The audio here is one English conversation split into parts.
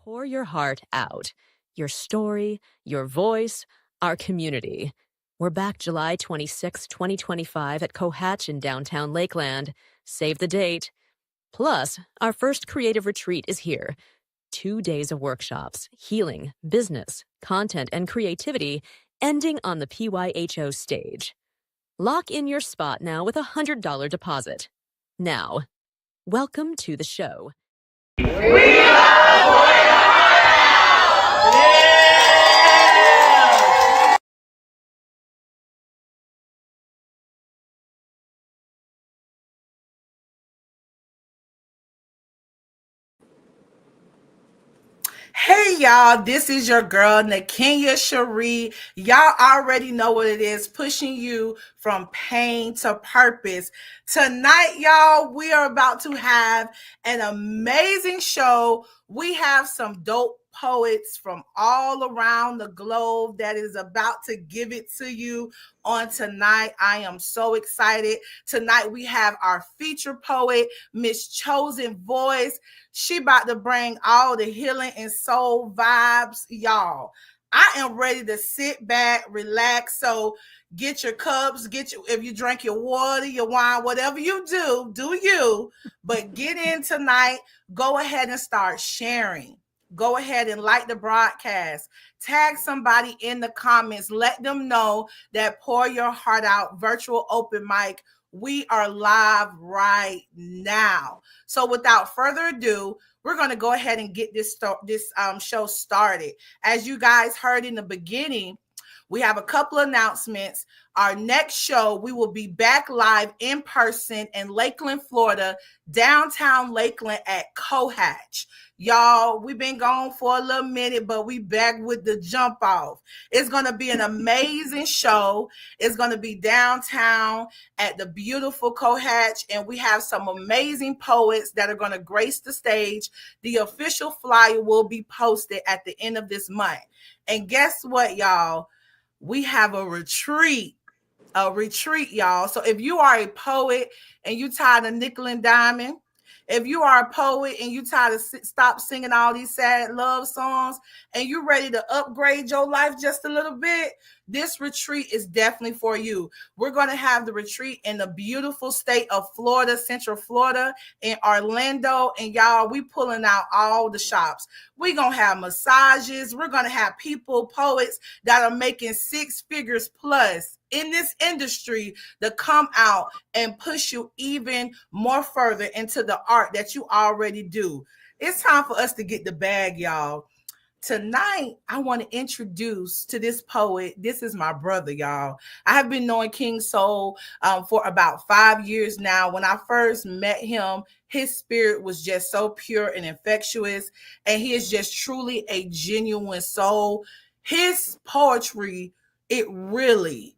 Pour your heart out. Your story, your voice, our community. We're back July 26, 2025 at Cohatch in downtown Lakeland. Save the date. Plus, our first creative retreat is here. 2 days of workshops, healing, business, content, and creativity, ending on the PYHO stage. Lock in your spot now with a $100 deposit. Now, welcome to the show. Hey y'all, this is your girl Nakenyia Cherie. Y'all already know what it is, pushing you from pain to purpose. Tonight, y'all, we are about to have an amazing show. We have some dope poets from all around the globe that is about to give it to you on tonight. I am so excited. Tonight we have our feature poet, Miss Chosen Voice. She about to bring all the healing and soul vibes, y'all. I am ready to sit back, relax. So get your cups, if you drink your water, your wine, whatever you do you. But get in tonight. Go ahead and start sharing. Go ahead and like the broadcast. Tag somebody in the comments. Let them know that Pour Your Heart Out virtual open mic. We are live right now. So without further ado, we're going to go ahead and get this show started. As you guys heard in the beginning, we have a couple of announcements. Our next show, we will be back live in person in Lakeland, Florida, downtown Lakeland at Cohatch. Y'all, we've been gone for a little minute, but we back with the jump off. It's going to be an amazing show. It's going to be downtown at the beautiful Cohatch, and we have some amazing poets that are going to grace the stage. The official flyer will be posted at the end of this month. And guess what, y'all? We have a retreat, y'all. So if you are a poet and you tired of nickel and diamond, if you are a poet and you tired of stop singing all these sad love songs and you're ready to upgrade your life just a little bit, this retreat is definitely for you. We're going to have the retreat in the beautiful state of Florida, Central Florida, in Orlando. And y'all, we pulling out all the shops. We're going to have massages. We're going to have people, poets that are making 6 figures plus in this industry to come out and push you even more further into the art that you already do. It's time for us to get the bag, y'all. Tonight, I want to introduce to this poet. This is my brother, y'all. I have been knowing King Soul for about 5 years now. When I first met him, his spirit was just so pure and infectious, and he is just truly a genuine soul. His poetry, it really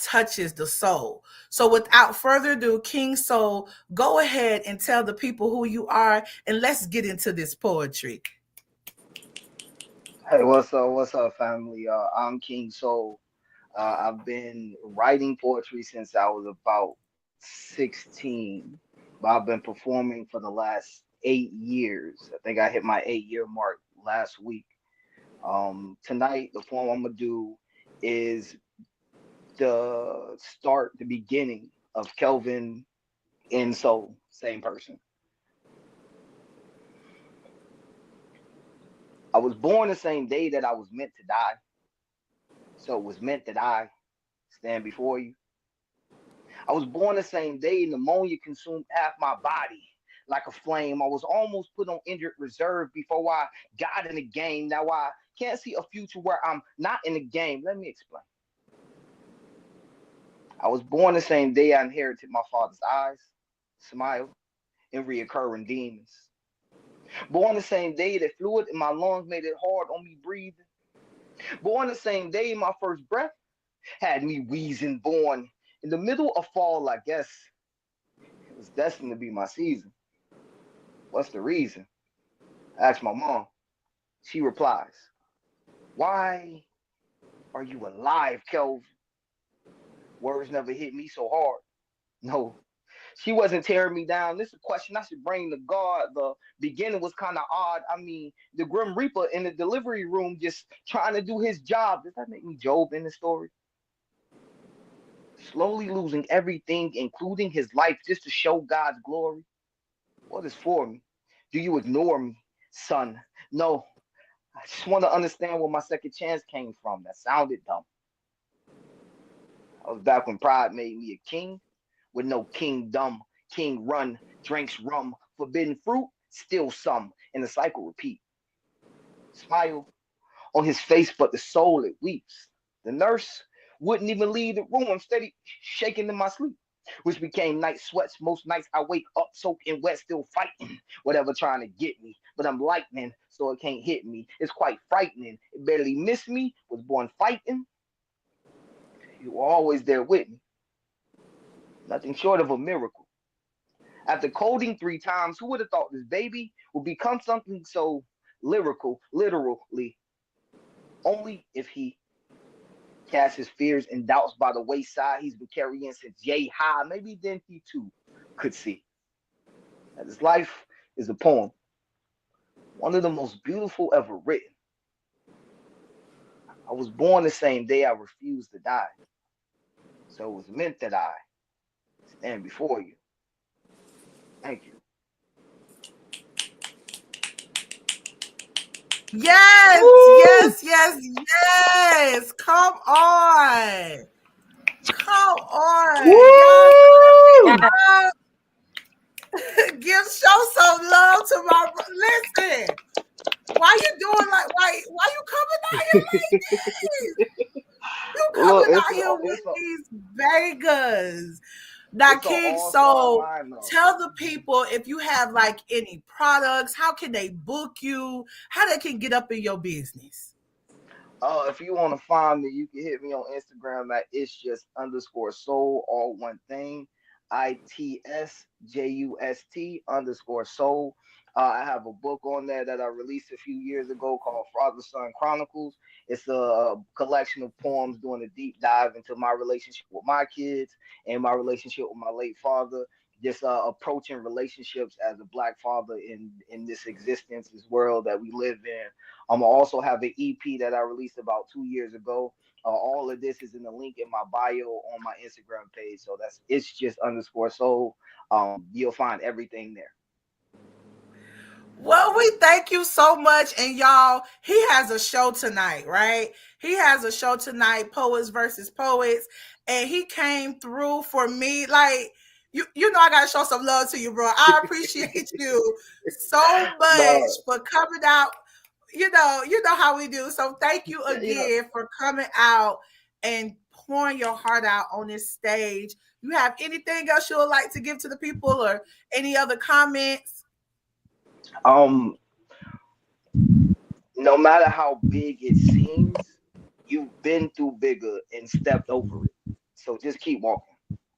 touches the soul. So without further ado, King Soul, go ahead and tell the people who you are, and let's get into this poetry. Hey, what's up, family? I'm King Soul. I've been writing poetry since I was about 16, but I've been performing for the last 8 years. I think I hit my 8 year mark last week. Tonight, the poem I'm gonna do is the beginning of Kelvin and Soul, same person. I was born the same day that I was meant to die, so it was meant that I stand before you. I was born the same day, pneumonia consumed half my body like a flame. I was almost put on injured reserve before I got in the game. Now I can't see a future where I'm not in the game. Let me explain. I was born the same day I inherited my father's eyes, smile, and reoccurring demons. Born the same day that fluid in my lungs made it hard on me breathing. Born the same day my first breath had me wheezing. Born in the middle of fall, I guess. It was destined to be my season. What's the reason? I asked my mom. She replies, why are you alive, Kelvin? Words never hit me so hard. No, She wasn't tearing me down. This is a question I should bring to God. The beginning was kind of odd. I mean, the Grim Reaper in the delivery room just trying to do his job. Does that make me Job in the story? Slowly losing everything, including his life, just to show God's glory. What is for me? Do you ignore me, son? No. I just want to understand where my second chance came from. That sounded dumb. I was back when pride made me a king with no kingdom. King run, drinks rum, forbidden fruit, still some, and the cycle repeat. Smile on his face, but the soul it weeps. The nurse wouldn't even leave the room. I'm steady shaking in my sleep, which became night sweats. Most nights I wake up soaking wet, still fighting whatever trying to get me. But I'm lightning, so it can't hit me. It's quite frightening. It barely missed me. Was born fighting. You were always there with me. Nothing short of a miracle. After coding 3 times, who would have thought this baby would become something so lyrical, literally, only if he cast his fears and doubts by the wayside he's been carrying since yay high. Maybe then he too could see that his life is a poem, one of the most beautiful ever written. I was born the same day I refused to die, so it was meant that I stand before you. Thank you. Yes, Woo! yes, yes, yes. Come on. Come on. Y'all Woo! clap it up. Show some love to my listen. Why you doing like why you coming out here like this? You Look, coming out here with these Vegas. Now, it's an King, all-star so lineup. tell the people if you have like any products, how can they book you, how they can get up in your business. If you want to find me, you can hit me on Instagram at it's just underscore soul, all one thing, ITSJUST underscore soul. I have a book on there that I released a few years ago called Father Son Chronicles. It's a collection of poems doing a deep dive into my relationship with my kids and my relationship with my late father. Just approaching relationships as a black father in this existence, this world that we live in. I also have an EP that I released about 2 years ago. All of this is in the link in my bio on my Instagram page. So that's it's just underscore soul. You'll find everything there. Well, we thank you so much. And y'all, he has a show tonight, right? He has a show tonight, Poets versus Poets. And he came through for me. Like, you know, I gotta show some love to you, bro. I appreciate you so much No, for coming out. You know how we do. So thank you yeah, yeah. again for coming out and pouring your heart out on this stage. You have anything else you would like to give to the people or any other comments? Um, no matter how big it seems, you've been through bigger and stepped over it. So just keep walking.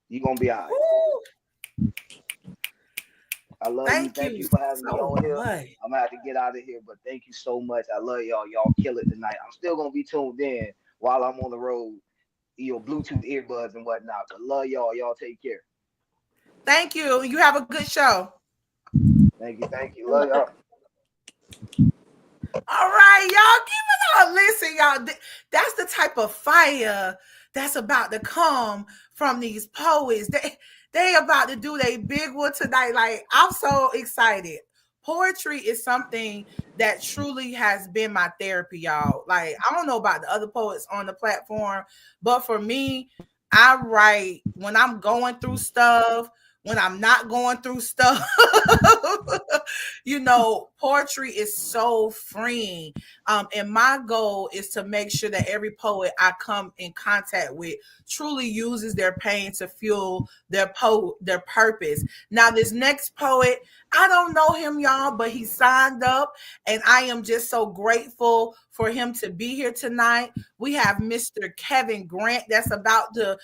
You're gonna be all right. Woo! I love you. Thank Thank you you for having me so on here. much. I'm gonna have to get out of here, but thank you so much. I love y'all. Y'all kill it tonight. I'm still gonna be tuned in while I'm on the road, Bluetooth earbuds and whatnot. But love y'all. Y'all take care. Thank you. You have a good show. Thank you. Thank you. Love y'all. All right, y'all, give it up. Listen, y'all, that's the type of fire that's about to come from these poets. They about to do their big one tonight. Like, I'm so excited. Poetry is something that truly has been my therapy, y'all. Like, I don't know about the other poets on the platform, but for me, I write when I'm going through stuff, when I'm not going through stuff. Poetry is so freeing. And my goal is to make sure that every poet I come in contact with truly uses their pain to fuel their purpose. Now, this next poet, I don't know him, y'all, but he signed up, and I am just so grateful for him to be here tonight. We have Mr. Kevin Grant that's about to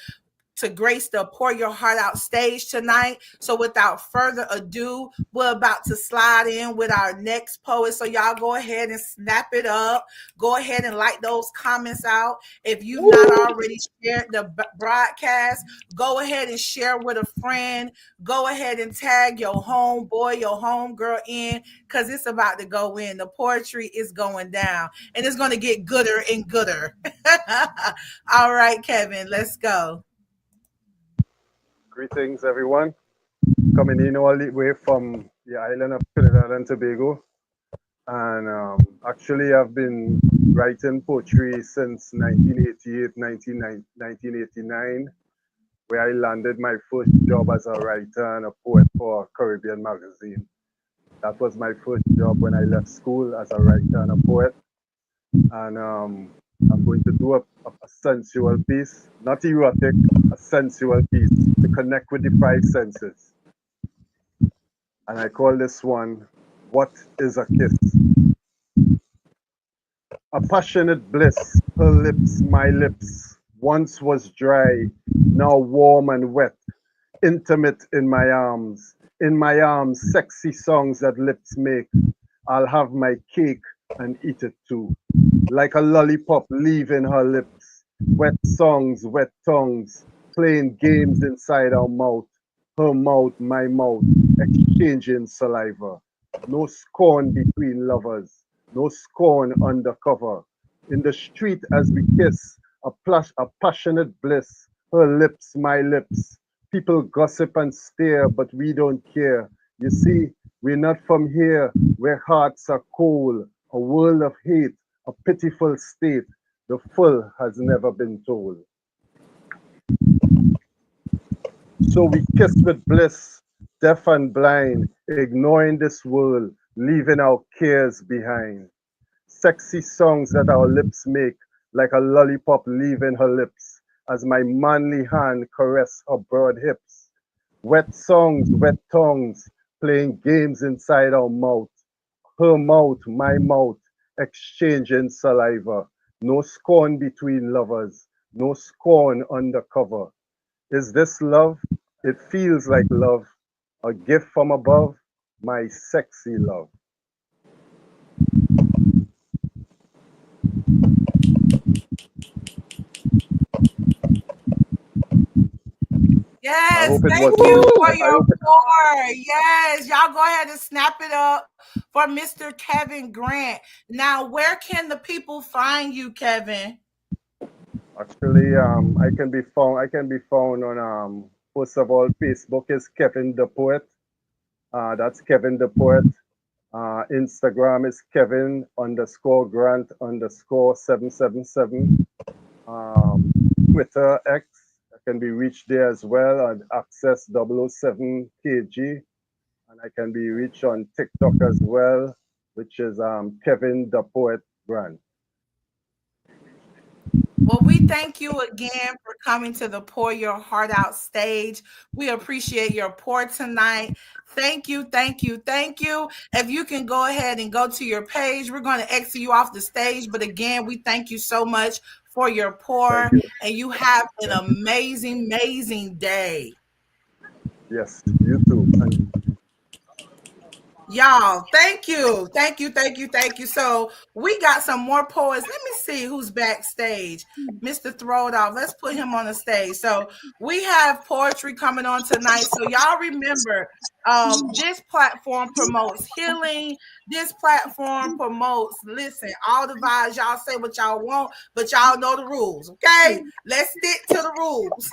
to grace the Pour Your Heart Out stage tonight. So without further ado, we're about to slide in with our next poet. So y'all go ahead and snap it up. Go ahead and like those comments out. If you've not already shared the broadcast, go ahead and share with a friend. Go ahead and tag your homeboy, your homegirl in, because it's about to go in. The poetry is going down, and it's going to get gooder and gooder. All right, Kevin, let's go. Greetings, everyone. Coming in all the way from the island of Trinidad and Tobago. And actually, I've been writing poetry since 1988, 1989, where I landed my first job as a writer and a poet for Caribbean Magazine. That was my first job when I left school as a writer and a poet. And I'm going to do a sensual piece, not erotic, a sensual piece to connect with the five senses. And I call this one, What is a Kiss? A passionate bliss, her lips, my lips, once was dry, now warm and wet, intimate in my arms, sexy songs that lips make. I'll have my cake and eat it too. Like a lollipop leaving her lips. Wet songs, wet tongues, playing games inside our mouth. Her mouth, my mouth, exchanging saliva. No scorn between lovers, no scorn undercover. In the street as we kiss, a passionate bliss. Her lips, my lips. People gossip and stare, but we don't care. You see, we're not from here, where hearts are cold, a world of hate, a pitiful state. The full has never been told. So we kiss with bliss, deaf and blind, ignoring this world, leaving our cares behind. Sexy songs that our lips make, like a lollipop leaving her lips, as my manly hand caress her broad hips. Wet songs, wet tongues, playing games inside our mouth. Her mouth, my mouth, exchanging saliva. No scorn between lovers, no scorn undercover. Is this love? It feels like love, a gift from above, my sexy love. I Yes, hope it thank wasn't. you for I your hope it. pour. Yes, y'all go ahead and snap it up for Mr. Kevin Grant. Now, where can the people find you, Kevin? Actually, I can be found. I can be found on first of all, Facebook is Kevin the Poet. That's Kevin the Poet. Instagram is Kevin underscore Grant underscore 777. Um, Twitter X can be reached there as well on Access 007KG. And I can be reached on TikTok as well, which is Kevin the Poet Grant. Well, we thank you again for coming to the Pour Your Heart Out stage. We appreciate your pour tonight. Thank you, thank you, thank you. If you can go ahead and go to your page, we're going to exit you off the stage. But again, we thank you so much for your Thank pour, you. and you have an Thank you. amazing, amazing day. Yes, you too. And Y'all, thank you. Thank you. Thank you. Thank you. So we got some more poets. Let me see who's backstage. Mr. Throwdoff. Let's put him on the stage. So we have poetry coming on tonight. So y'all remember, this platform promotes healing. This platform promotes, listen, all the vibes. Y'all say what y'all want, but y'all know the rules. Okay. Let's stick to the rules.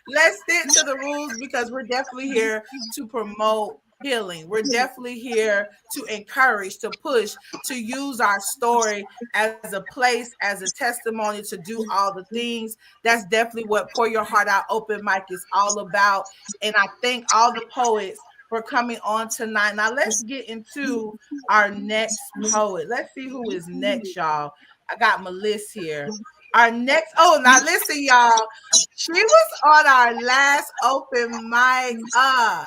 Let's stick to the rules because we're definitely here to promote healing. We're definitely here to encourage, to push, to use our story as a place, as a testimony to do all the things. That's definitely what Pour Your Heart Out Open Mic is all about. And I thank all the poets for coming on tonight. Now let's get into our next poet. Let's see who is next, y'all. I got Melissa here. Our next, oh, now listen, y'all. She was on our last open mic. I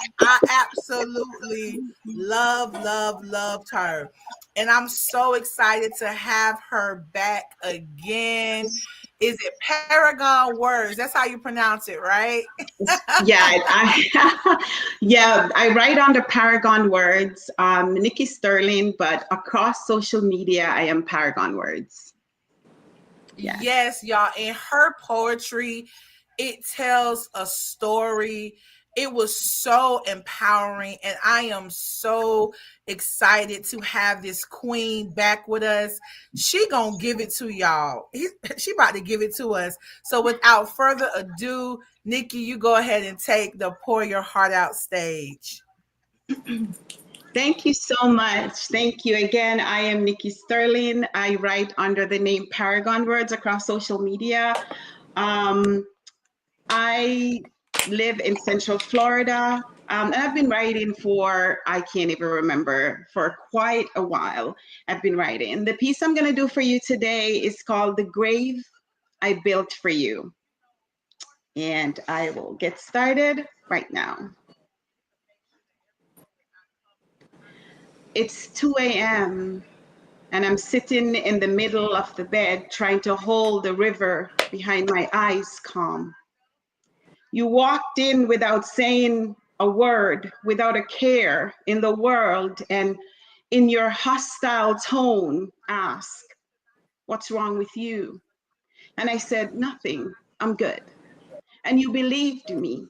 absolutely loved her. And I'm so excited to have her back again. Is it Paragon Words? That's how you pronounce it, right? Yeah, yeah, I write under Paragon Words, Nikki Sterling, but across social media, I am Paragon Words. Yes, y'all. In her poetry, it tells a story. It was so empowering, and I am so excited to have this queen back with us. She gonna give it to y'all. She about to give it to us. So without further ado, Nikki, you go ahead and take the Pour Your Heart Out stage. Thank you so much. Thank you again. I am Nikki Sterling. I write under the name Paragon Words across social media. I live in Central Florida, and I've been writing for, I can't even remember, for quite a while. I've been writing. The piece I'm going to do for you today is called The Grave I Built for You. And I will get started right now. It's 2 a.m. and I'm sitting in the middle of the bed trying to hold the river behind my eyes calm. You walked in without saying a word, without a care in the world, and in your hostile tone asked, "What's wrong with you?" And I said, "Nothing, I'm good." And you believed me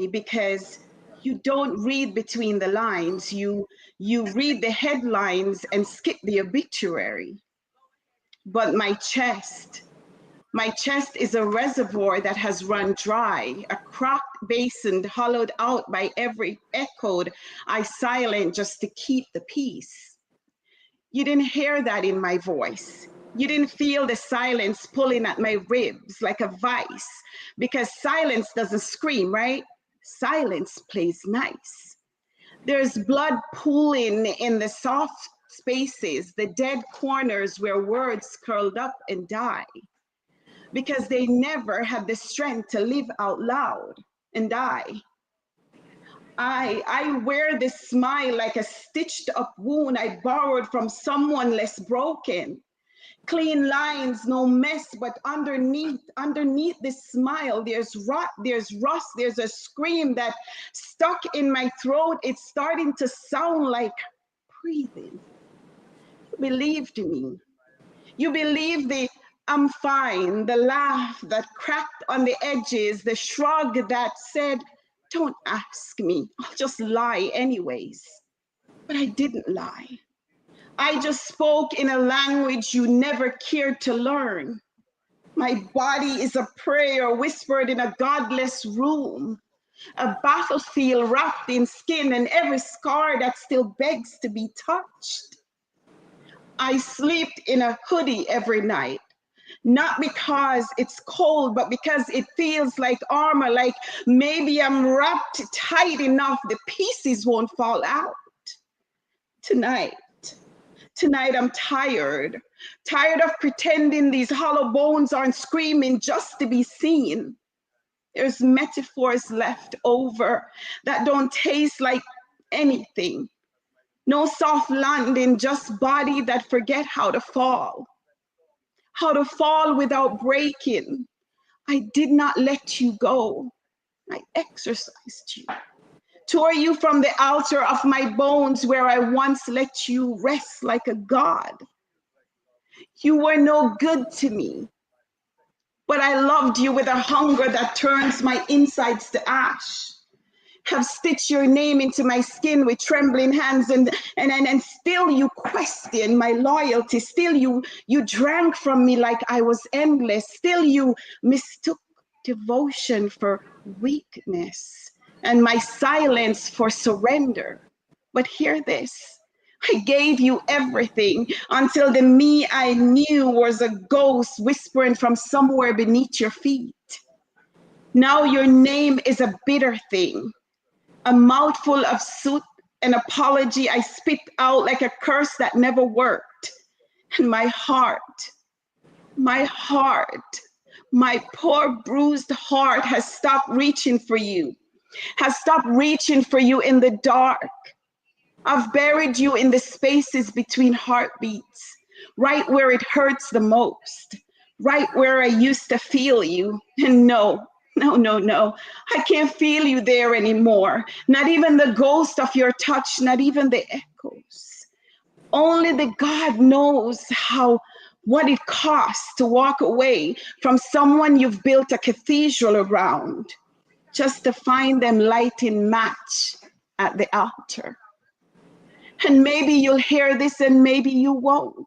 because you don't read between the lines. You read the headlines and skip the obituary. But my chest is a reservoir that has run dry, a cracked basin hollowed out by every echo I silent just to keep the peace. You didn't hear that in my voice. You didn't feel the silence pulling at my ribs like a vice, because silence doesn't scream, right? Silence plays nice. There's blood pooling in the soft spaces, the dead corners where words curled up and die, because they never had the strength to live out loud. And I wear this smile like a stitched up wound I borrowed from someone less broken. Clean lines, no mess, but underneath this smile, there's rot, there's rust, there's a scream that stuck in my throat. It's starting to sound like breathing. You believed me. You believed the "I'm fine," the laugh that cracked on the edges, the shrug that said, "Don't ask me, I'll just lie anyways." But I didn't lie. I just spoke in a language you never cared to learn. My body is a prayer whispered in a godless room, a battlefield wrapped in skin and every scar that still begs to be touched. I sleep in a hoodie every night, not because it's cold, but because it feels like armor, like maybe I'm wrapped tight enough the pieces won't fall out. Tonight I'm tired of pretending these hollow bones aren't screaming just to be seen. There's metaphors left over that don't taste like anything. No soft landing, just body that forget how to fall without breaking. I did not let you go. I exorcised you, tore you from the altar of my bones where I once let you rest like a god. You were no good to me, but I loved you with a hunger that turns my insides to ash. Have stitched your name into my skin with trembling hands, and still you question my loyalty. Still you drank from me like I was endless. Still you mistook devotion for weakness and my silence for surrender. But hear this. I gave you everything until the me I knew was a ghost whispering from somewhere beneath your feet. Now your name is a bitter thing, a mouthful of soot, an apology I spit out like a curse that never worked. And my poor bruised heart has stopped reaching for you, in the dark. I've buried you in the spaces between heartbeats, right where it hurts the most, right where I used to feel you. And no, no, no, no, I can't feel you there anymore. Not even the ghost of your touch, not even the echoes. Only the God knows what it costs to walk away from someone you've built a cathedral around, just to find them lighting match at the altar. And maybe you'll hear this and maybe you won't.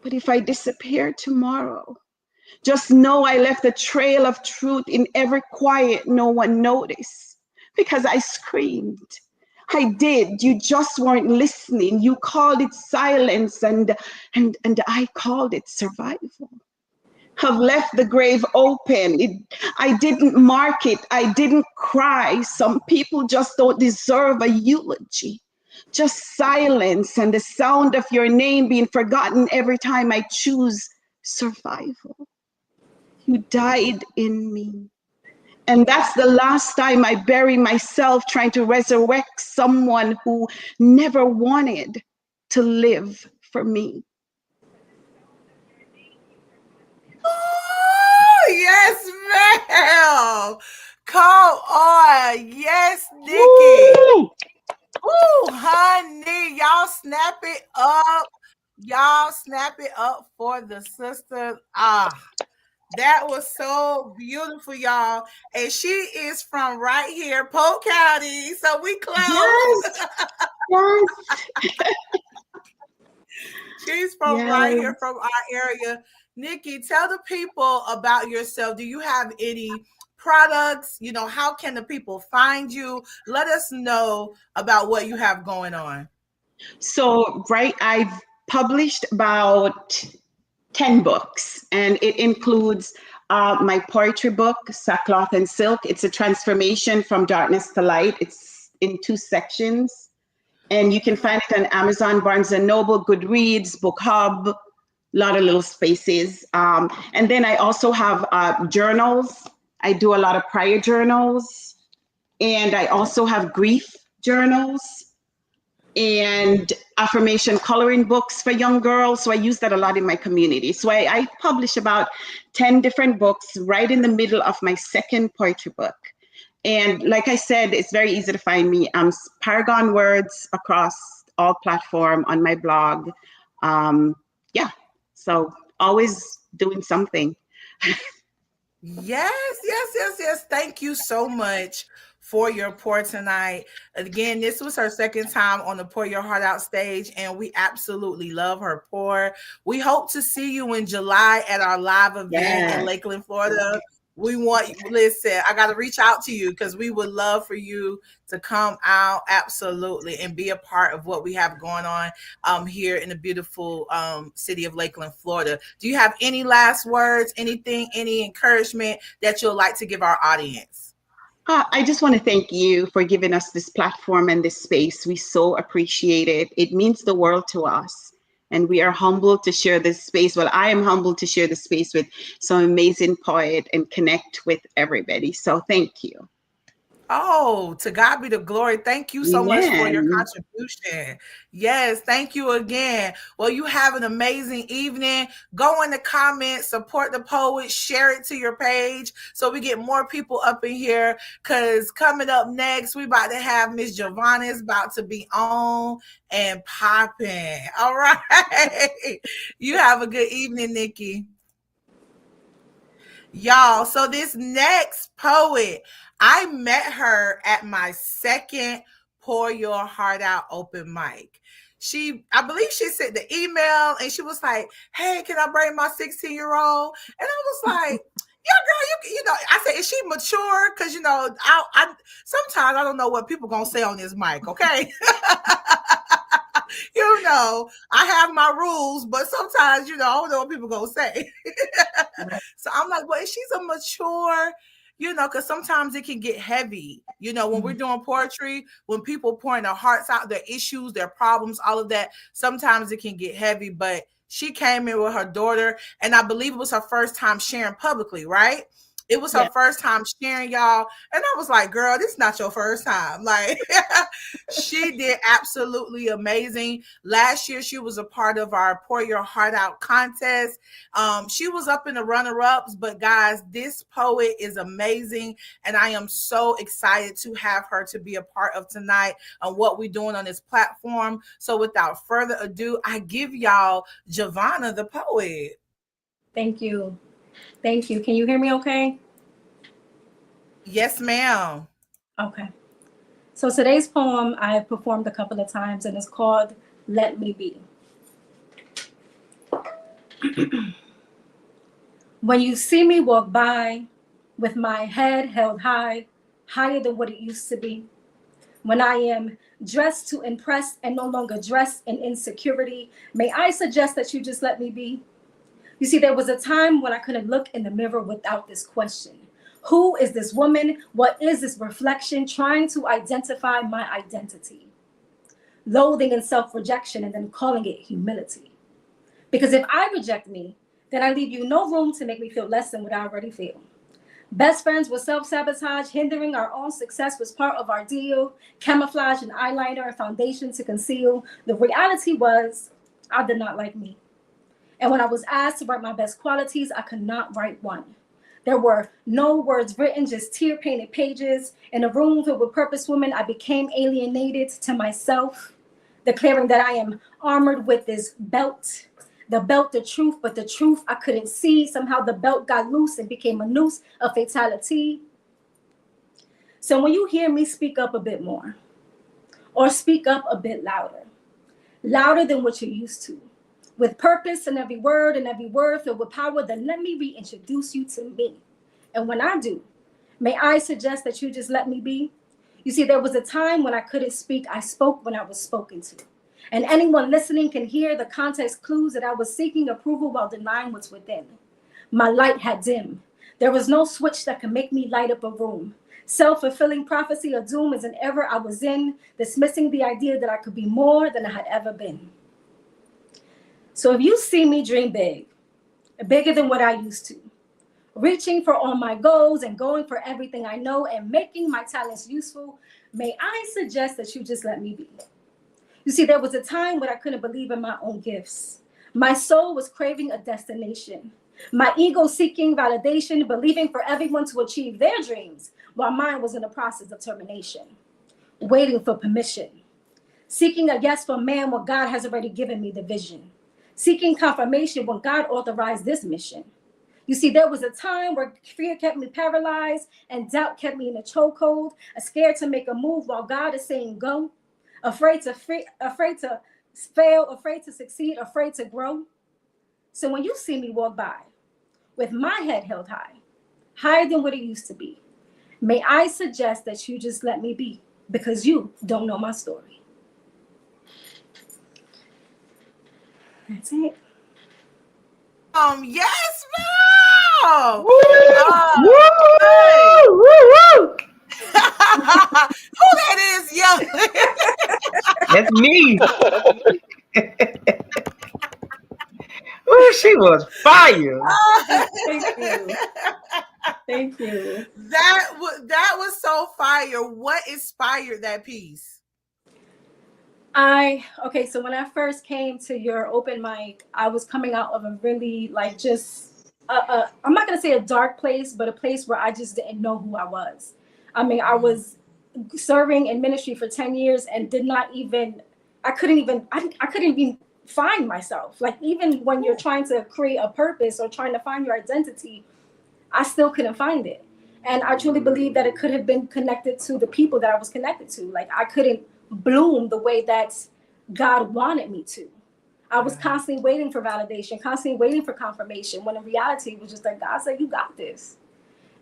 But if I disappear tomorrow, just know I left a trail of truth in every quiet no one noticed, because I screamed. I did. You just weren't listening. You called it silence, and I called it survival. Have left the grave open. I didn't mark it. I didn't cry. Some people just don't deserve a eulogy. Just silence and the sound of your name being forgotten every time I choose survival. You died in me. And that's the last time I bury myself trying to resurrect someone who never wanted to live for me. Oh, yes, ma'am. Come on. Yes, Nikki. Woo! Ooh, honey, y'all snap it up. Y'all snap it up for the sisters. That was so beautiful, y'all. And she is from right here, Polk County. So we close. Yes, yes, She's from right here, yes. from our area. Nikki, tell the people about yourself. Do you have any products? You know, how can the people find you? Let us know about what you have going on. So, right, I've published about 10 books, and it includes my poetry book, Sackcloth and Silk. It's a transformation from darkness to light. It's in 2 sections, and you can find it on Amazon, Barnes and Noble, Goodreads, Book Hub, a lot of little spaces. And then I also have journals. I do a lot of prayer journals, and I also have grief journals and affirmation coloring books for young girls. So I use that a lot in my community. So I publish about 10 different books right in the middle of my second poetry book. And like I said, it's very easy to find me. I'm Paragon Words across all platform on my blog. Yeah, so always doing something. Yes. Thank you so much for your pour tonight. Again, this was her second time on the Pour Your Heart Out stage, and we absolutely love her pour. We hope to see you in July at our live event in Yes. Lakeland, Florida. We want, listen, I got to reach out to you because we would love for you to come out absolutely and be a part of what we have going on here in the beautiful city of Lakeland, Florida. Do you have any last words, anything, any encouragement that you'd like to give our audience? I just want to thank you for giving us this platform and this space. We so appreciate it. It means the world to us. And we are humbled to share this space. Well, I am humbled to share the space with some amazing poet and connect with everybody. So thank you. Oh, to God be the glory. Thank you so much for your Amen. contribution. Yes, thank you again. Well, you have an amazing evening. Go in the comments, support the poet, share it to your page so we get more people up in here. Because coming up next, we about to have Miss Giovanna is about to be on and popping. All right. You have a good evening, Nikki. Y'all, so this next poet, I met her at my second Pour Your Heart Out open mic. I believe she sent the email and she was like, hey, can I bring my 16-year-old? And I was like, yeah, girl, you know, I said, is she mature? Because, you know, I sometimes I don't know what people going to say on this mic, okay? You know, I have my rules, but sometimes, you know, I don't know what people going to say. So I'm like, well, she's a mature, you know, because sometimes it can get heavy. You know, when we're doing poetry, when people pouring their hearts out, their issues, their problems, all of that, sometimes it can get heavy. But she came in with her daughter, and I believe it was her first time sharing publicly, right? It was her Yeah. first time sharing, y'all. And I was like, girl, this is not your first time. Like, she did absolutely amazing. Last year, she was a part of our Pour Your Heart Out contest. She was up in the runner-ups, but guys, this poet is amazing. And I am so excited to have her to be a part of tonight on what we're doing on this platform. So without further ado, I give y'all Giovanna the poet. Thank you. Thank you. Can you hear me okay? Yes, ma'am. Okay. So today's poem I have performed a couple of times and it's called Let Me Be. When you see me walk by with my head held high, higher than what it used to be, when I am dressed to impress and no longer dressed in insecurity, may I suggest that you just let me be? You see, there was a time when I couldn't look in the mirror without this question. Who is this woman? What is this reflection? Trying to identify my identity. Loathing and self-rejection and then calling it humility. Because if I reject me, then I leave you no room to make me feel less than what I already feel. Best friends with self-sabotage, hindering our own success was part of our deal. Camouflage and eyeliner and foundation to conceal. The reality was, I did not like me. And when I was asked to write my best qualities, I could not write one. There were no words written, just tear-painted pages. In a room filled with purpose women, I became alienated to myself, declaring that I am armored with this belt. The belt, the truth, but the truth I couldn't see. Somehow the belt got loose and became a noose, a fatality. So when you hear me speak up a bit more, or speak up a bit louder, louder than what you're used to, with purpose in every word and every word filled with power, then let me reintroduce you to me. And when I do, may I suggest that you just let me be? You see, there was a time when I couldn't speak. I spoke when I was spoken to. And anyone listening can hear the context clues that I was seeking approval while denying what's within. My light had dimmed. There was no switch that could make me light up a room. Self-fulfilling prophecy of doom is an era I was in, dismissing the idea that I could be more than I had ever been. So if you see me dream big, bigger than what I used to, reaching for all my goals and going for everything I know and making my talents useful, may I suggest that you just let me be. You see, there was a time when I couldn't believe in my own gifts. My soul was craving a destination. My ego seeking validation, believing for everyone to achieve their dreams, while mine was in the process of termination, waiting for permission, seeking a yes from man when God has already given me the vision, seeking confirmation when God authorized this mission. You see, there was a time where fear kept me paralyzed and doubt kept me in a chokehold, scared to make a move while God is saying go, afraid to fail, afraid to succeed, afraid to grow. So when you see me walk by with my head held high, higher than what it used to be, may I suggest that you just let me be, because you don't know my story. That's it. Yes, ma'am. Woo! Uh, Woo! hey. Woo! Woo! Who that is, young? That's me. Oh, she was fire. Thank you. Thank you. That was so fire. What inspired that piece? So when I first came to your open mic, I was coming out of a really like just I'm not gonna say a dark place, but a place where I just didn't know who I was. I mean, I was serving in ministry for 10 years and did not even I couldn't even find myself. Like even when you're trying to create a purpose or trying to find your identity, I still couldn't find it. And I truly believe that it could have been connected to the people that I was connected to. Like I couldn't bloom the way that God wanted me to. I was constantly waiting for validation, constantly waiting for confirmation, when in reality it was just like, God said, you got this.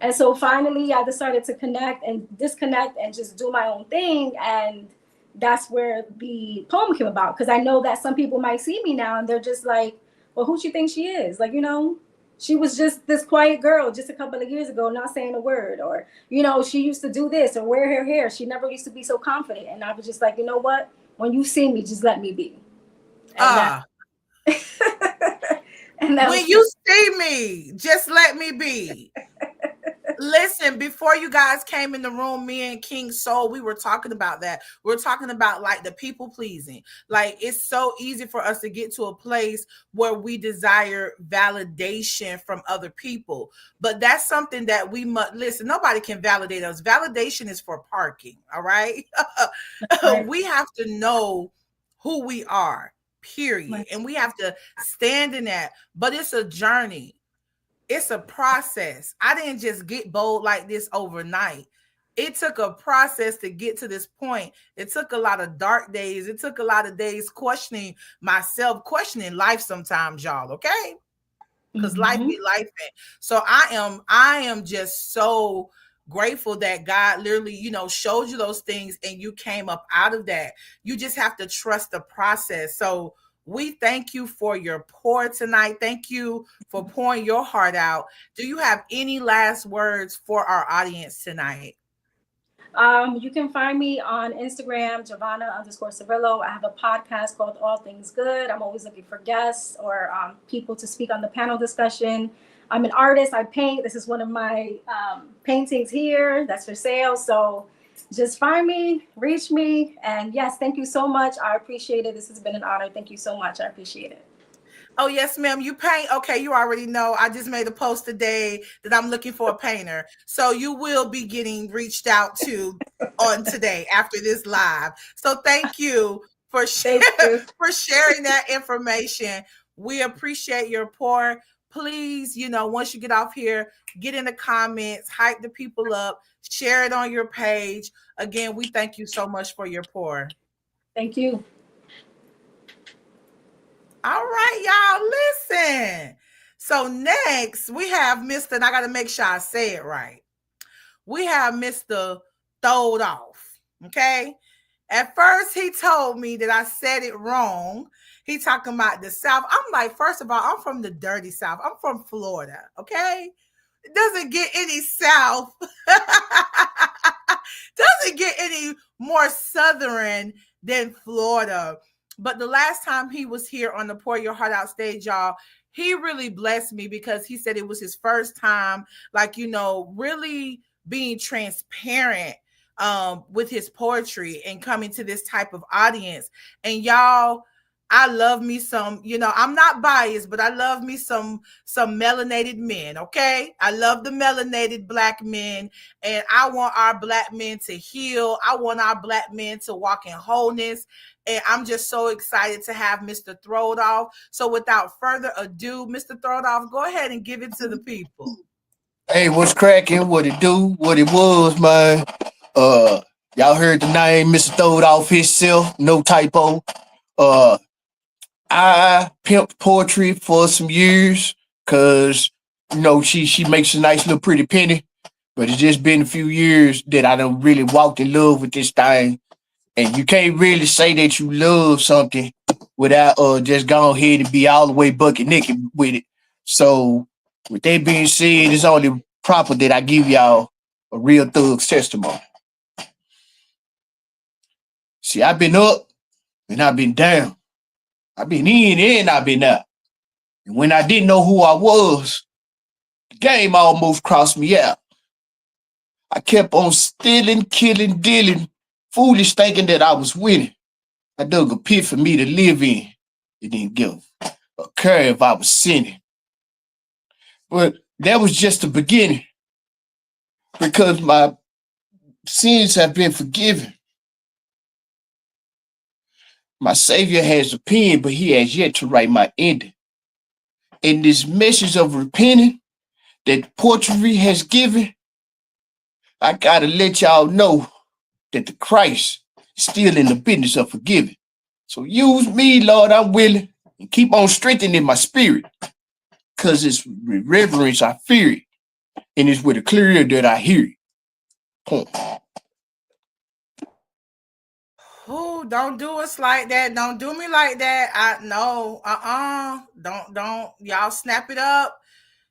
And so finally I decided to connect and disconnect and just do my own thing. And that's where the poem came about. Because I know that some people might see me now and they're just like, well, who do you think she is? Like, she was just this quiet girl just a couple of years ago, not saying a word. Or, she used to do this or wear her hair. She never used to be so confident. And I was just like, you know what? When you see me, just let me be. And and when you see me, just let me be. Listen, before you guys came in the room, me and King Soul, we were talking about that. We're talking about like the people pleasing. Like it's so easy for us to get to a place where we desire validation from other people. But that's something that we must listen. Nobody can validate us. Validation is for parking. All right. Right. We have to know who we are, period. Right. And we have to stand in that. But it's a journey, it's a process. I didn't just get bold like this overnight. It took a process to get to this point. It took a lot of dark days. It took a lot of days questioning myself, questioning life sometimes, y'all, okay? Because life Mm-hmm. be life. So I am just so grateful that God literally, showed you those things and you came up out of that. You just have to trust the process. So we thank you for your pour tonight. Thank you for pouring your heart out. Do you have any last words for our audience tonight? You can find me on Instagram, Giovanna_Cirillo. I have a podcast called All Things Good. I'm always looking for guests or people to speak on the panel discussion. I'm an artist. I paint. This is one of my paintings here that's for sale. So just find me, reach me. And yes, thank you so much. I appreciate it. This has been an honor. Thank you so much. I appreciate it. Oh, yes, ma'am. You paint. Okay, you already know. I just made a post today that I'm looking for a painter. So you will be getting reached out to on today after this live. So thank you for Thank you. for sharing that information. We appreciate your pour. Please, once you get off here, get in the comments, hype the people up, share it on your page. Again, we thank you so much for your pour. Thank you. All right, y'all, listen. So next we have Mr. and I got to make sure I say it right. We have Mr. Throwed Off. Okay. At first he told me that I said it wrong. He talking about the South. I'm like, first of all, I'm from the dirty South. I'm from Florida. Okay. It doesn't get any South. Doesn't get any more Southern than Florida. But the last time he was here on the Pour Your Heart Out stage, y'all, he really blessed me because he said it was his first time, like, really being transparent with his poetry and coming to this type of audience. And y'all, I love me some, I'm not biased, but I love me some melanated men, okay? I love the melanated black men, and I want our black men to heal. I want our black men to walk in wholeness. And I'm just so excited to have Mr. Throwed Off. So without further ado, Mr. Throwed Off, go ahead and give it to the people. Hey, what's cracking? What it do? What it was, man? Uh, y'all heard the name, Mr. Throwed Off himself, no typo. Uh, I pimped poetry for some years, cause she makes a nice little pretty penny. But it's just been a few years that I done really walked in love with this thing, and you can't really say that you love something without just going ahead and be all the way bucket naked with it. So, with that being said, it's only proper that I give y'all a real thug's testimony. See, I've been up and I've been down. I've been in and I've been out. And when I didn't know who I was, the game almost crossed me out. I kept on stealing, killing, dealing, foolish thinking that I was winning. I dug a pit for me to live in. It didn't give a care if I was sinning. But that was just the beginning because my sins have been forgiven. My Savior has a pen, but he has yet to write my ending. In this message of repenting that poetry has given, I gotta let y'all know that the Christ is still in the business of forgiving. So use me, Lord, I'm willing, and keep on strengthening my spirit, because it's with reverence I fear it, and it's with a clear ear that I hear it. Point. Oh, don't do us like that. Don't do me like that. I no, Don't y'all snap it up.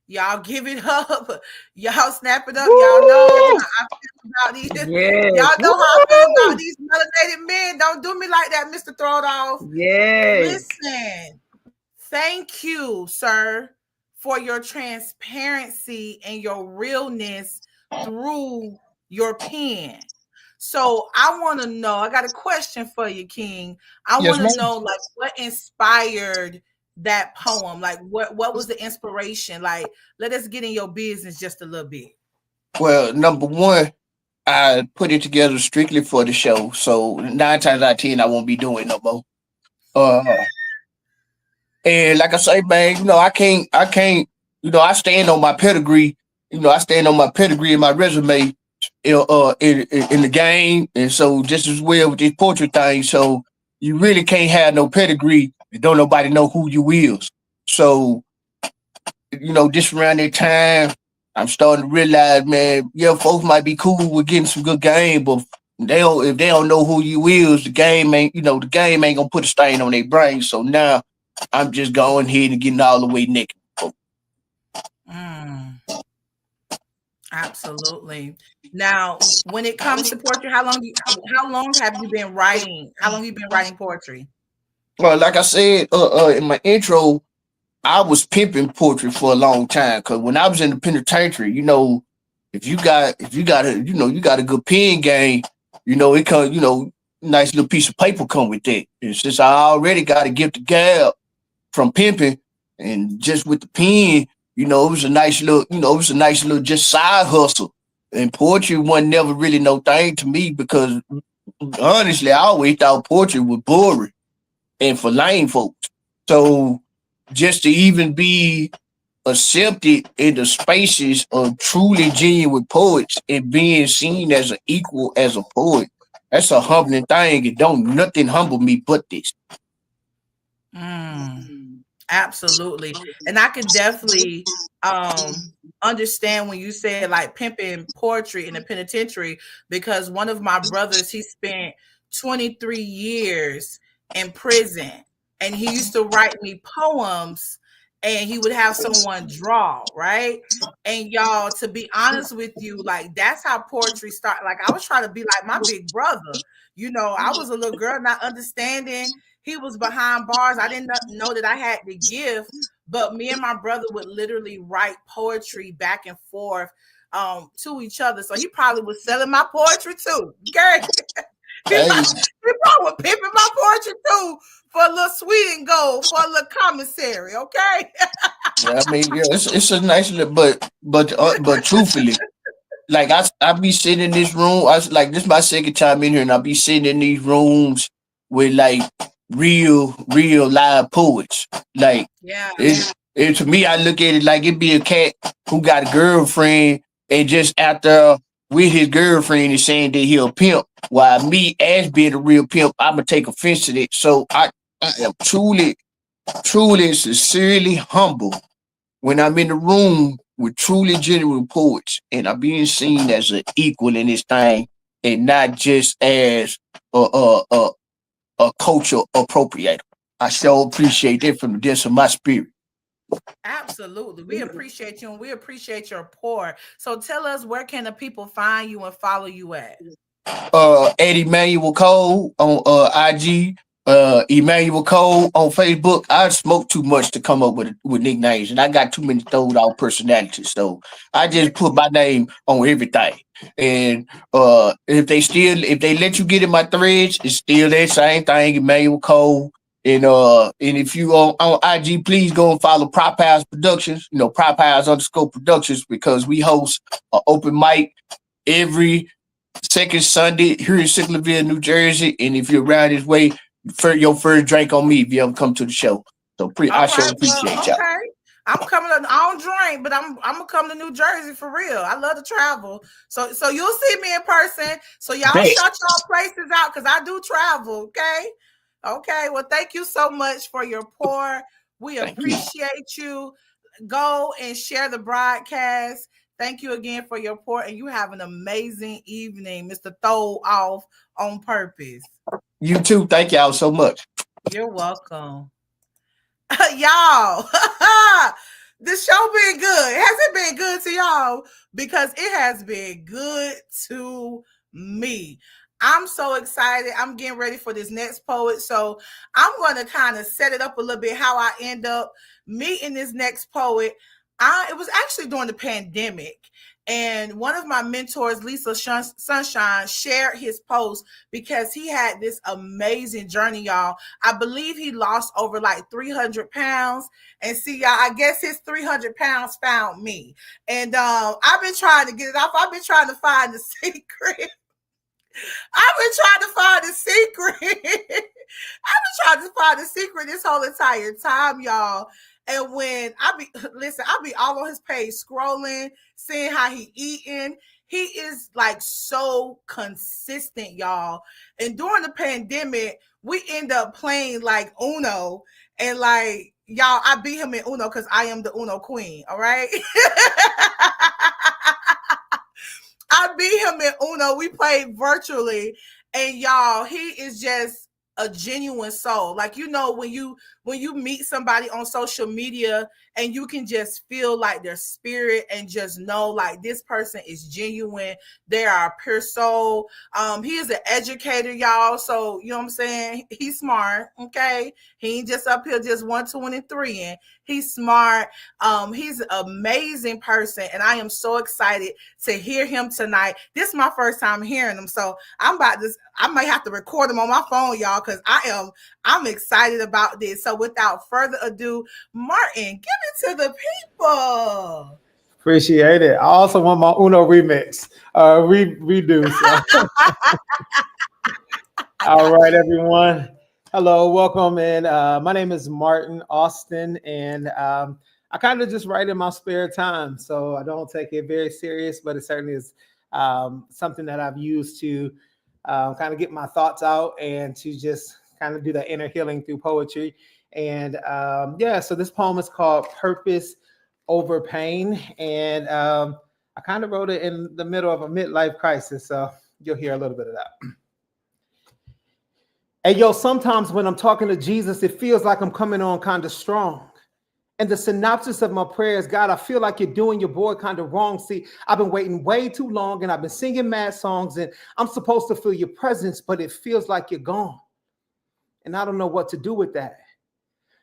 Y'all give it up. Y'all snap it up. Y'all know Woo! how I feel about these. Yes. Y'all know how I feel about Woo! these melanated men. Don't do me like that, Mr. Throwed Off. Yes. Listen, thank you, sir, for your transparency and your realness through your pen. So I want to know, I got a question for you, King. I Yes, want to ma'am. know like what inspired that poem? Like what was the inspiration? Like let us get in your business just a little bit. Well, number one, I put it together strictly for the show. So 9 times out of 10, I won't be doing no more. Uh, and like I say, man, I stand on my pedigree. I stand on my pedigree and my resume, in the game, and so just as well with this portrait thing. So you really can't have no pedigree and don't nobody know who you is. So just around that time, I'm starting to realize, man, yeah, folks might be cool with getting some good game, but if they don't know who you is, the game ain't gonna put a stain on their brain. So now I'm just going ahead and getting all the way naked. Mm, absolutely. Now, when it comes to poetry, how long have you been writing? How long have you been writing poetry? Well, like I said in my intro, I was pimping poetry for a long time because when I was in the penitentiary, if you got a good pen game, it come, nice little piece of paper come with that. And since I already got a gift of gab from pimping and just with the pen, it was a nice little just side hustle. And poetry wasn't never really no thing to me because honestly, I always thought poetry was boring and for lame folks. So just to even be accepted in the spaces of truly genuine poets and being seen as an equal as a poet, that's a humbling thing. And don't nothing humble me but this. Mm. Absolutely. And I can definitely understand when you say like pimping poetry in the penitentiary because one of my brothers, he spent 23 years in prison and he used to write me poems and he would have someone draw, right? And y'all, to be honest with you, like that's how poetry started. Like I was trying to be like my big brother. I was a little girl not understanding he was behind bars. I didn't know that I had the gift, but me and my brother would literally write poetry back and forth to each other. So he probably was selling my poetry too. Okay. he, Hey, he probably was pimping my poetry too for a little sweet and gold, for a little commissary. Okay. yeah, I mean, yeah, it's a nice little, but truthfully, like I be sitting in this room. Like this is my second time in here, and I be sitting in these rooms with like real live poets. Like Yeah. it to me, I look at it like it be a cat who got a girlfriend and just out there with his girlfriend is saying that he a pimp. While me as being a real pimp, I'ma take offense to that. So I am truly, sincerely humble when I'm in the room with truly genuine poets and I'm being seen as an equal in this thing and not just as a culture appropriator. I sure appreciate that from the depths of my spirit. Absolutely. We appreciate you and we appreciate your pour. So tell us, where can the people find you and follow you at? At Emmanuel Cole on IG, Emmanuel Cole on Facebook. I smoke too much to come up with nicknames, and I got too many throwed out personalities. So I just put my name on everything. And if they let you get in my threads, it's still that same thing, Emmanuel Cole. And if you on IG, please go and follow Prop House Productions, Prop House _ Productions, because we host an open mic every second Sunday here in Sicklerville, New Jersey. And if you're around this way, your first drink on me if you ever come to the show. So I All sure right, well, appreciate y'all. okay. I'm coming to, I don't drink, but I'm gonna come to New Jersey for real. I love to travel. So you'll see me in person. So y'all Bet. shut y'all places out because I do travel. Okay. Okay. Well, thank you so much for your pour. We Thank you. appreciate you. Go and share the broadcast. Thank you again for your pour, and you have an amazing evening, Mr. Throw Off on Purpose. You too. Thank y'all so much. You're welcome. Y'all, this show been good. Has it been good to y'all? Because it has been good to me. I'm so excited. I'm getting ready for this next poet. So I'm going to kind of set it up a little bit how I end up meeting this next poet. it was actually during the pandemic. And one of my mentors, Lisa Sunshine, shared his post because he had this amazing journey, y'all. I believe he lost over like 300 pounds. And see, y'all, I guess his 300 pounds found me. And I've been trying to get it off. I've been trying to find the secret. I've been trying to find the secret. I've been trying to find the secret this whole entire time, y'all. And when I be all on his page scrolling, seeing how he eating. He is like so consistent, y'all. And during the pandemic, we end up playing like Uno, and like y'all, I beat him in Uno because I am the Uno queen. All right. I beat him in Uno. We played virtually, and y'all, he is just a genuine soul. Like, you know, when you meet somebody on social media and you can just feel like their spirit and just know like this person is genuine. They are a pure soul. He is an educator, y'all. So, you know what I'm saying? He's smart. Okay. He ain't just up here just 1, 2, and 3 in. He's smart. He's an amazing person. And I am so excited to hear him tonight. This is my first time hearing him. So I might have to record him on my phone, y'all, because I'm excited about this. So without further ado, Martin, give it to the people. Appreciate it. I also want my Uno remix, redo. So. All right, everyone. Hello, welcome. And my name is Martin Austin, and I kind of just write in my spare time. So I don't take it very serious, but it certainly is something that I've used to kind of get my thoughts out and to just kind of do that inner healing through poetry. And so this poem is called Purpose Over Pain. And I kind of wrote it in the middle of a midlife crisis. So you'll hear a little bit of that. Hey, yo, sometimes when I'm talking to Jesus, it feels like I'm coming on kind of strong. And the synopsis of my prayers, God, I feel like you're doing your boy kind of wrong. See, I've been waiting way too long and I've been singing mad songs and I'm supposed to feel your presence, but it feels like you're gone. And I don't know what to do with that.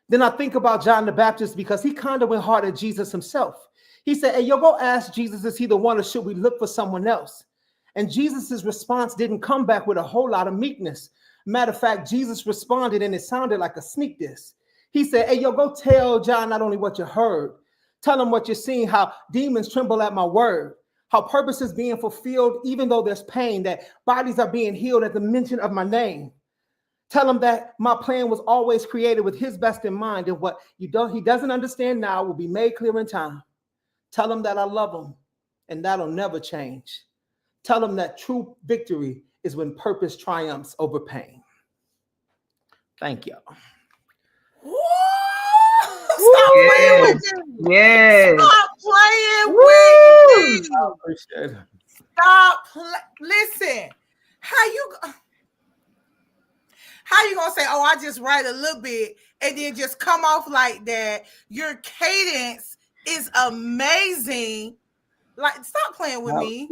Then I think about John the Baptist because he kind of went hard at Jesus himself. He said, hey, yo, go ask Jesus, is he the one or should we look for someone else? And Jesus's response didn't come back with a whole lot of meekness. Matter of fact, Jesus responded and it sounded like a sneak diss. He said, hey, yo, go tell John not only what you heard, tell him what you're seeing, how demons tremble at my word, how purpose is being fulfilled, even though there's pain, that bodies are being healed at the mention of my name. Tell him that my plan was always created with his best in mind, and what he doesn't understand now will be made clear in time. Tell him that I love him, and that'll never change. Tell him that true victory is when purpose triumphs over pain. Thank you. Stop playing with me. Yes. Stop playing with me. I appreciate it. Listen, how you gonna say, oh, I just write a little bit and then just come off like that? Your cadence is amazing. Like, stop playing with me.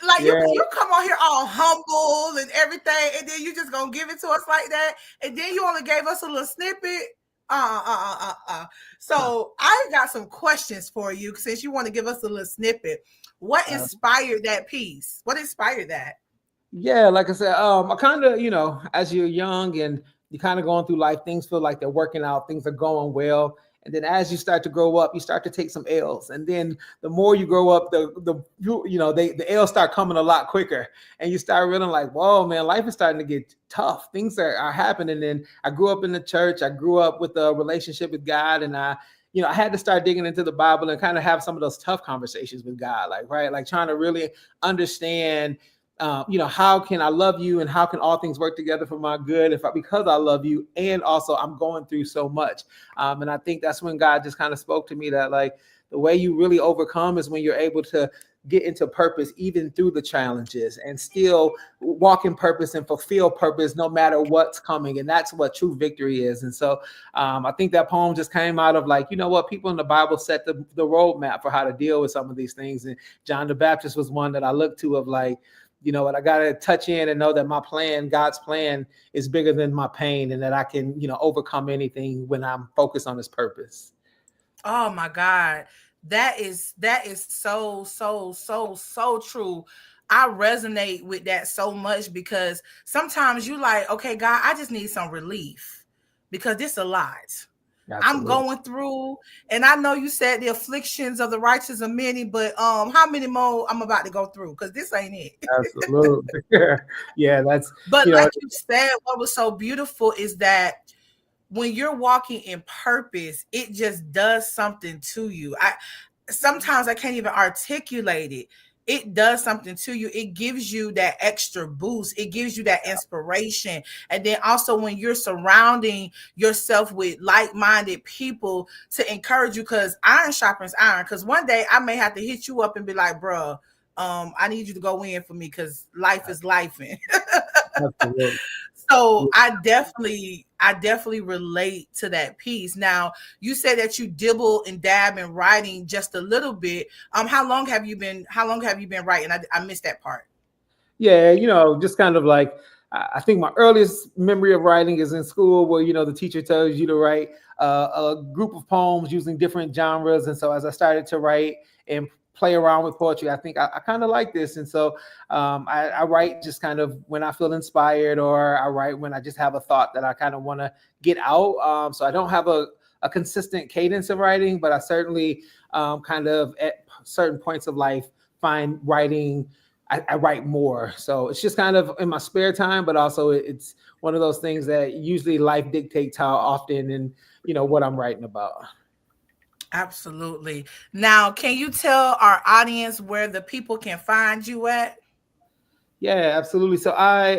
Like, you come on here all humble and everything, and then you just gonna give it to us like that, and then you only gave us a little snippet. So I got some questions for you since you want to give us a little snippet. What inspired that piece? What inspired that? Yeah, like I said, I kind of, as you're young and you're kind of going through life, things feel like they're working out, things are going well. And then as you start to grow up, you start to take some L's. And then the more you grow up, the L's start coming a lot quicker. And you start realizing like, whoa, man, life is starting to get tough. Things are happening. And I grew up in the church. I grew up with a relationship with God. And I had to start digging into the Bible and kind of have some of those tough conversations with God, like trying to really understand how can I love you and how can all things work together for my good because I love you, and also I'm going through so much. And I think that's when God just kind of spoke to me that like the way you really overcome is when you're able to get into purpose even through the challenges and still walk in purpose and fulfill purpose no matter what's coming. And that's what true victory is. And so I think that poem just came out of like, people in the Bible set the roadmap for how to deal with some of these things. And John the Baptist was one that I looked to of like, I got to touch in and know that my plan, God's plan, is bigger than my pain and that I can, overcome anything when I'm focused on his purpose. Oh my God. That is so true. I resonate with that so much because sometimes you like, okay, God, I just need some relief because this a lot. I'm Absolutely. going through, and I know you said the afflictions of the righteous are many, but how many more I'm about to go through? Because this ain't it. Absolutely. Yeah, that's, But you know, like you said, what was so beautiful is that when you're walking in purpose, it just does something to you. I sometimes I can't even articulate it. It does something to you. It gives you that extra boost. It gives you that inspiration. And then also when you're surrounding yourself with like-minded people to encourage you, because iron sharpens iron. Because one day I may have to hit you up and be like, bruh, I need you to go in for me because life is life. absolutely. So I definitely relate to that piece. Now, you said that you dibble and dab in writing just a little bit. How long have you been writing? I missed that part. Yeah, just kind of like I think my earliest memory of writing is in school, where the teacher tells you to write a group of poems using different genres, and so as I started to write and play around with poetry, I think I kind of like this, and so I write just kind of when I feel inspired, or I write when I just have a thought that I kind of want to get out. So I don't have a consistent cadence of writing, but I certainly kind of at certain points of life find writing. I write more. So it's just kind of in my spare time, but also it's one of those things that usually life dictates how often and what I'm writing about. Absolutely. Now, can you tell our audience where the people can find you at? Yeah, absolutely. So I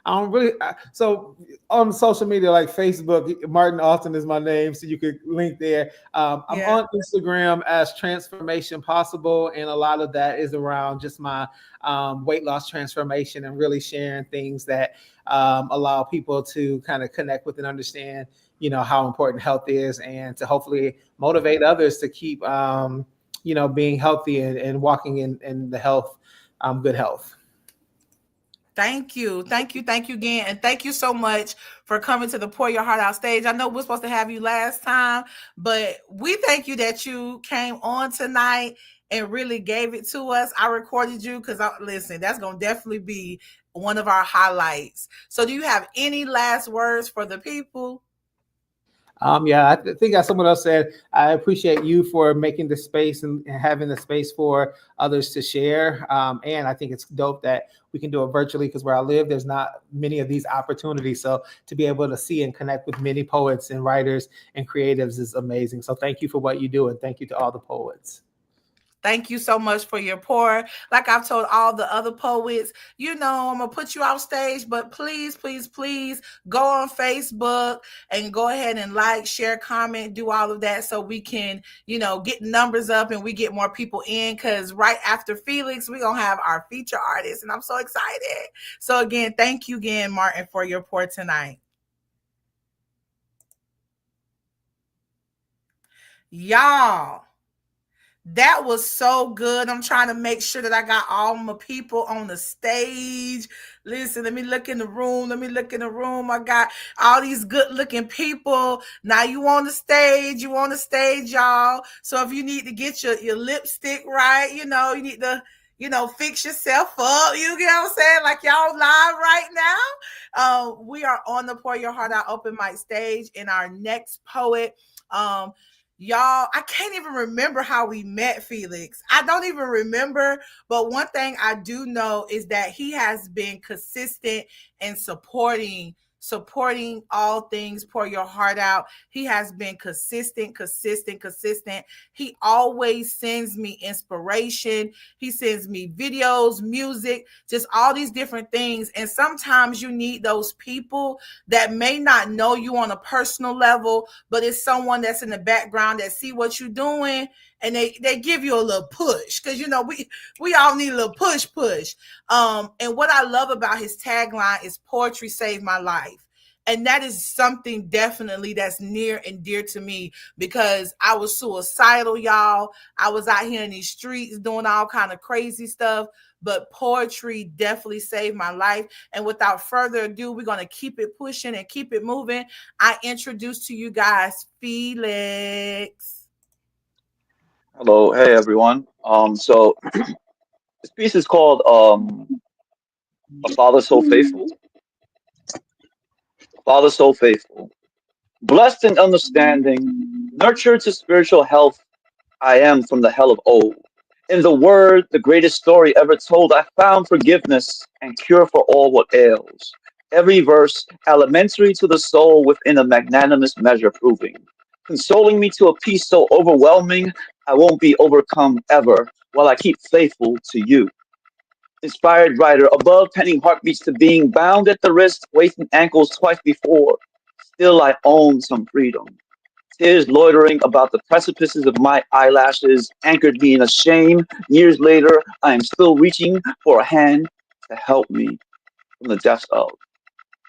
don't really so on social media like Facebook, Martin Austin is my name, so you could link there. I'm Yeah. on Instagram as Transformation Possible, and a lot of that is around just my weight loss transformation and really sharing things that allow people to kind of connect with and understand, how important health is, and to hopefully motivate others to keep, being healthy and walking in the health, good health. Thank you. Thank you. Thank you again. And thank you so much for coming to the Pour Your Heart Out stage. I know we're supposed to have you last time, but we thank you that you came on tonight and really gave it to us. I recorded you because listen, that's going to definitely be one of our highlights. So, do you have any last words for the people? Yeah, think as someone else said, I appreciate you for making the space and having the space for others to share. And I think it's dope that we can do it virtually because where I live, there's not many of these opportunities. So to be able to see and connect with many poets and writers and creatives is amazing. So thank you for what you do, and thank you to all the poets. Thank you so much for your pour. Like I've told all the other poets, I'm going to put you off stage, but please, please, please go on Facebook and go ahead and like, share, comment, do all of that so we can, get numbers up and we get more people in. Because right after Felix, we're going to have our feature artist, and I'm so excited. So, again, thank you again, Martin, for your pour tonight. Y'all. That was so good. I'm trying to make sure that I got all my people on the stage. Listen, let me look in the room. Let me look in the room. I got all these good looking people. Now you on the stage. You on the stage, y'all. So if you need to get your lipstick right, you need to, fix yourself up. You get what I'm saying? Like y'all live right now. We are on the Pour Your Heart Out open mic stage, and our next poet. Y'all, I can't even remember how we met Felix. I don't even remember. But one thing I do know is that he has been consistent in supporting all things Pour Your Heart Out. He has been consistent, consistent, consistent. He always sends me inspiration. He sends me videos, music, just all these different things. And sometimes you need those people that may not know you on a personal level, but it's someone that's in the background that see what you're doing, and they give you a little push, because we all need a little push. And what I love about his tagline is poetry saved my life. And that is something definitely that's near and dear to me, because I was suicidal, y'all. I was out here in these streets doing all kind of crazy stuff, but poetry definitely saved my life. And without further ado, we're going to keep it pushing and keep it moving. I introduce to you guys Felix. Hello, hey everyone. So this piece is called "A Father So Faithful." A Father so faithful, blessed in understanding, nurtured to spiritual health. I am from the hell of old. In the Word, the greatest story ever told, I found forgiveness and cure for all what ails. Every verse elementary to the soul within a magnanimous measure proving, consoling me to a peace so overwhelming, I won't be overcome ever while I keep faithful to you. Inspired writer, above penning heartbeats to being bound at the wrist, wasting ankles twice before. Still I own some freedom. Tears loitering about the precipices of my eyelashes anchored me in a shame. Years later, I am still reaching for a hand to help me from the depths of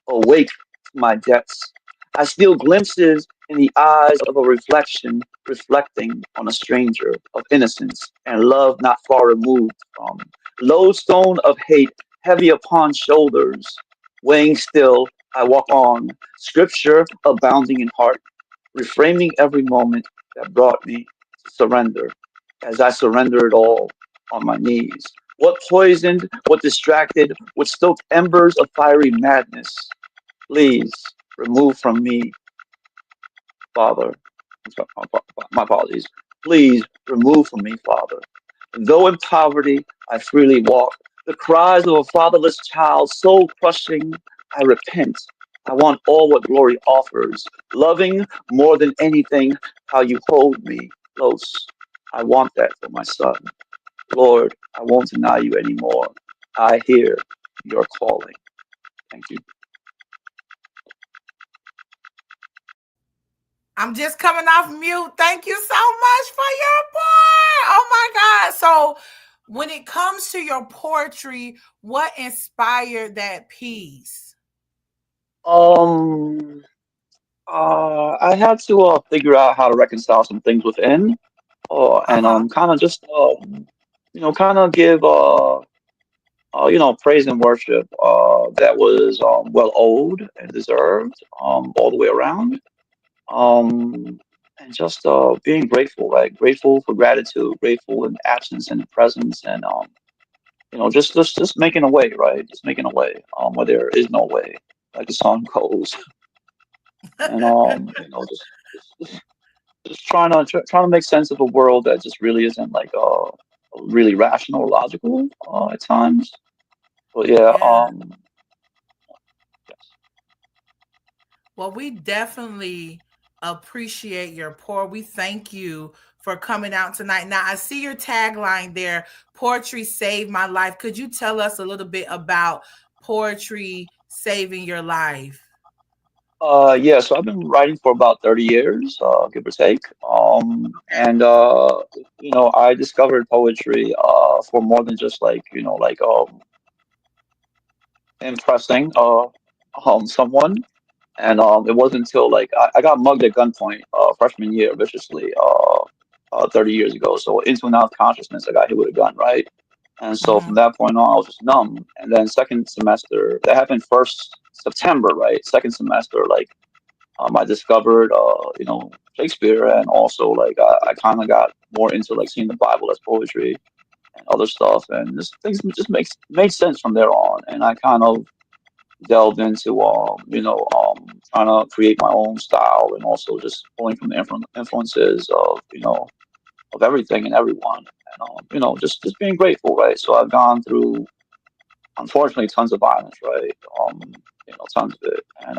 awake to my debts. I steal glimpses in the eyes of a reflection reflecting on a stranger of innocence and love not far removed from. Lodestone of hate heavy upon shoulders. Weighing still, I walk on. Scripture abounding in heart, reframing every moment that brought me to surrender as I surrendered all on my knees. What poisoned, what distracted, what stoked embers of fiery madness. Please remove from me, Father. My apologies. Please remove from me, Father. Though in poverty, I freely walk. The cries of a fatherless child, soul crushing, I repent. I want all what glory offers. Loving more than anything, how you hold me close. I want that for my son. Lord, I won't deny you anymore. I hear your calling. Thank you. I'm just coming off mute. Thank you so much for your pour. Oh my God. So, when it comes to your poetry, what inspired that piece? Um, I had to figure out how to reconcile some things within, Uh and huh. kind of just kind of give praise and worship that was well owed and deserved all the way around. Um, and just being grateful, right? Grateful for gratitude, grateful in absence and in presence, and just making a way, right? Just making a way where there is no way, like the song goes, and just trying to make sense of a world that just really isn't like really rational or logical at times. But yeah, Yeah. Well, we definitely appreciate your pour. We thank you for coming out tonight. Now, I see your tagline there, Poetry Saved My Life. Could you tell us a little bit about poetry saving your life? yeah. So I've been writing for about 30 years, give or take. And I discovered poetry for more than just like impressing someone. And it wasn't until like I got mugged at gunpoint freshman year viciously 30 years ago. So into and out of consciousness, I got hit with a gun, right? And so Mm-hmm. from that point on, I was just numb. And then second semester, that happened first September, right? Second semester, like I discovered Shakespeare, and also like I kind of got more into like seeing the Bible as poetry and other stuff, and this things just makes made sense from there on. And I kind of delved into trying to create my own style, and also just pulling from the influences of of everything and everyone, and just being grateful, right? So I've gone through, unfortunately, tons of violence, right? Tons of it, and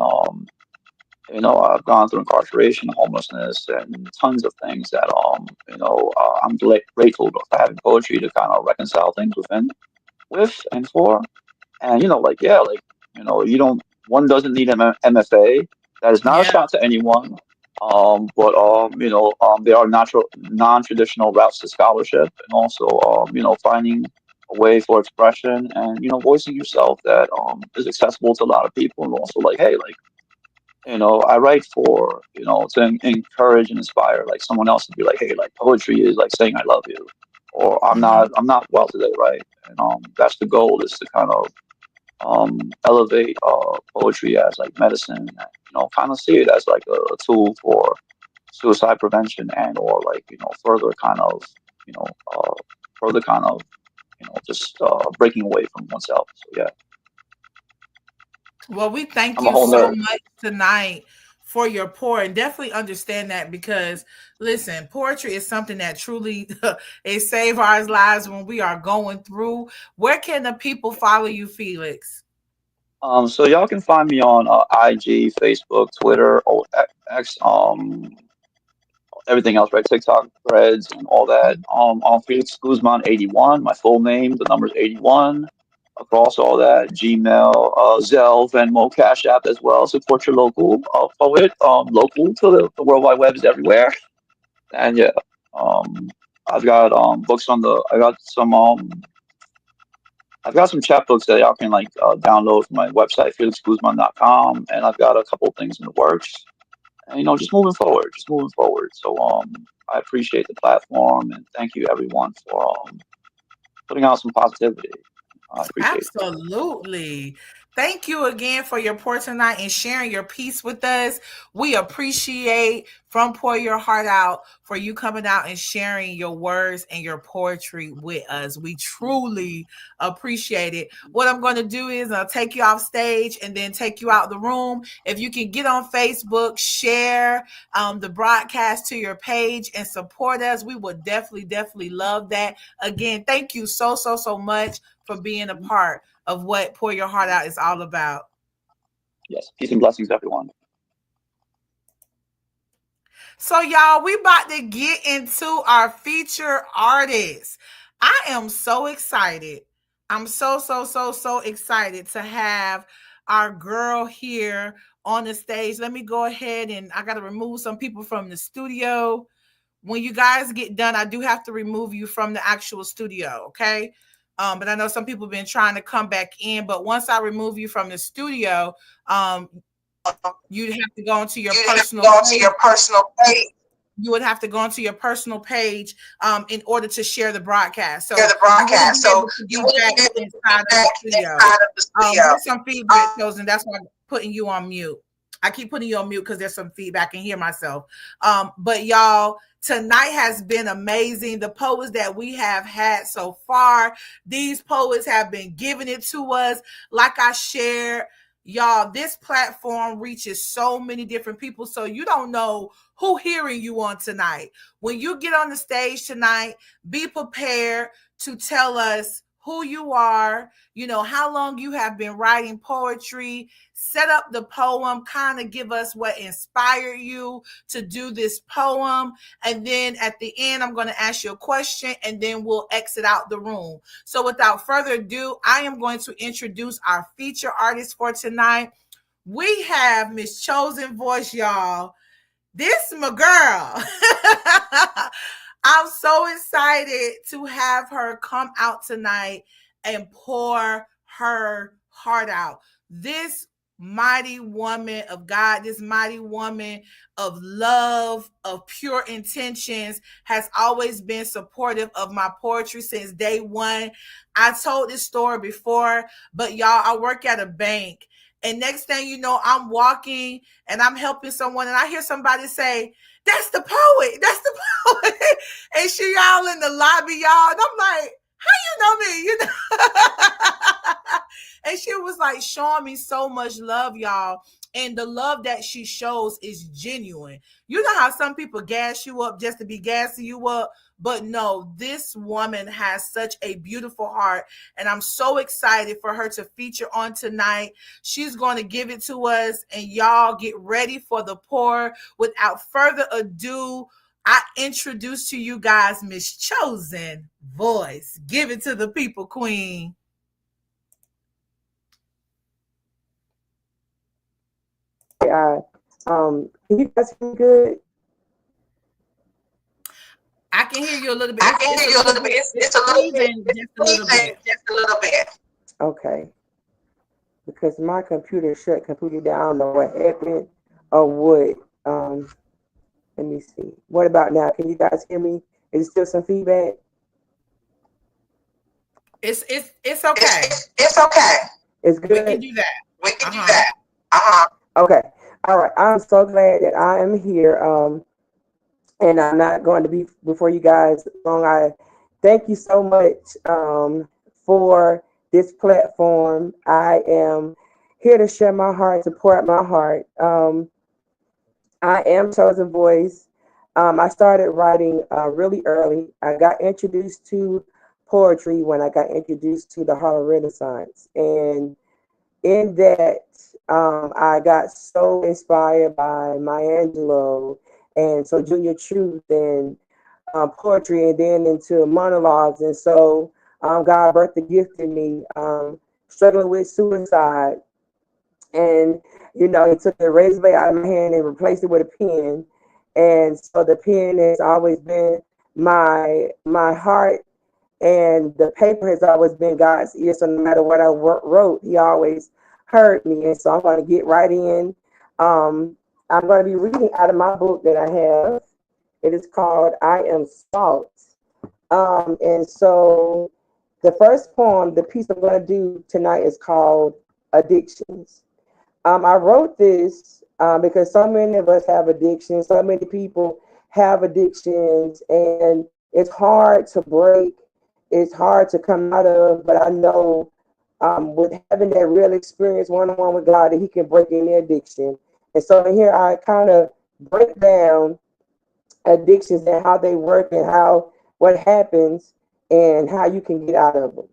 I've gone through incarceration, homelessness, and tons of things that I'm grateful for having poetry to kind of reconcile things within with and for. And like yeah, like you don't one doesn't need an MFA. That is not a Yeah. shot to anyone. But there are natural non-traditional routes to scholarship, and also finding a way for expression, and voicing yourself that is accessible to a lot of people, and also like hey, like I write for to encourage and inspire like someone else to be like hey, like poetry is like saying I love you, or Mm-hmm. I'm not well today, right? And that's the goal, is to kind of elevate poetry as like medicine, and kind of see it as like a tool for suicide prevention and or like further kind of you know further kind of just breaking away from oneself. So yeah, Well, we thank I'm a you whole so nerd. much tonight for your pour, and definitely understand that, because listen, poetry is something that truly it saves our lives when we are going through. Where can the people follow you, Felix? So y'all can find me on IG, Facebook, Twitter, X, everything else, right? TikTok, Threads, and all that. On Felix Guzman 81, my full name, the number's 81. Across all that, Gmail, Zelle, Venmo, Cash App as well. Support your local poet. Local to the World Wide Web is everywhere. And yeah, um, I've got books on the. I've got some chapbooks that y'all can like download from my website, felixguzman.com, and I've got a couple things in the works. And just moving forward, just moving forward. So I appreciate the platform and thank you everyone for putting out some positivity. I appreciate it. Absolutely. Thank you again for your pour tonight and sharing your piece with us. We appreciate from Pour Your Heart Out for you coming out and sharing your words and your poetry with us. We truly appreciate it. What I'm going to do is I'll take you off stage and then take you out the room. If you can get on Facebook, share the broadcast to your page and support us, we would definitely love that. Again, thank you so much for being a part of what Pour Your Heart Out is all about. Yes, peace and blessings, everyone. So, y'all, we about to get into our feature artist. I am so excited. I'm so excited to have our girl here on the stage. Let me go ahead and I got to remove some people from the studio. When you guys get done, I do have to remove you from the actual studio, okay? But I know some people have been trying to come back in, but once I remove you from the studio, you'd have to go into your personal page. You would have to go into your personal page in order to share the broadcast. So you wouldn't be able to be back inside of the studio. There's some feedback, and that's why I'm putting you on mute. I keep putting you on mute because there's some feedback. I can hear myself. But y'all, tonight has been amazing. The poets that we have had so far, these poets have been giving it to us. Like I shared, y'all, this platform reaches so many different people. So you don't know who hearing you on tonight. When you get on the stage tonight, be prepared to tell us who you are, how long you have been writing poetry, set up the poem, kind of give us what inspired you to do this poem. And then at the end, I'm going to ask you a question and then we'll exit out the room. So without further ado, I am going to introduce our feature artist for tonight. We have Miss Chosen Voice, y'all. This my girl. I'm so excited to have her come out tonight and pour her heart out. This mighty woman of God, this mighty woman of love, of pure intentions, has always been supportive of my poetry since day one. I told this story before, but y'all, I work at a bank. And next thing you know, I'm walking and I'm helping someone, and I hear somebody say, "That's the poet. That's the poet." And she all in the lobby, y'all. And I'm like, "How you know me?" And she was like showing me so much love, y'all. And the love that she shows is genuine. You know how some people gas you up just to be gassing you up? But no, this woman has such a beautiful heart. And I'm so excited for her to feature on tonight. She's going to give it to us. And y'all get ready for the pour. Without further ado, I introduce to you guys Miss Chosen Voice. Give it to the people, Queen. Can you guys hear me good? I can hear you a little bit. I can hear you a little bit. It's a little bit. Just a little bit. Okay. Because my computer shut completely down. I don't know what happened or what. Let me see. What about now? Can you guys hear me? Is there still some feedback? It's okay. It's okay. It's good. We can do that. We can do that. Okay. All right. I'm so glad that I am here. and I'm not going to be before you guys long. I thank you so much for this platform. I am here to share my heart, to pour out my heart. I am Chosen Voice. I started writing really early. I got introduced to poetry when I got introduced to the Harlem Renaissance. And in that, I got so inspired by Maya Angelou and so Junior Truth and poetry, and then into monologues. And so God birthed the gift in me, struggling with suicide. And, he took the razor blade out of my hand and replaced it with a pen. And so the pen has always been my heart, and the paper has always been God's ear. So no matter what I wrote, He always heard me. And so I'm going to get right in. I'm going to be reading out of my book that I have. It is called I Am Salt. And so the first poem, the piece I'm going to do tonight, is called Addictions. I wrote this because so many of us have addictions. So many people have addictions, and it's hard to break. It's hard to come out of. But I know with having that real experience one-on-one with God, that He can break any addiction. And so in here, I kind of break down addictions and how they work and what happens and how you can get out of them.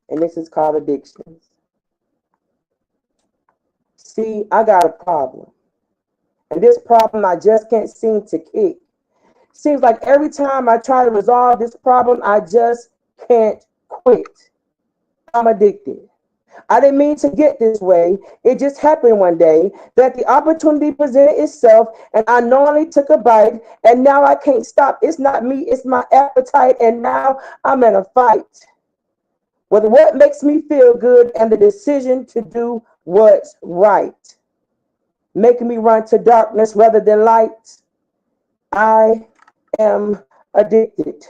And this is called Addictions. See, I got a problem. And this problem I just can't seem to kick. Seems like every time I try to resolve this problem, I just can't quit. I'm addicted. I didn't mean to get this way. It just happened one day that the opportunity presented itself, and I knowingly took a bite, and now I can't stop. It's not me, it's my appetite, and now I'm in a fight with what makes me feel good and the decision to do what's right, making me run to darkness rather than light. I am addicted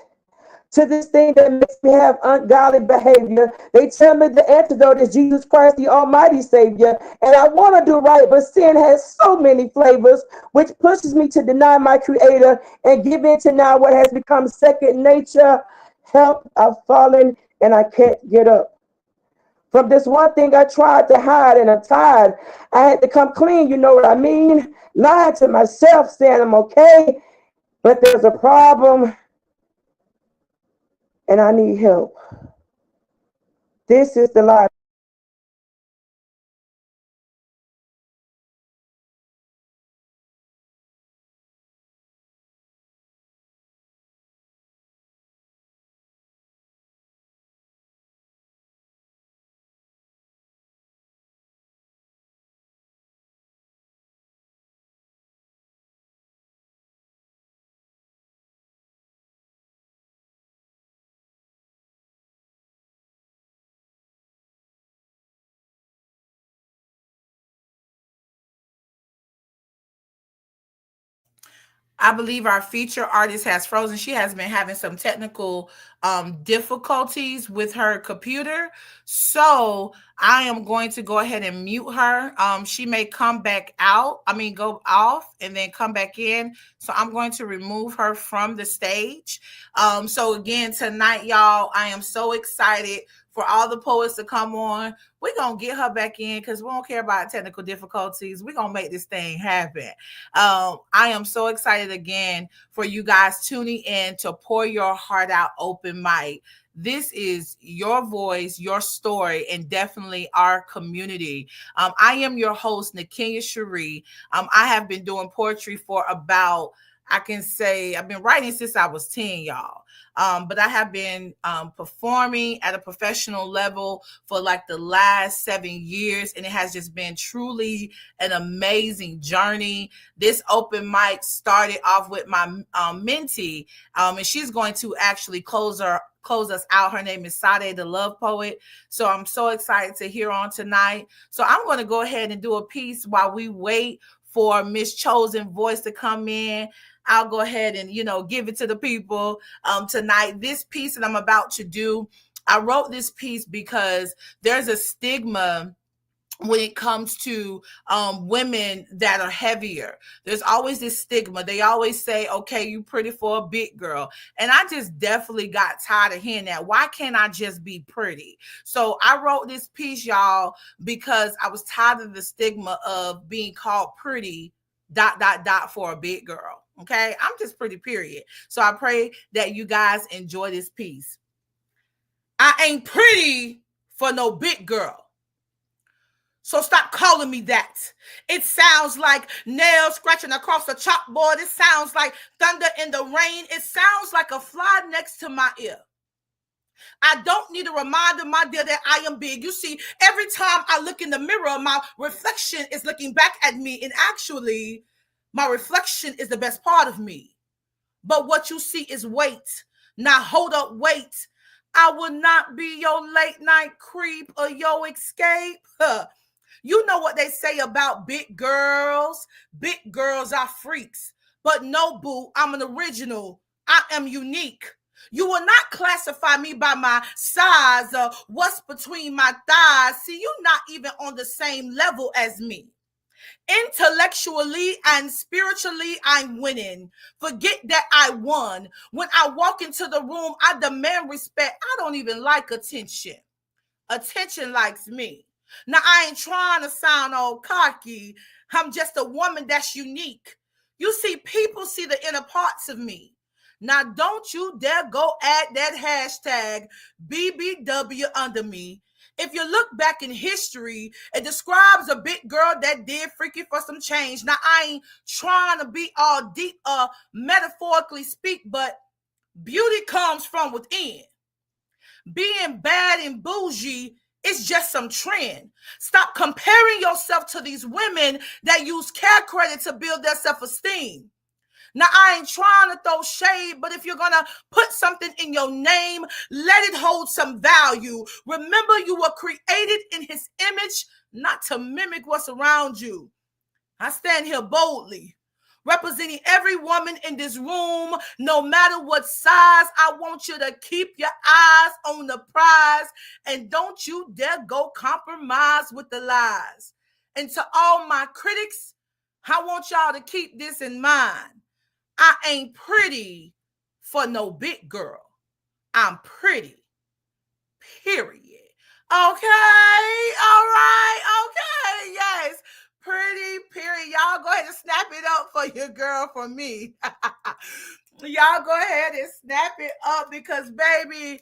to this thing that makes me have ungodly behavior. They tell me the antidote is Jesus Christ, the Almighty Savior. And I want to do right, but sin has so many flavors, which pushes me to deny my Creator and give in to now what has become second nature. Help, I've fallen and I can't get up. From this one thing I tried to hide, and I'm tired. I had to come clean, you know what I mean? Lying to myself, saying I'm okay, but there's a problem and I need help. This is the lie. I believe our feature artist has frozen. She has been having some technical difficulties with her computer. So I am going to go ahead and mute her. She may come back out, go off and then come back in. So I'm going to remove her from the stage. So again, tonight, y'all, I am so excited for all the poets to come on. We're going to get her back in because we don't care about technical difficulties. We're going to make this thing happen. I am so excited again for you guys tuning in to Pour Your Heart Out Open Mic. This is your voice, your story, and definitely our community. I am your host, Nakenyia Cherie. I have been doing poetry for about, I can say, I've been writing since I was 10, y'all. But I have been performing at a professional level for like the last 7 years, and it has just been truly an amazing journey. This open mic started off with my mentee, and she's going to actually close us out. Her name is Sade, the Love Poet. So I'm so excited to hear on tonight. So I'm going to go ahead and do a piece while we wait for Miss Chosen Voice to come in. I'll go ahead and, give it to the people tonight. This piece that I'm about to do, I wrote this piece because there's a stigma when it comes to women that are heavier. There's always this stigma. They always say, okay, you pretty for a big girl. And I just definitely got tired of hearing that. Why can't I just be pretty? So I wrote this piece, y'all, because I was tired of the stigma of being called pretty for a big girl. Okay, I'm just pretty, period. So I pray that you guys enjoy this piece. I ain't pretty for no big girl. So stop calling me that. It sounds like nails scratching across the chalkboard. It sounds like thunder in the rain. It sounds like a fly next to my ear. I don't need a reminder, my dear, that I am big. You see, every time I look in the mirror, my reflection is looking back at me. And actually, my reflection is the best part of me. But what you see is weight. Now, hold up, wait. I will not be your late night creep or your escape. You know what they say about big girls. Big girls are freaks. But no, boo, I'm an original. I am unique. You will not classify me by my size or what's between my thighs. See, you're not even on the same level as me. Intellectually and spiritually, I'm winning. Forget that I won. When I walk into the room, I demand respect. I don't even like attention. Attention likes me. Now, I ain't trying to sound all cocky. I'm just a woman that's unique. You see, people see the inner parts of me. Now, don't you dare go add that hashtag BBW under me. If you look back in history, it describes a big girl that did freaky for some change. Now, I ain't trying to be all deep, metaphorically speak, but beauty comes from within. Being bad and bougie is just some trend. Stop comparing yourself to these women that use care credit to build their self-esteem. Now, I ain't trying to throw shade, but if you're going to put something in your name, let it hold some value. Remember, you were created in his image, not to mimic what's around you. I stand here boldly, representing every woman in this room, no matter what size. I want you to keep your eyes on the prize, and don't you dare go compromise with the lies. And to all my critics, I want y'all to keep this in mind. I ain't pretty for no big girl. I'm pretty, period. Okay, all right, okay, yes. Pretty, period. Y'all go ahead and snap it up for your girl from me. Y'all go ahead and snap it up because, baby,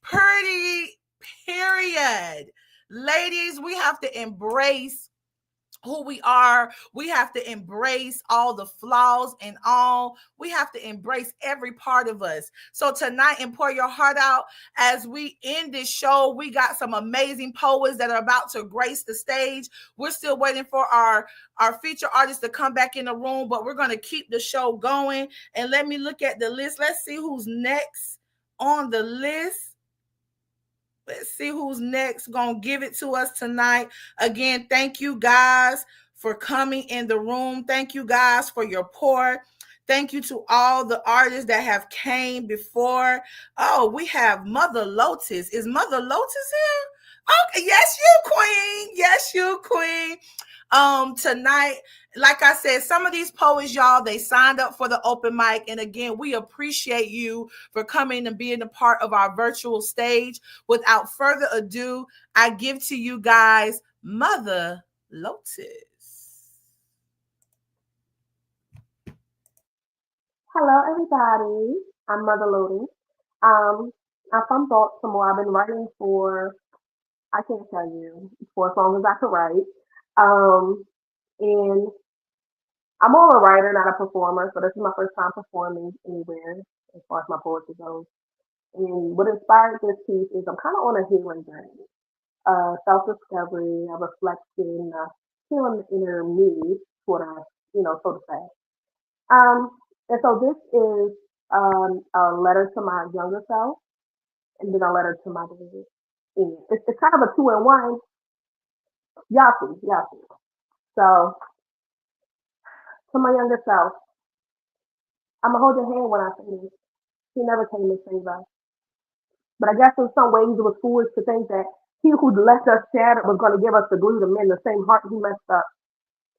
pretty, period. Ladies, we have to embrace who we are. We have to embrace all the flaws and all. We have to embrace every part of us. So tonight, and pour your heart out as we end this show. We got some amazing poets that are about to grace the stage. We're still waiting for our feature artists to come back in the room, but we're going to keep the show going. And let me look at the list. Let's see who's next on the list. Let's see who's next gonna give it to us tonight. Again, thank you guys for coming in the room. Thank you guys for your pour. Thank you to all the artists that have came before. Oh, we have Mother Lotus. Is Mother Lotus here? Okay, yes, you queen. Yes, you queen. Tonight, like I said, some of these poets, y'all, they signed up for the open mic. And again, we appreciate you for coming and being a part of our virtual stage. Without further ado, I give to you guys Mother Lotus. Hello, everybody. I'm Mother Lotus. I'm from Baltimore. I've been writing for, I can't tell you, for as long as I could write. And I'm more of a writer, not a performer. So this is my first time performing anywhere as far as my poetry goes. And what inspired this piece is I'm kind of on a healing journey, self-discovery, a reflection, healing the inner me, sort of, so to say. And so this is a letter to my younger self, and then a letter to my baby. And it's kind of a two in one. Y'all see. So to my younger self, I'm gonna hold your hand when I say this. He never came to save us. But I guess in some ways it was foolish to think that He who left us shattered was going to give us the glue to mend the same heart he messed up.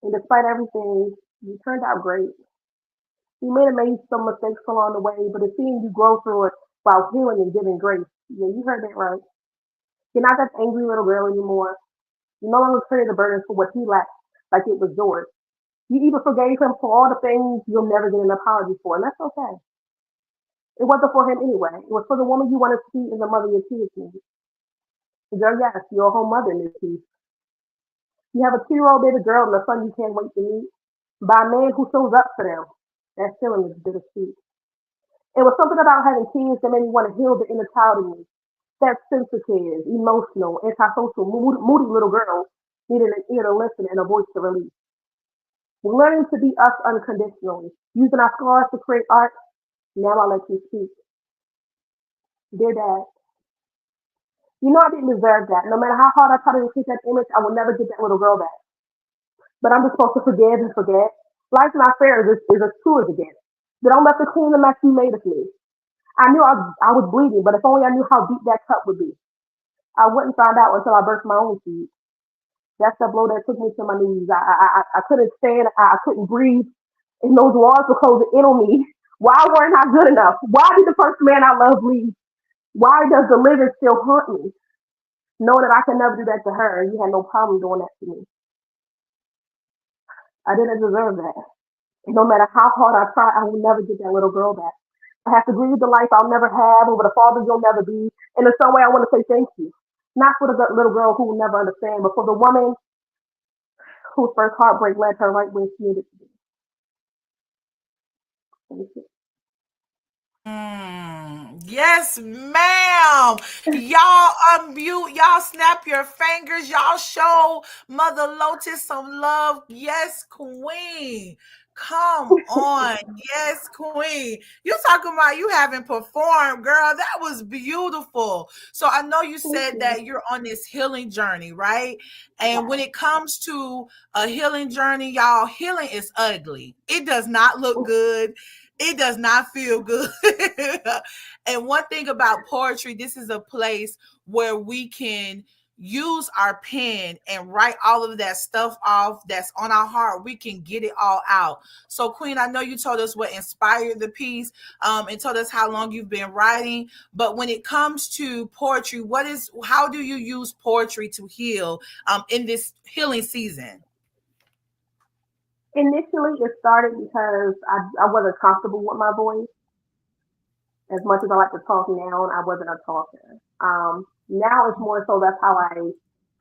And despite everything, you turned out great. You may have made some mistakes along the way, but it's seeing you grow through it while healing and giving grace. Yeah, you heard that right. You're not that angry little girl anymore. You no longer carry the burden for what he lacked like it was yours. You even forgave him for all the things you'll never get an apology for, and that's okay. It wasn't for him anyway. It was for the woman you wanted to be and the mother your kids needed. Girl, yes, you're a whole mother in this piece. You have a 2-year-old baby girl and a son you can't wait to meet by a man who shows up for them. That feeling is bittersweet. It was something about having kids that made me want to heal the inner child in me. That sensitive, emotional, antisocial, moody little girl needed an ear to listen and a voice to release. We're learning to be us unconditionally, using our scars to create art. Now I'll let you speak. Dear Dad, you know I didn't deserve that. No matter how hard I try to repeat that image, I will never get that little girl back. But I'm just supposed to forgive and forget. Life's not fair is as true as it gets. But don't let the clean the mess you made of me. I knew I was bleeding, but if only I knew how deep that cut would be. I wouldn't find out until I birthed my own seed. That's the blow that took me to my knees. I couldn't stand. I couldn't breathe. And those walls were closing in on me. Why weren't I good enough? Why did the first man I love leave? Why does the living still haunt me? Knowing that I could never do that to her, you had no problem doing that to me. I didn't deserve that. No matter how hard I try, I will never get that little girl back. I have to grieve the life I'll never have over the father you'll never be. And in some way, I want to say thank you. Not for the little girl who will never understand, but for the woman whose first heartbreak led her right where she needed to be. Thank you. Yes, ma'am. Y'all unmute. Y'all snap your fingers. Y'all show Mother Lotus some love. Yes, Queen. Come on. Yes, Queen. You talking about you haven't performed, girl. That was beautiful. So I know you Thank said you. that you're on this healing journey, right? And when Yes. it comes to a healing journey, y'all, healing is ugly. It does not look good. It does not feel good. And one thing about poetry, this is a place where we can use our pen and write all of that stuff off that's on our heart. We can get it all out. So, Queen, I know you told us what inspired the piece, and told us how long you've been writing. But when it comes to poetry, how do you use poetry to heal in this healing season? Initially, it started because I wasn't comfortable with my voice. As much as I like to talk now, I wasn't a talker. Now it's more so that's how I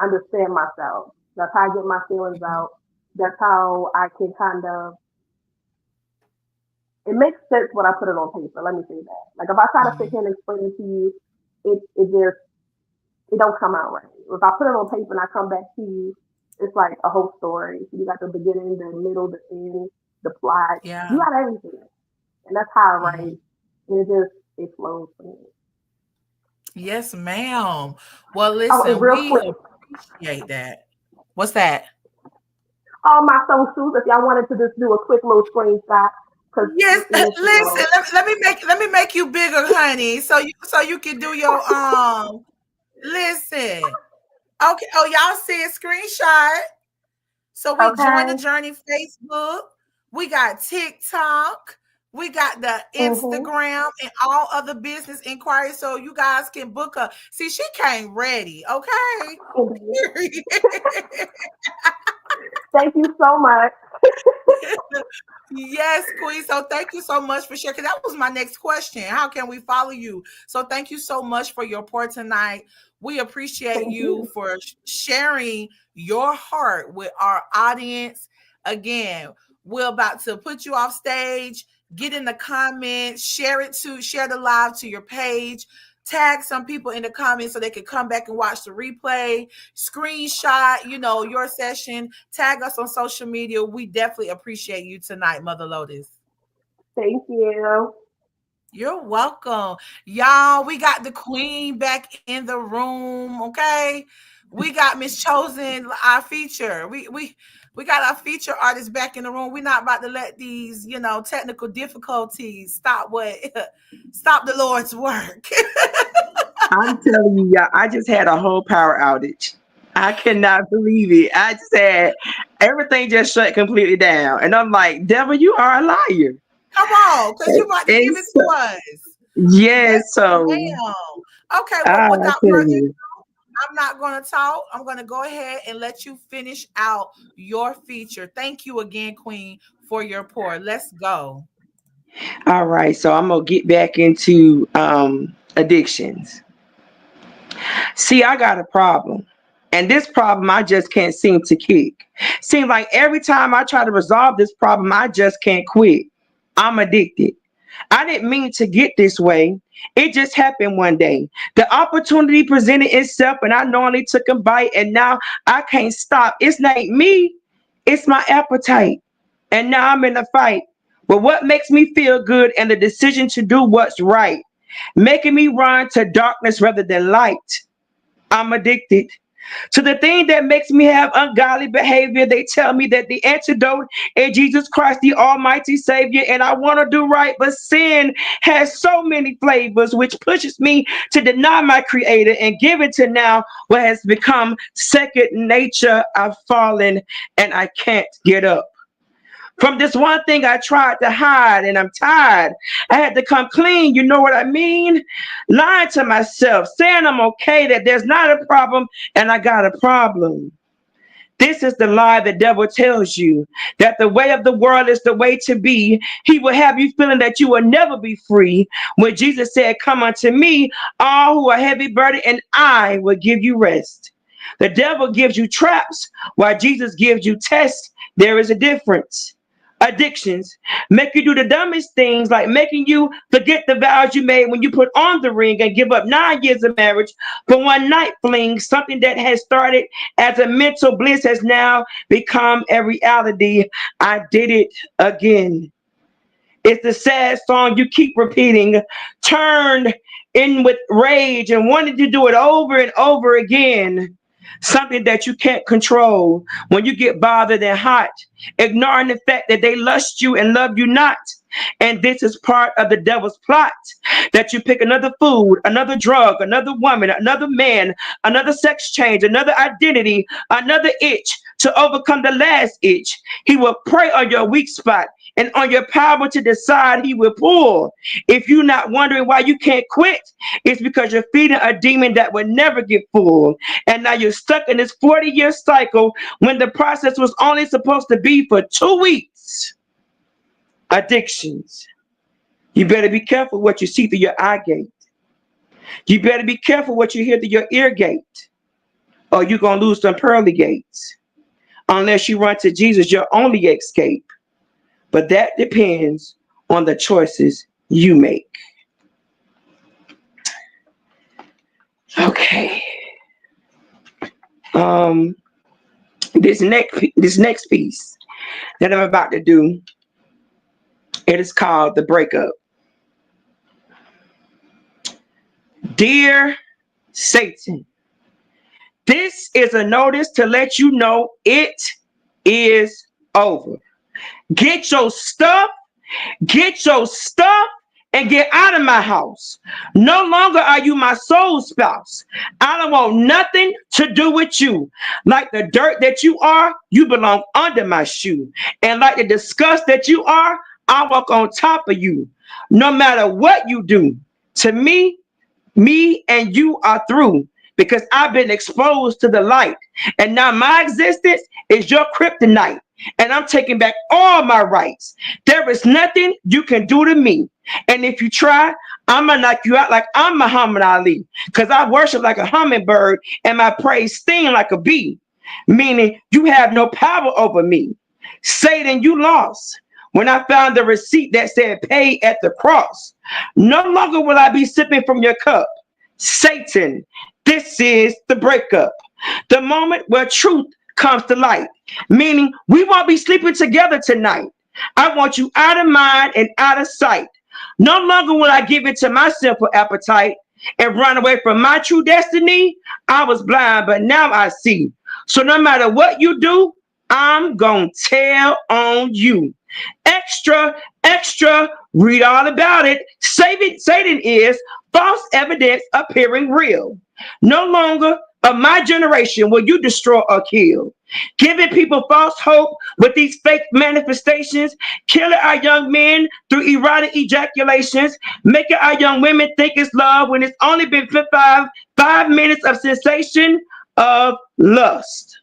understand myself. That's how I get my feelings out. That's how I can kind of, it makes sense when I put it on paper. Let me say that. Like if I try to sit here and explain it to you, it just, it don't come out right. If I put it on paper and I come back to you, it's like a whole story. So you got the beginning, the middle, the end, the plot. You Yeah. got everything. And that's how I write. Mhm. And it flows for me. Yes, ma'am. Well, Oh, and listen, real we quick, appreciate that. What's that? all my socials, if y'all wanted to just do a quick little screenshot, because Yes, with the new listen. show. Let me make you bigger, honey, so you can do your listen. Okay. Oh, y'all see a screenshot. So we joined the Okay. journey Facebook. We got TikTok. We got the Mm-hmm. Instagram and all other business inquiries. So you guys can book her. See, she came ready. Okay. Indeed. Period. Thank you so much. Yes, Queen. So thank you so much for sharing. Because that was my next question. How can we follow you? So thank you so much for your pour tonight. We appreciate Thank you you. for sharing your heart with our audience. Again, we're about to put you off stage. Get in the comments, share the live to your page. Tag some people in the comments so they can come back and watch the replay. Screenshot, your session. Tag us on social media. We definitely appreciate you tonight, Mother Lotus. Thank you. You're welcome. Y'all, we got the queen back in the room, okay? We got Miss Chosen, our feature. We got our feature artist back in the room. We're not about to let these, technical difficulties stop the Lord's work. I'm telling you, y'all, I just had a whole power outage. I cannot believe it. I just had everything just shut completely down. And I'm like, devil, you are a liar. Come on, because you about to And give it to us. yes, Yes, so ma'am. Okay, well, I without tell further, you. I'm not going to talk. I'm going to go ahead and let you finish out your feature. Thank you again, Queen, for your pour. Let's go. All right, so I'm gonna get back into addictions. See, I got a problem. And this problem I just can't seem to kick. Seems like every time I try to resolve this problem, I just can't quit. I'm addicted. I didn't mean to get this way. It just happened one day. The opportunity presented itself, and I knowingly took a bite, and now I can't stop. It's not me, it's my appetite. And now I'm in a fight. But what makes me feel good and the decision to do what's right, making me run to darkness rather than light. I'm addicted to the thing that makes me have ungodly behavior. They tell me that the antidote is Jesus Christ, the Almighty Savior, and I want to do right, but sin has so many flavors, which pushes me to deny my Creator and give it to now what has become second nature. I've fallen and I can't get up from this one thing I tried to hide, and I'm tired. I had to come clean, you know what I mean? Lying to myself, saying I'm okay, that there's not a problem, and I got a problem. This is the lie the devil tells you, that the way of the world is the way to be. He will have you feeling that you will never be free. When Jesus said, "Come unto me, all who are heavy burdened, and I will give you rest." The devil gives you traps while Jesus gives you tests. There is a difference. Addictions make you do the dumbest things, like making you forget the vows you made when you put on the ring and give up 9 years of marriage for one night fling. Something that has started as a mental bliss has now become a reality. I did it again. It's the sad song you keep repeating, turned in with rage and wanted to do it over and over again. Something that you can't control when you get bothered and hot, ignoring the fact that they lust you and love you not. And this is part of the devil's plot, that you pick another food, another drug, another woman, another man, another sex change, another identity, another itch to overcome the last itch. He will prey on your weak spot and on your power to decide. He will pull. If you're not wondering why you can't quit, it's because you're feeding a demon that will never get full. And now you're stuck in this 40-year cycle when the process was only supposed to be for 2 weeks. Addictions. You better be careful what you see through your eye gate. You better be careful what you hear through your ear gate, or you're going to lose some pearly gates. Unless you run to Jesus, your only escape. But that depends on the choices you make. Okay. This next piece that I'm about to do, it is called The Breakup. Dear Satan, this is a notice to let you know it is over. Get your stuff, get your stuff, and get out of my house. No longer are you my soul spouse. I don't want nothing to do with you. Like the dirt that you are, you belong under my shoe. And like the disgust that you are, I walk on top of you. No matter what you do, to me and you are through, because I've been exposed to the light. And now my existence is your kryptonite. And I'm taking back all my rights. There is nothing you can do to me. And if you try, I'm going to knock you out like I'm Muhammad Ali. Because I worship like a hummingbird and my praise sting like a bee. Meaning you have no power over me. Satan, you lost. When I found the receipt that said pay at the cross, no longer will I be sipping from your cup. Satan, this is the breakup. The moment where truth comes to light, meaning we won't be sleeping together tonight. I want you out of mind and out of sight. No longer will I give in to my sinful appetite and run away from my true destiny. I was blind, but now I see. So no matter what you do, I'm gonna tell on you. Extra, extra, read all about it. Satan is false evidence appearing real. No longer of my generation will you destroy or kill. Giving people false hope with these fake manifestations, killing our young men through erotic ejaculations, making our young women think it's love when it's only been 5 minutes of sensation of lust,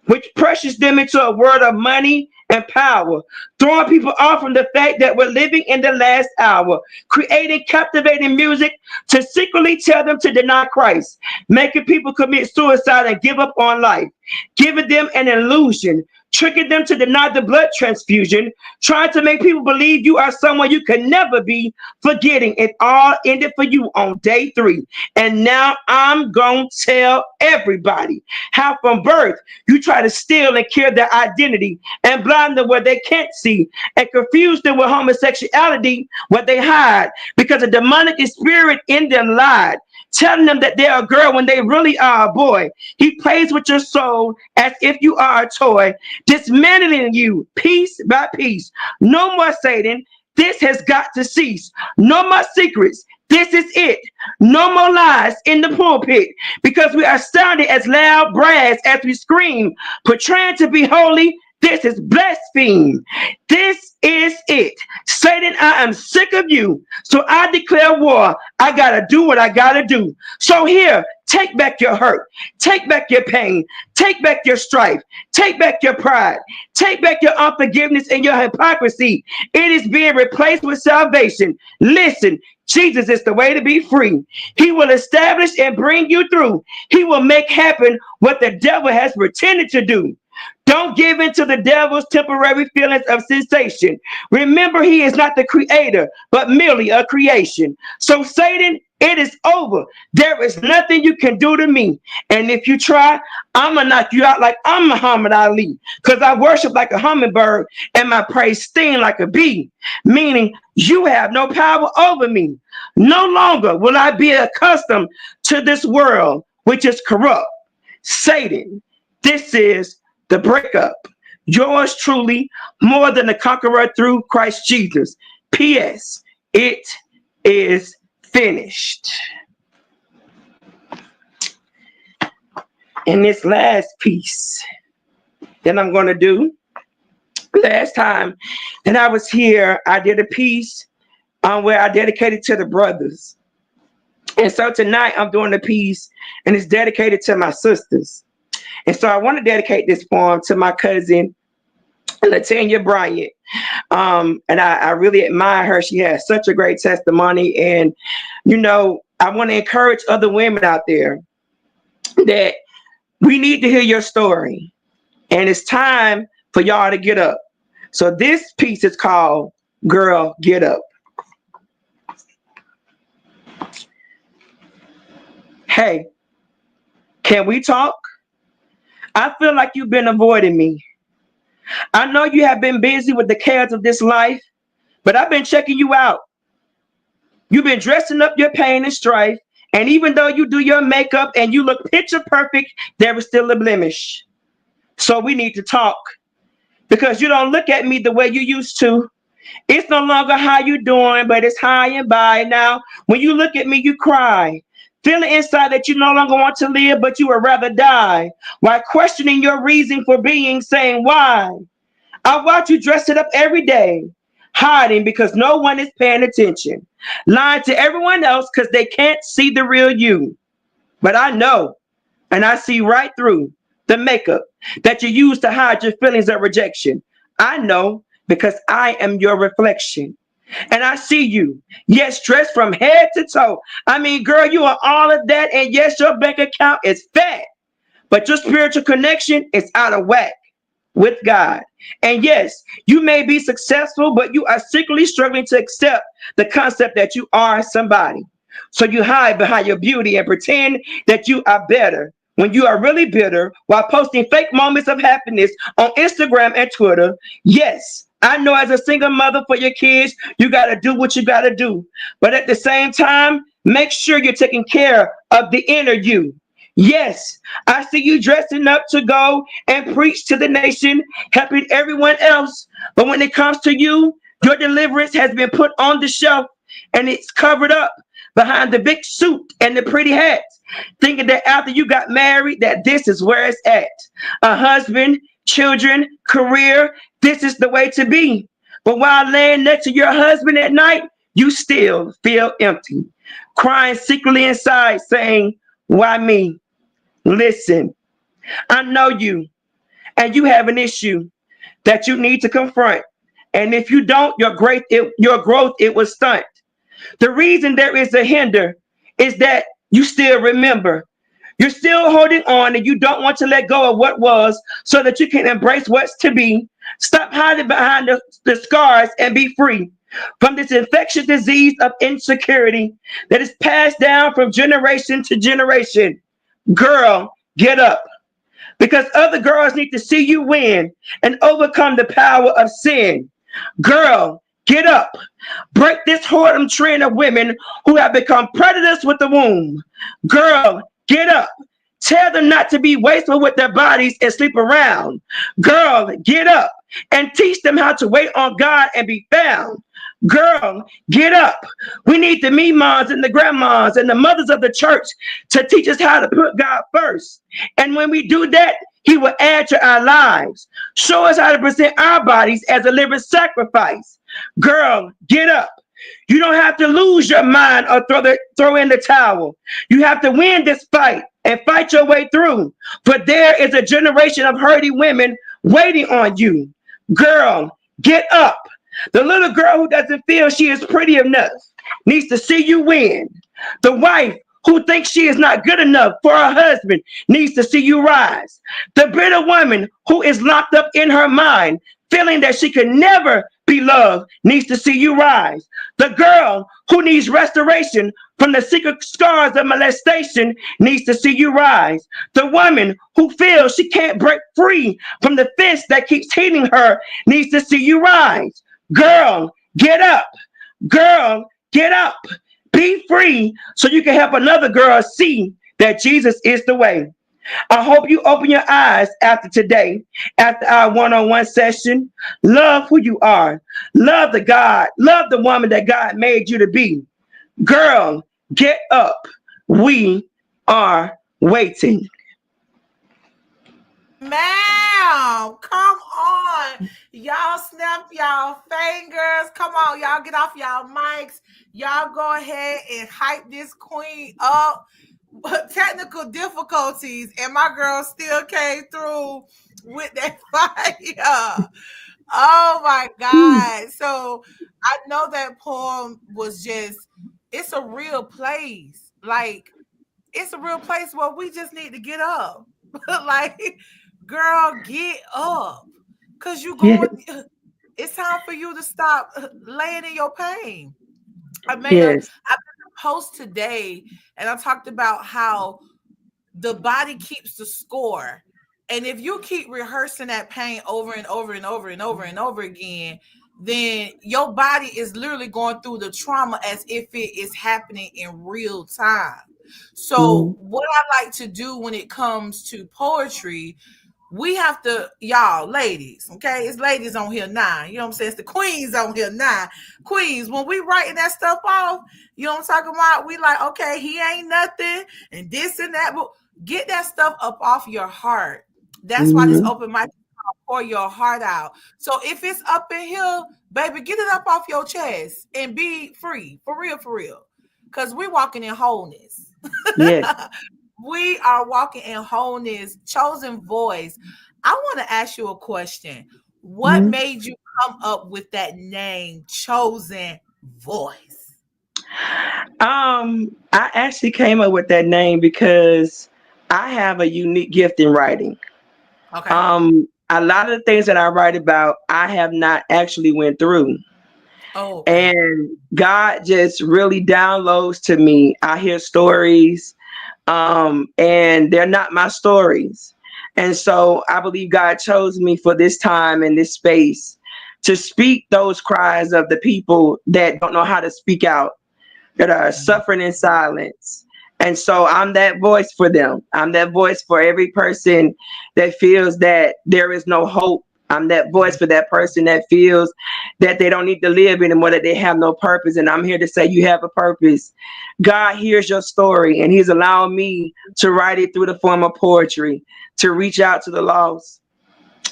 which pressures them into a world of money and power, throwing people off from the fact that we're living in the last hour, creating captivating music to secretly tell them to deny Christ, making people commit suicide and give up on life, giving them an illusion, tricking them to deny the blood transfusion, trying to make people believe you are someone you can never be, forgetting it all ended for you on day 3. And now I'm going to tell everybody how from birth you try to steal and kill their identity and blind them where they can't see and confuse them with homosexuality where they hide because a demonic spirit in them lied, telling them that they're a girl when they really are a boy. He plays with your soul as if you are a toy, dismantling you piece by piece. No more Satan. This has got to cease. No more secrets. This is it. No more lies in the pulpit, because we are sounding as loud brass as we scream, portraying to be holy. This is blaspheme. This is it. Satan, I am sick of you. So I declare war. I got to do what I got to do. So here, take back your hurt. Take back your pain. Take back your strife. Take back your pride. Take back your unforgiveness and your hypocrisy. It is being replaced with salvation. Listen, Jesus is the way to be free. He will establish and bring you through. He will make happen what the devil has pretended to do. Don't give in to the devil's temporary feelings of sensation. Remember, he is not the creator, but merely a creation. So Satan, it is over. There is nothing you can do to me. And if you try, I'm going to knock you out like I'm Muhammad Ali, because I worship like a hummingbird and my praise sting like a bee, meaning you have no power over me. No longer will I be accustomed to this world, which is corrupt. Satan, this is the breakup. Yours truly, more than a conqueror through Christ Jesus. P.S. It is finished. And this last piece that I'm going to do, last time that I was here, I did a piece where I dedicated to the brothers. And so tonight I'm doing a piece and it's dedicated to my sisters. And so I want to dedicate this poem to my cousin, Nakenyia Bryant. And I really admire her. She has such a great testimony. And, you know, I want to encourage other women out there that we need to hear your story. And it's time for y'all to get up. So this piece is called Girl, Get Up. Hey, can we talk? I feel like you've been avoiding me. I know you have been busy with the cares of this life, but I've been checking you out. You've been dressing up your pain and strife, and even though you do your makeup and you look picture perfect, there is still a blemish. So we need to talk, because you don't look at me the way you used to. It's no longer how you doing, but it's high and by. Now, when you look at me, you cry, feeling inside that you no longer want to live, but you would rather die, while questioning your reason for being, saying why. I watch you dress it up every day, hiding because no one is paying attention, lying to everyone else because they can't see the real you. But I know, and I see right through the makeup that you use to hide your feelings of rejection. I know because I am your reflection. And I see you, yes, dressed from head to toe. I mean, girl, you are all of that. And yes, your bank account is fat, but your spiritual connection is out of whack with God. And yes, you may be successful, but you are secretly struggling to accept the concept that you are somebody. So you hide behind your beauty and pretend that you are better when you are really bitter, while posting fake moments of happiness on Instagram and Twitter. Yes, I know as a single mother for your kids, you got to do what you got to do. But at the same time, make sure you're taking care of the inner you. Yes, I see you dressing up to go and preach to the nation, helping everyone else. But when it comes to you, your deliverance has been put on the shelf and it's covered up behind the big suit and the pretty hats, thinking that after you got married, that this is where it's at. A husband, children, career, this is the way to be. But while laying next to your husband at night, you still feel empty, crying secretly inside, saying, why me? Listen, I know you, and you have an issue that you need to confront. And if you don't, your growth, it will stunt. The reason there is a hinder is that you still remember. You're still holding on and you don't want to let go of what was so that you can embrace what's to be. Stop hiding behind the scars and be free from this infectious disease of insecurity that is passed down from generation to generation. Girl, get up because other girls need to see you win and overcome the power of sin. Girl, get up. Break this whoredom trend of women who have become predators with the womb. Girl, get up. Tell them not to be wasteful with their bodies and sleep around. Girl, get up and teach them how to wait on God and be found. Girl, get up. We need the memas and the grandmas and the mothers of the church to teach us how to put God first. And when we do that, He will add to our lives. Show us how to present our bodies as a living sacrifice. Girl, get up. You don't have to lose your mind or throw in the towel. You have to win this fight and fight your way through. For there is a generation of hurting women waiting on you. Girl, get up. The little girl who doesn't feel she is pretty enough needs to see you win. The wife who thinks she is not good enough for her husband needs to see you rise. The bitter woman who is locked up in her mind, feeling that she can never be loved, needs to see you rise. The girl who needs restoration from the secret scars of molestation needs to see you rise. The woman who feels she can't break free from the fist that keeps hitting her needs to see you rise. Girl, get up. Girl, get up. Be free so you can help another girl see that Jesus is the way. I hope you open your eyes after today, after our one-on-one session. Love who you are. Love the woman that God made you to be. Girl, get up. We are waiting. Ma'am, come on. Y'all snap y'all fingers. Come on, y'all get off y'all mics. Y'all go ahead and hype this queen up. Technical difficulties, and my girl still came through with that fire. Oh my God. So I know that poem was just, it's a real place. Like, it's a real place where we just need to get up. Like, girl, get up. Cause you Yes. going, it's time for you to stop laying in your pain. I made Yes. a post today and I talked about how the body keeps the score. And if you keep rehearsing that pain over and over and over and over and over again, then your body is literally going through the trauma as if it is happening in real time. So, Mhm. what I like to do when it comes to poetry, we have to, y'all, ladies, okay? It's ladies on here now. You know what I'm saying? It's the queens on here now. Queens, when we writing that stuff off, you know what I'm talking about? We like, okay, he ain't nothing and this and that. But get that stuff up off your heart. That's why this Mhm. open mic pour your heart out. So if it's up in here, baby, get it up off your chest and be free. For real, for real. Because we're walking in wholeness. Yes. We are walking in wholeness, chosen voice. I want to ask you a question. What Mhm. made you come up with that name, chosen voice? I actually came up with that name because I have a unique gift in writing. Okay. A lot of the things that I write about, I have not actually went through. Oh, okay. And God just really downloads to me. I hear stories, and they're not my stories. And so I believe God chose me for this time and this space to speak those cries of the people that don't know how to speak out, that are suffering in silence. And so I'm that voice for them. I'm that voice for every person that feels that there is no hope I'm that voice for that person that feels that they don't need to live anymore, that they have no purpose. And I'm here to say you have a purpose. God hears your story, and He's allowing me to write it through the form of poetry, to reach out to the lost.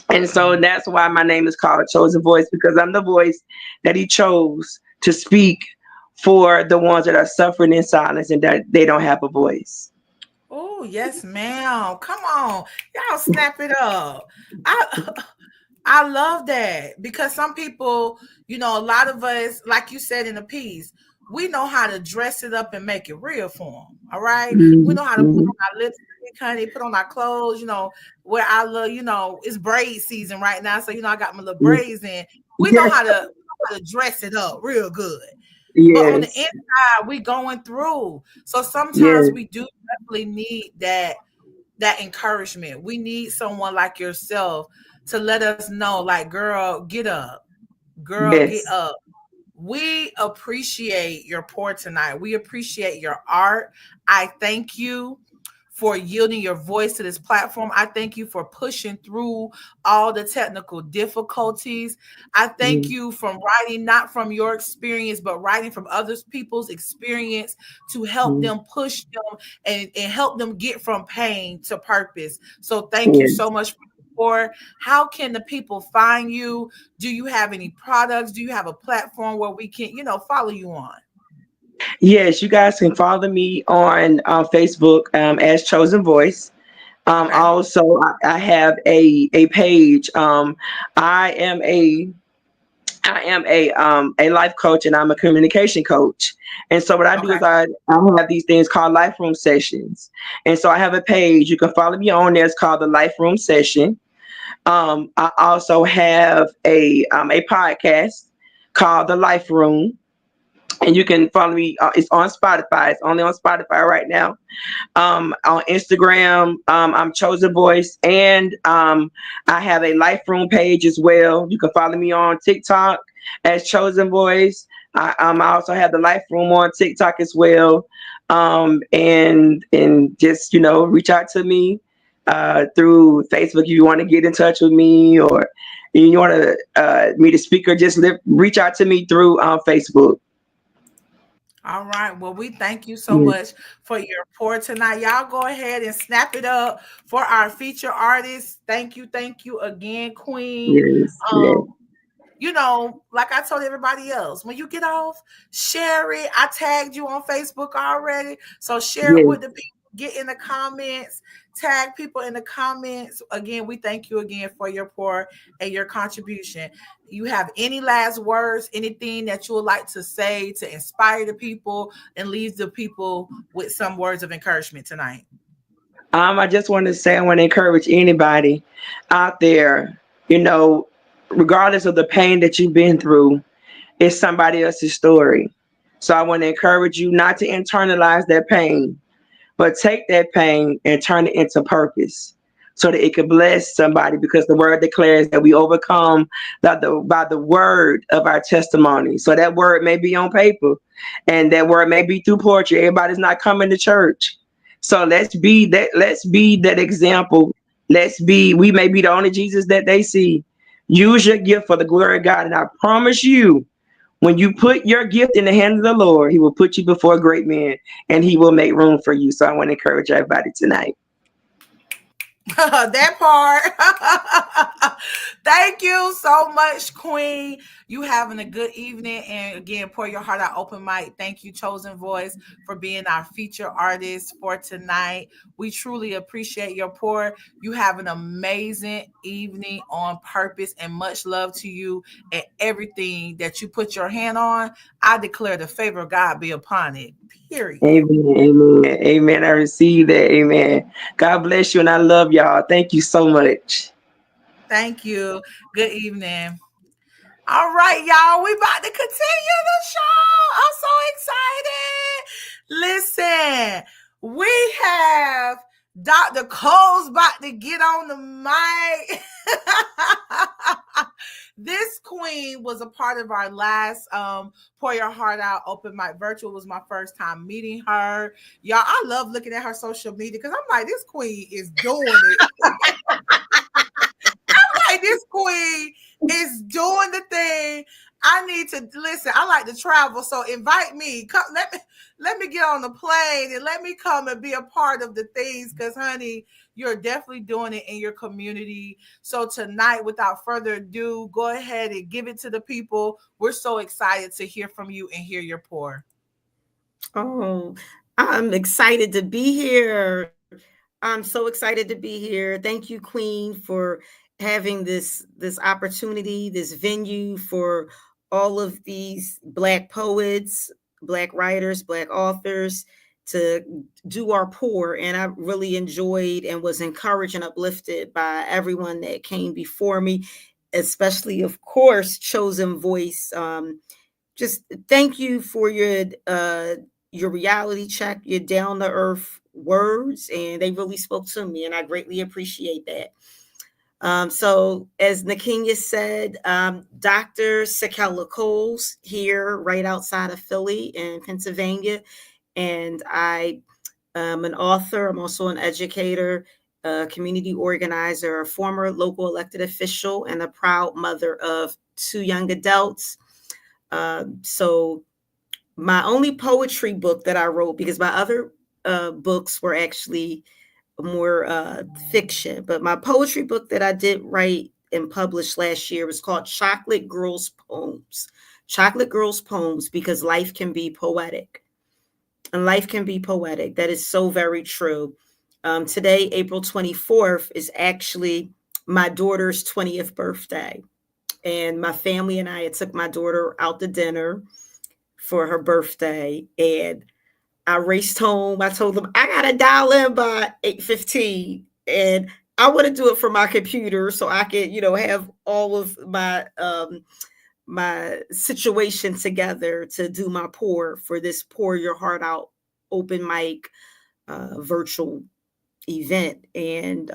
And so that's why my name is called Chosen Voice, because I'm the voice that He chose to speak for the ones that are suffering in silence and that they don't have a voice. Oh, yes, ma'am. Come on. Y'all snap it up. I I love that because some people, a lot of us, like you said in the piece, we know how to dress it up and make it real for them. All right. We know how to put Mm-hmm. on our lipstick, honey, put on our clothes, where I love, it's braid season right now. So, I got my little braids in. We know how to dress it up real good. But on the Yes. inside, we going through. So sometimes Yes. we do definitely need that encouragement. We need someone like yourself to let us know, like, girl, get up. Girl, get Yes. up. We appreciate your pour tonight. We appreciate your art. I thank you for yielding your voice to this platform. I thank you for pushing through all the technical difficulties. I thank Mm-hmm. you from writing not from your experience, but writing from other people's experience to help them push them and help them get from pain to purpose. So thank you Yes. so much for how can the people find you? Do you have any products? Do you have a platform where we can, follow you on? Yes, you guys can follow me on Facebook as Chosen Voice. Okay. Also, I have a page. I am a life coach, and I'm a communication coach. And so what I do Okay. is I have these things called life room sessions. And so I have a page. You can follow me on there. It's called the Life Room Session. I also have a podcast called The Life Room. And you can follow me. It's on Spotify. It's only on Spotify right now. On Instagram, I'm Chosen Voice, and I have a Life Room page as well. You can follow me on TikTok as Chosen Voice. I also have the Life Room on TikTok as well, and just reach out to me through Facebook if you want to get in touch with me, or you want to me to speak, or just reach out to me through Facebook. All right. Well, we thank you so Yes, much for your pour tonight. Y'all go ahead and snap it up for our feature artist. Thank you again, Queen. yes, Um, yes, like I told everybody else, when you get off, share it. I tagged you on Facebook already. So share it yes. with the people. Get in the comments, tag people in the comments. Again, we thank you again for your pour and your contribution. You have any last words, anything that you would like to say to inspire the people and leave the people with some words of encouragement tonight? I just want to say, I want to encourage anybody out there, you know, regardless of the pain that you've been through, it's somebody else's story. So I want to encourage you not to internalize that pain, but take that pain and turn it into purpose so that it can bless somebody, because the word declares that we overcome by the word of our testimony. So that word may be on paper, and that word may be through poetry. Everybody's not coming to church. So let's be that example. We may be the only Jesus that they see. Use your gift for the glory of God. And I promise you, when you put your gift in the hand of the Lord, He will put you before great men, and He will make room for you. So I want to encourage everybody tonight. That part. Thank you so much, Queen. You having a good evening. And again, pour your heart out, open mic. Thank you, Chosen Voice, for being our feature artist for tonight. We truly appreciate your pour. You have an amazing evening on purpose, and much love to you and everything that you put your hand on. I declare the favor of God be upon it. Period. Amen. Amen. Amen. I receive that. Amen. God bless you, and I love y'all. Thank you so much. Thank you. Good evening. All right, y'all, we about to continue the show. I'm so excited. Listen, we have Dr. Cole's about to get on the mic. This queen was a part of our last Pour Your Heart Out open mic virtual. Was my first time meeting her. Y'all, I love looking at her social media because I'm like, this queen is doing it. Like, this queen It's doing the thing. I need to listen. I like to travel, so invite me. Come, let me get on the plane and let me come and be a part of the things. Because, honey, you're definitely doing it in your community. So tonight, without further ado, go ahead and give it to the people. We're so excited to hear from you and hear your pour. Oh, I'm excited to be here. I'm so excited to be here. Thank you, Queen, for having this opportunity, this venue for all of these Black poets, Black writers, Black authors to do our pour. And I really enjoyed and was encouraged and uplifted by everyone that came before me, especially, of course, Chosen Voice. Just thank you for your reality check, your down to earth words, and they really spoke to me, and I greatly appreciate that. So, as Nakenyia said, Dr. Sakella Coles here, right outside of Philly in Pennsylvania, and I am an author. I'm also an educator, a community organizer, a former local elected official, and a proud mother of 2 young adults. So my only poetry book that I wrote, because my other books were actually more fiction, but my poetry book that I did write and publish last year was called Chocolate Girls Poems. Chocolate Girls Poems, because life can be poetic. And life can be poetic. That is so very true. Today, April 24th, is actually my daughter's 20th birthday. And my family and I had took my daughter out to dinner for her birthday, and I raced home. I told them I gotta dial in by 8:15, and I want to do it from my computer so I can, have all of my situation together to do my pour for this pour your heart out open mic virtual event. And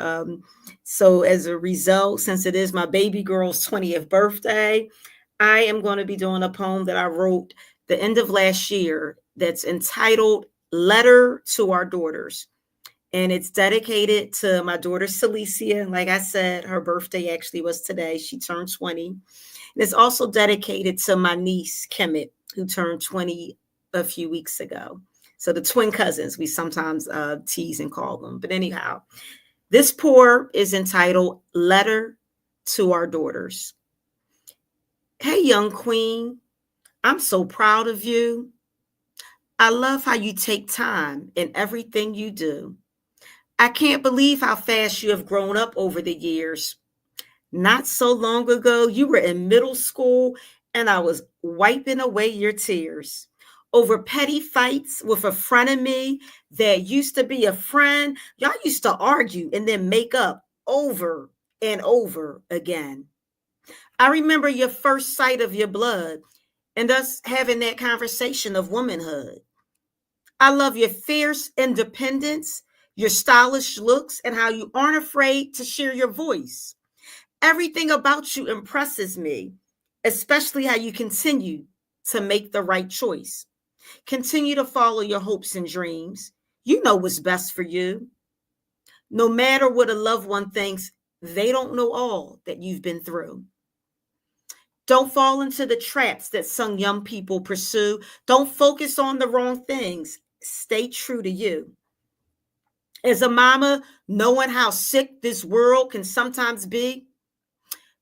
so as a result, since it is my baby girl's 20th birthday, I am going to be doing a poem that I wrote the end of last year that's entitled Letter to Our Daughters. And it's dedicated to my daughter Celicia. And like I said, her birthday actually was today. She turned 20. And it's also dedicated to my niece Kemet, who turned 20 a few weeks ago. So the twin cousins, we sometimes tease and call them. But anyhow, this pour is entitled Letter to Our Daughters. Hey, young queen, I'm so proud of you. I love how you take time in everything you do. I can't believe how fast you have grown up over the years. Not so long ago, you were in middle school and I was wiping away your tears over petty fights with a frenemy that used to be a friend. Y'all used to argue and then make up over and over again. I remember your first sight of your blood and us having that conversation of womanhood. I love your fierce independence, your stylish looks, and how you aren't afraid to share your voice. Everything about you impresses me, especially how you continue to make the right choice. Continue to follow your hopes and dreams. You know what's best for you. No matter what a loved one thinks, they don't know all that you've been through. Don't fall into the traps that some young people pursue. Don't focus on the wrong things. Stay true to you. As a mama, knowing how sick this world can sometimes be,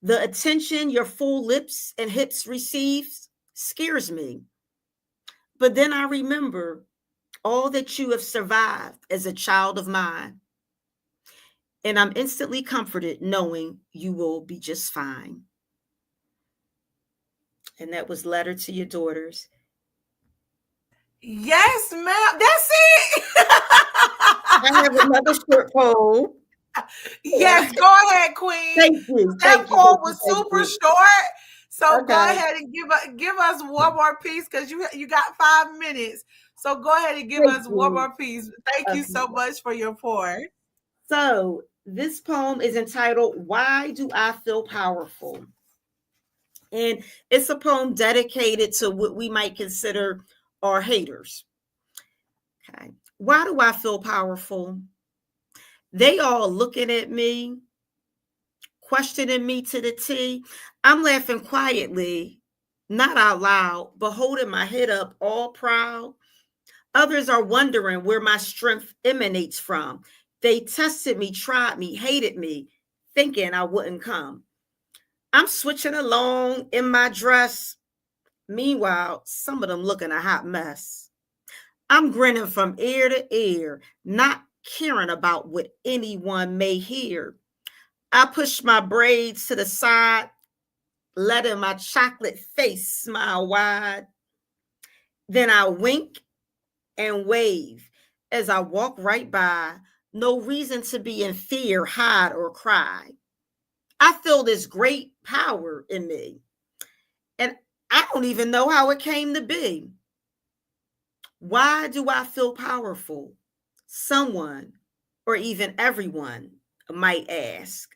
the attention your full lips and hips receives scares me. But then I remember all that you have survived as a child of mine. And I'm instantly comforted knowing you will be just fine. And that was Letter to Your Daughters. Yes, ma'am. That's it. I have another short poem. Yes, go ahead, Queen. Thank you. That poem was super You. short. So Okay. go ahead and give us one more piece because you got 5 minutes. So go ahead and give us one more piece. Thank you so much for your pour. So this poem is entitled Why Do I Feel Powerful? And it's a poem dedicated to what we might consider our haters. Okay. Why do I feel powerful? They all looking at me, questioning me to the T. I'm laughing quietly, not out loud, but holding my head up, all proud. Others are wondering where my strength emanates from. They tested me, tried me, hated me, thinking I wouldn't come. I'm switching along in my dress. Meanwhile, some of them looking a hot mess. I'm grinning from ear to ear, not caring about what anyone may hear. I push my braids to the side, letting my chocolate face smile wide. Then I wink and wave as I walk right by. No reason to be in fear, hide, or cry. I feel this great power in me, and I don't even know how it came to be. Why do I feel powerful? Someone, or even everyone, might ask.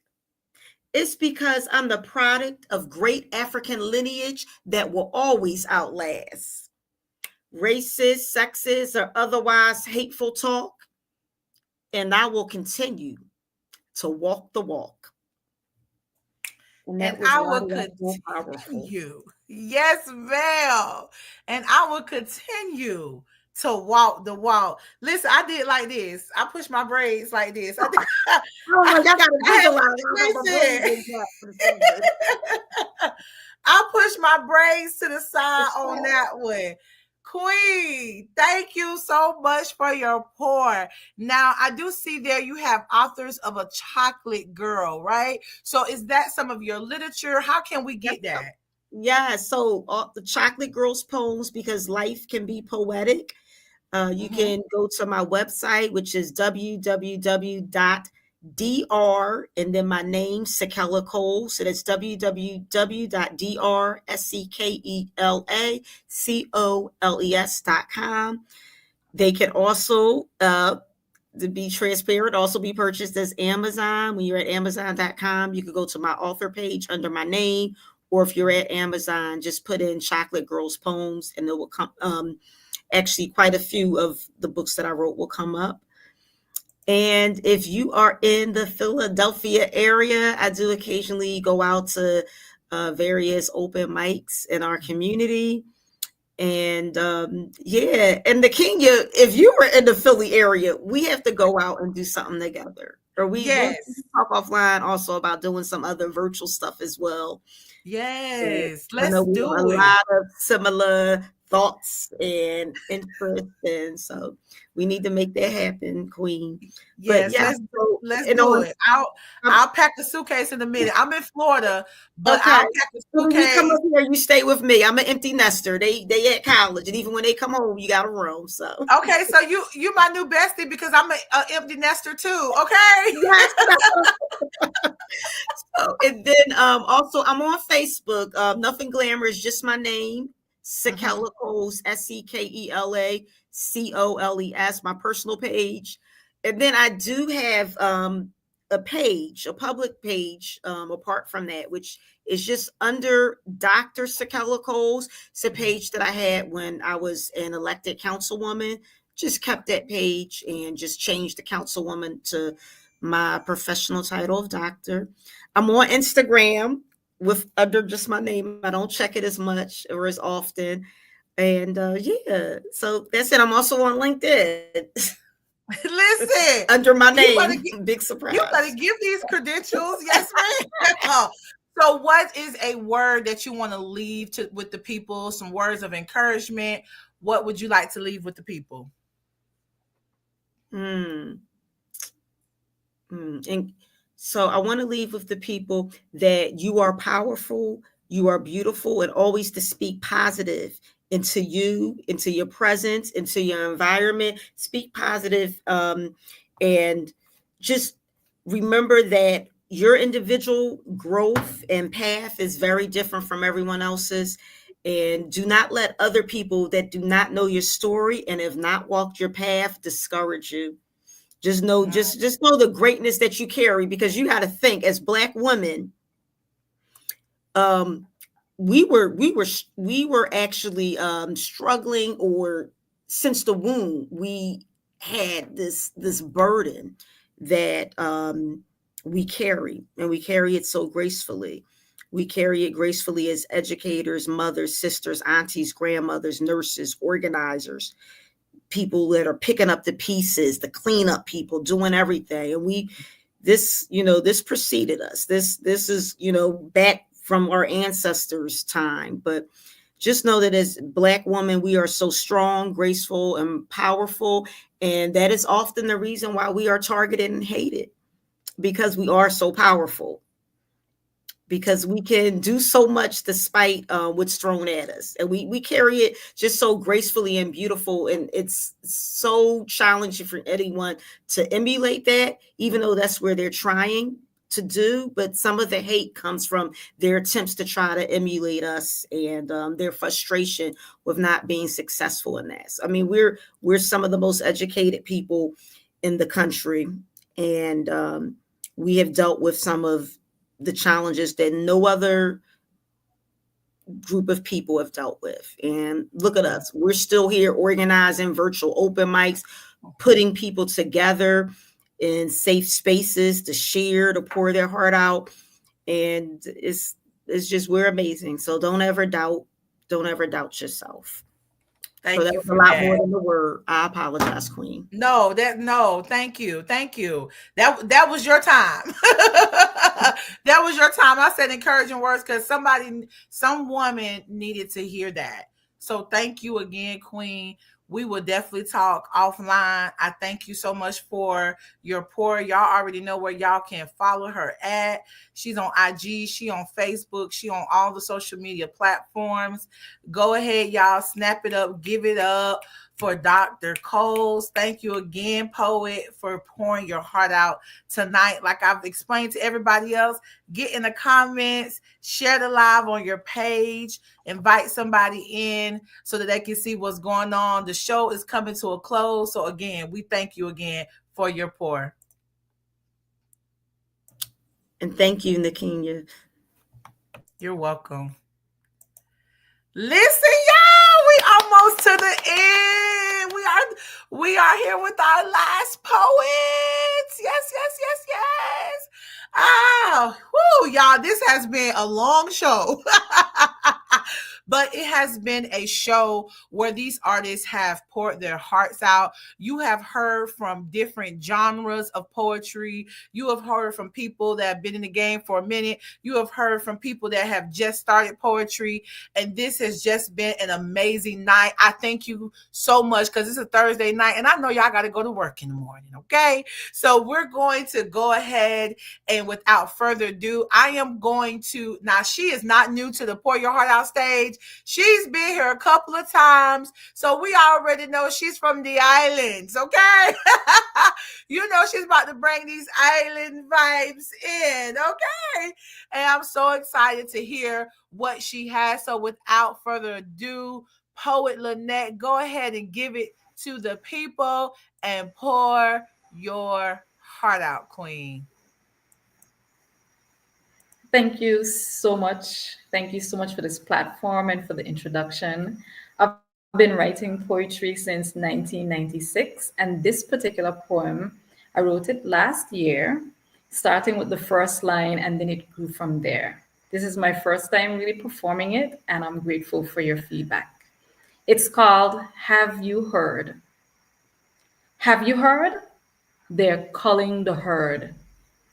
It's because I'm the product of great African lineage that will always outlast racist, sexist, or otherwise hateful talk, and I will continue to walk the walk. And that And was I why will do I feel powerful. continue. Yes, ma'am. And I will continue to walk the walk. Listen, I did like this. I pushed my braids like this. I did. Oh my, y'all gotta I had, visualize. I have my braids listen. in that for the summer. I pushed my braids to the side on that one. Queen, thank you so much for your pour. Now, I do see there you have authors of A Chocolate Girl, right? So, is that some of your literature? How can we get that? Yeah, so the Chocolate Girls poems, because life can be poetic. You can go to my website, which is www.dr and then my name, Sekela Cole. So that's www.drssekelacoles.com. They can also, to be transparent, also be purchased as Amazon. When you're at Amazon.com, you can go to my author page under my name, or if you're at Amazon, just put in Chocolate Girls Poems and it will come. Actually, quite a few of the books that I wrote will come up. And if you are in the Philadelphia area, I do occasionally go out to various open mics in our community. And yeah, and Nakenyia, if you were in the Philly area, we have to go out and do something together. Or we'll talk offline also about doing some other virtual stuff as well. Yes, I know let's we do have a it. lot of similar thoughts and interests, and so we need to make that happen, Queen. Yes, but yeah, let's do it. I'll pack a suitcase in a minute. I'm in Florida, but okay. I'll pack a So when you come suitcase. up here, you stay with me. I'm an empty nester. They at college, and even when they come home, you got a room. So okay, so you my new bestie because I'm an empty nester too. Okay. yes. So, and then also I'm on Facebook. Nothing Glamorous, just my name, Sekela Coles, SEKELACOLES, my personal page. And then I do have a page, a public page, apart from that, which is just under Dr. Sekela Coles. It's a page that I had when I was an elected councilwoman. Just kept that page and just changed the councilwoman to my professional title of doctor. I'm on Instagram with under just my name. I don't check it as much or as often. And yeah, so that's it. I'm also on LinkedIn. Listen, under my name. Big surprise. You better give these credentials. Yes, ma'am. So, what is a word that you want to leave with the people? Some words of encouragement. What would you like to leave with the people? And so I want to leave with the people that you are powerful, you are beautiful, and always to speak positive into you, into your presence, into your environment. Speak positive, and just remember that your individual growth and path is very different from everyone else's. And do not let other people that do not know your story and have not walked your path discourage you. Just know, just know the greatness that you carry, because you got to think, as Black women, we were actually struggling, or since the womb we had this burden that we carry, and we carry it so gracefully. We carry it gracefully as educators, mothers, sisters, aunties, grandmothers, nurses, organizers, people that are picking up the pieces, the cleanup people, doing everything. And this preceded us. This is, back from our ancestors' time. But just know that as Black women, we are so strong, graceful, and powerful. And that is often the reason why we are targeted and hated, because we are so powerful, because we can do so much despite what's thrown at us, and we carry it just so gracefully and beautiful, and it's so challenging for anyone to emulate that, even though that's where they're trying to do. But some of the hate comes from their attempts to try to emulate us, and their frustration with not being successful in that. I mean, we're some of the most educated people in the country, and we have dealt with some of the challenges that no other group of people have dealt with. And look at us. We're still here organizing virtual open mics, putting people together in safe spaces to share, to pour their heart out. And it's just, we're amazing. So don't ever doubt yourself. Thank So that you was a for lot more that. than the word. I apologize, Queen. No, thank you. Thank you. That was your time. That was your time. I said encouraging words because some woman needed to hear that. So thank you again, Queen. We will definitely talk offline. I thank you so much for your pour. Y'all already know where y'all can follow her at. She's on IG, she on Facebook, she on all the social media platforms. Go ahead, y'all, snap it up, give it up for Dr. Coles. Thank you again, Poet, for pouring your heart out tonight. Like I've explained to everybody else, get in the comments, share the live on your page, invite somebody in so that they can see what's going on. The show is coming to a close. So again, we thank you again for your pour. And thank you, Nakenyia. You're welcome. Listen, y'all, we almost to the end. We are here with our last poets. Yes. Oh, whoo, y'all, this has been a long show. But it has been a show where these artists have poured their hearts out. You have heard from different genres of poetry. You have heard from people that have been in the game for a minute. You have heard from people that have just started poetry. And this has just been an amazing night. I thank you so much because it's a Thursday night and I know y'all got to go to work in the morning. Okay. So we're going to go ahead and without further ado, I am going to, now she is not new to the Pour Your Heart Out stage. She's been here a couple of times. So we already know she's from the islands. Okay. You know, she's about to bring these island vibes in. Okay. And I'm so excited to hear what she has. So without further ado, Poet Lynette, go ahead and give it to the people and pour your heart out, Queen. Thank you so much. Thank you so much for this platform and for the introduction. I've been writing poetry since 1996, and this particular poem, I wrote it last year, starting with the first line, and then it grew from there. This is my first time really performing it, and I'm grateful for your feedback. It's called Have You Heard? Have you heard? They're culling the herd.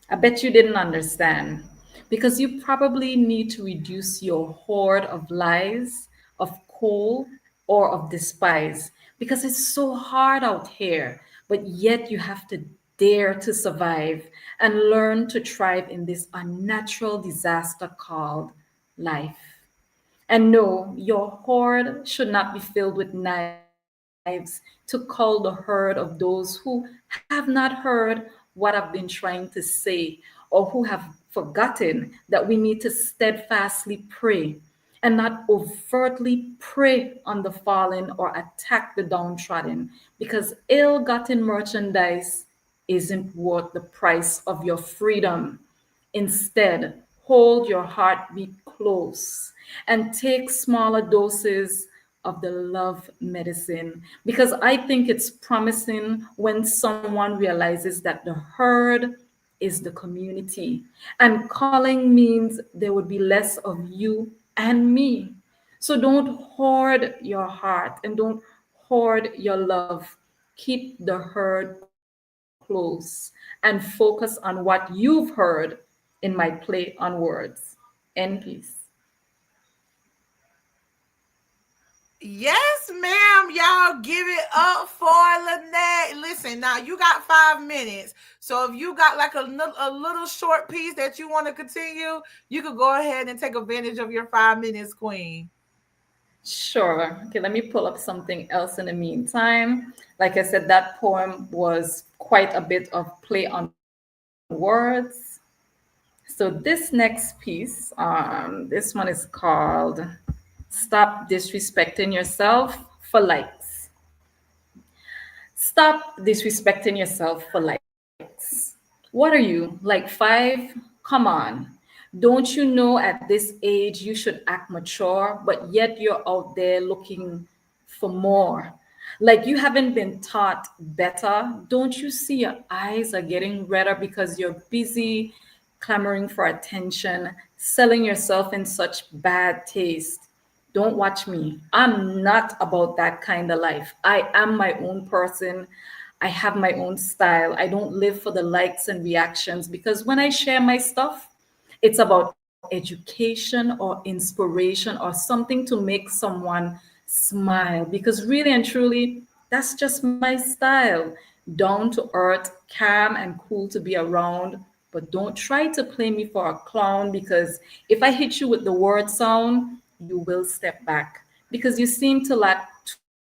I bet you didn't understand because you probably need to reduce your hoard of lies, of coal, or of despise because it's so hard out here, but yet you have to dare to survive and learn to thrive in this unnatural disaster called life. And no, your hoard should not be filled with knives to cull the herd of those who have not heard what I've been trying to say, or who have forgotten that we need to steadfastly pray and not overtly prey on the fallen or attack the downtrodden, because ill gotten merchandise isn't worth the price of your freedom. Instead, hold your heartbeat close and take smaller doses of the love medicine because I think it's promising when someone realizes that the herd is the community. And calling means there would be less of you and me. So don't hoard your heart and don't hoard your love. Keep the herd close and focus on what you've heard in my play on words. In peace. Yes, ma'am. Y'all give it up for Lynette. Listen, now you got 5 minutes. So if you got like a little short piece that you want to continue, you could go ahead and take advantage of your 5 minutes, Queen. Sure. Okay, let me pull up something else in the meantime. Like I said, that poem was quite a bit of play on words. So this next piece, this one is called Stop Disrespecting Yourself for Likes. Stop disrespecting yourself for likes. What are you, like 5? Come on. Don't you know at this age you should act mature, but yet you're out there looking for more? Like you haven't been taught better. Don't you see your eyes are getting redder because you're busy clamoring for attention, selling yourself in such bad taste? Don't watch me. I'm not about that kind of life. I am my own person. I have my own style. I don't live for the likes and reactions because when I share my stuff, it's about education or inspiration or something to make someone smile. Because really and truly, that's just my style. Down to earth, calm and cool to be around. But don't try to play me for a clown because if I hit you with the word sound, you will step back because you seem to lack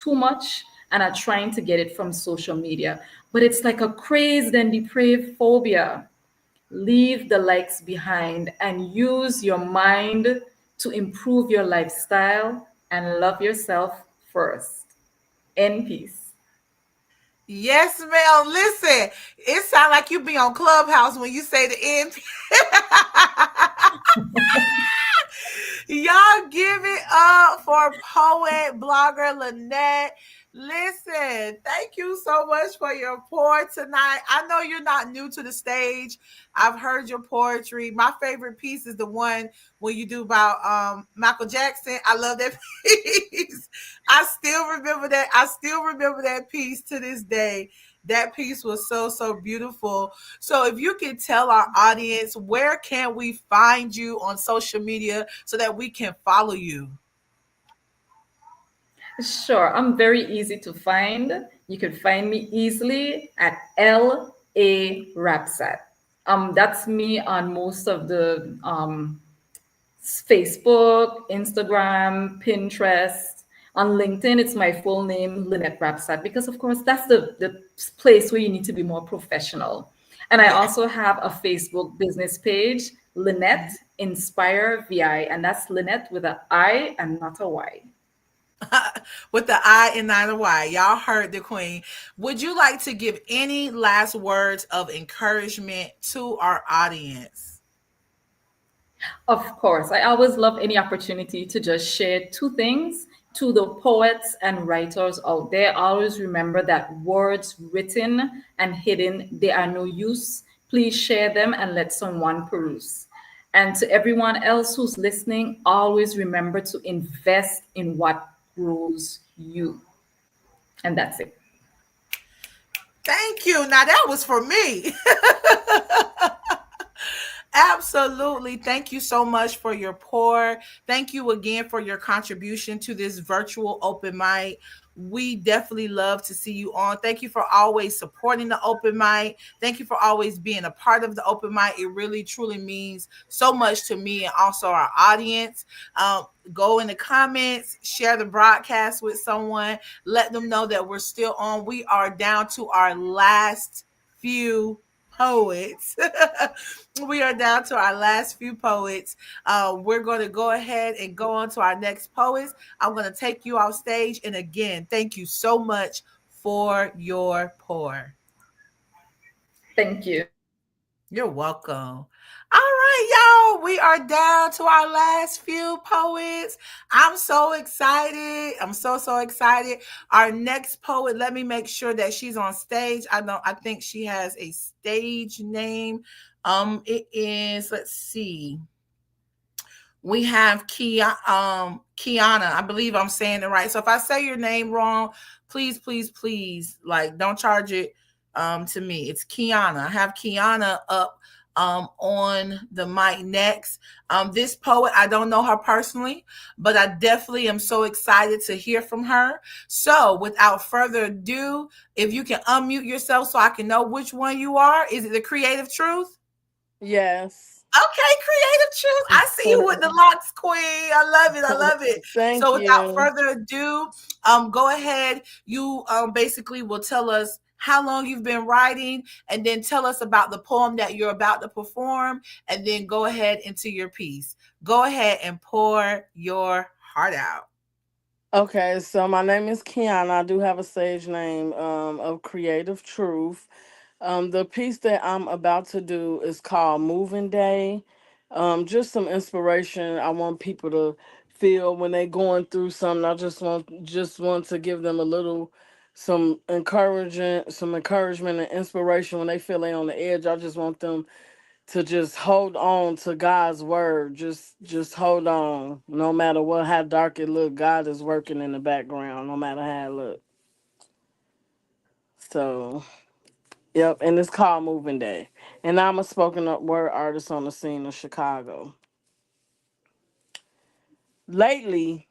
too much and are trying to get it from social media. But it's like a crazed and depraved phobia. Leave the likes behind and use your mind to improve your lifestyle and love yourself first. In peace. Yes, ma'am. Listen, it sounds like you be on Clubhouse when you say the end. Y'all give it up for poet, blogger Lynette. Listen, thank you so much for your pour tonight. I know you're not new to the stage. I've heard your poetry. My favorite piece is the one when you do about Michael Jackson. I love that piece. I still remember that. I still remember that piece to this day. That piece was so beautiful. So if you can tell our audience, where can we find you on social media so that we can follow you? Sure, I'm very easy to find. You can find me easily at LA Rapsat. That's me on most of the Facebook, Instagram, Pinterest. On LinkedIn, it's my full name, Lynette Rapsat, because of course that's the place where you need to be more professional. And I Yeah. also have a Facebook business page, Lynette Inspire VI, and that's Lynette with an I and not a Y. With the I and not a Y. Y'all heard the queen. Would you like to give any last words of encouragement to our audience? Of course, I always love any opportunity to just share two things to the poets and writers out there. Always remember that words written and hidden, they are no use. Please share them and let someone peruse. And to everyone else who's listening, always remember to invest in what grows you. And that's it. Thank you. Now that was for me. Absolutely. Thank you so much for your pour. Thank you again for your contribution to this virtual open mic. We definitely love to see you on. Thank you for always supporting the open mic. Thank you for always being a part of the open mic. It really, truly means so much to me and also our audience. Go in the comments, share the broadcast with someone, let them know that we're still on. We are down to our last few poets. We are down to our last few poets. We're going to go ahead and go on to our next poets. I'm going to take you off stage. And again, thank you so much for your pour. Thank you. You're welcome. All right. right, y'all. We are down to our last few poets. I'm so excited. I'm so excited. Our next poet, let me make sure that she's on stage. I think she has a stage name. It is, let's see. We have Kiana. I believe I'm saying it right. So if I say your name wrong, please, like don't charge it to me. It's Kiana. I have Kiana up on the mic next. This poet, I don't know her personally, but I definitely am so excited to hear from her. So without further ado, if you can unmute yourself so I can know which one you are. Is it the Creative Truth? Yes. Okay, Creative Truth. I see you with the locks, Queen. I love it. I love it. Thank So without you. further ado, go ahead. You basically will tell us how long you've been writing, and then tell us about the poem that you're about to perform, and then go ahead into your piece. Go ahead and pour your heart out. Okay, so my name is Kiana. I do have a stage name of Creative Truth. The piece that I'm about to do is called Moving Day. Just some inspiration I want people to feel when they're going through something. I just want to give them a little some encouragement and inspiration when they feel they on the edge. I just want them to just hold on to God's word. Just hold on. No matter what how dark it look, God is working in the background, no matter how it look. So yep, and it's called Moving Day. And I'm a spoken up word artist on the scene of Chicago. Lately,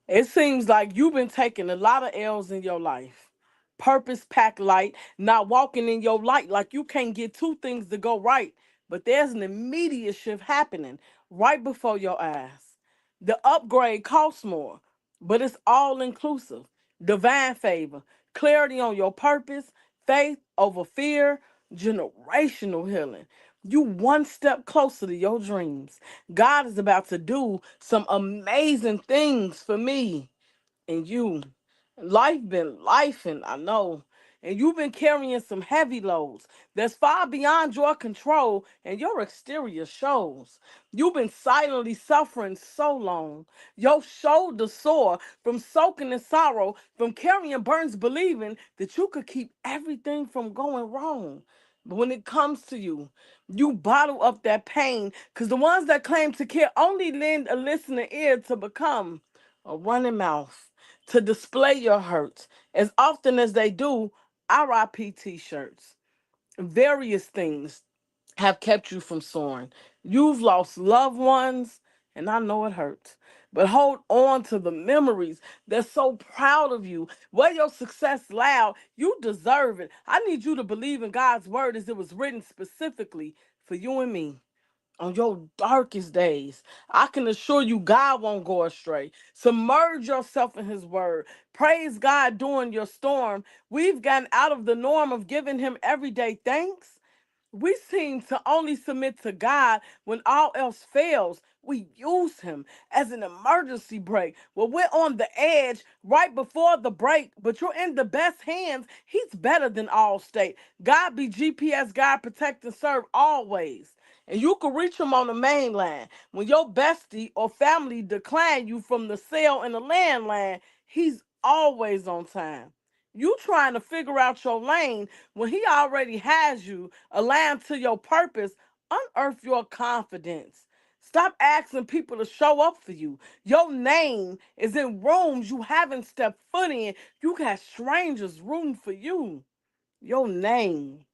it seems like you've been taking a lot of L's in your life. Purpose packed light, not walking in your light like you can't get two things to go right. But there's an immediate shift happening right before your eyes. The upgrade costs more, but it's all inclusive. Divine favor, clarity on your purpose, faith over fear, generational healing. You one step closer to your dreams. God is about to do some amazing things for me and you. Life been life, and I know. And you've been carrying some heavy loads that's far beyond your control, and your exterior shows. You've been silently suffering so long. Your shoulders sore from soaking in sorrow, from carrying burdens, believing that you could keep everything from going wrong. But when it comes to you, you bottle up that pain because the ones that claim to care only lend a listening ear to become a running mouth to display your hurt. As often as they do, RIP t-shirts. Various things have kept you from soaring. You've lost loved ones, and I know it hurts. But hold on to the memories. They're so proud of you. Wear your success loud. You deserve it. I need you to believe in God's word as it was written specifically for you and me on your darkest days. I can assure you God won't go astray. Submerge yourself in his word. Praise God during your storm. We've gotten out of the norm of giving him everyday thanks. We seem to only submit to God when all else fails. We use him as an emergency brake. Well, we're on the edge right before the break, but you're in the best hands. He's better than all state. God be GPS, God protect and serve always. And you can reach him on the main line. When your bestie or family decline you from the cell and the landline, he's always on time. You trying to figure out your lane when he already has you aligned to your purpose. Unearth your confidence. Stop asking people to show up for you. Your name is in rooms you haven't stepped foot in. You got strangers rooting for you. Your name.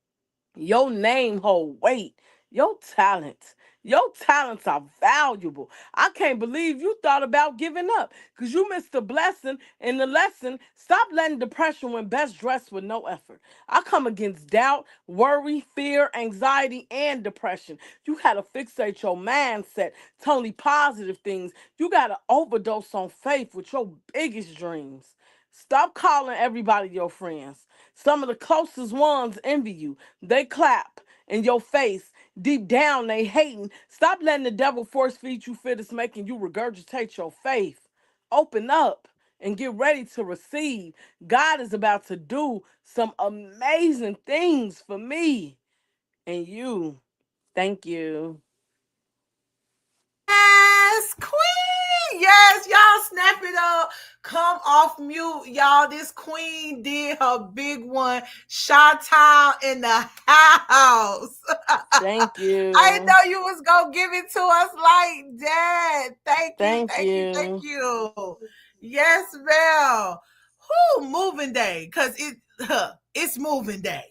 Your name hold weight. Your talents. Your talents are valuable. I can't believe you thought about giving up because you missed the blessing and the lesson. Stop letting depression win best dressed with no effort. I come against doubt, worry, fear, anxiety, and depression. You got to fixate your mindset to only positive things. You got to overdose on faith with your biggest dreams. Stop calling everybody your friends. Some of the closest ones envy you. They clap in your face. Deep down, they hating. Stop letting the devil force feed you fear that's making you regurgitate your faith. Open up and get ready to receive. God is about to do some amazing things for me and you. Thank you. Yes, y'all snap it up. Come off mute, y'all. This queen did her big one. Shot town in the house. Thank I you. know you was gonna give it to us like that. Thank you, Thank thank you, thank you. you. Yes, ma'am. Who moving day? Cause it's moving day.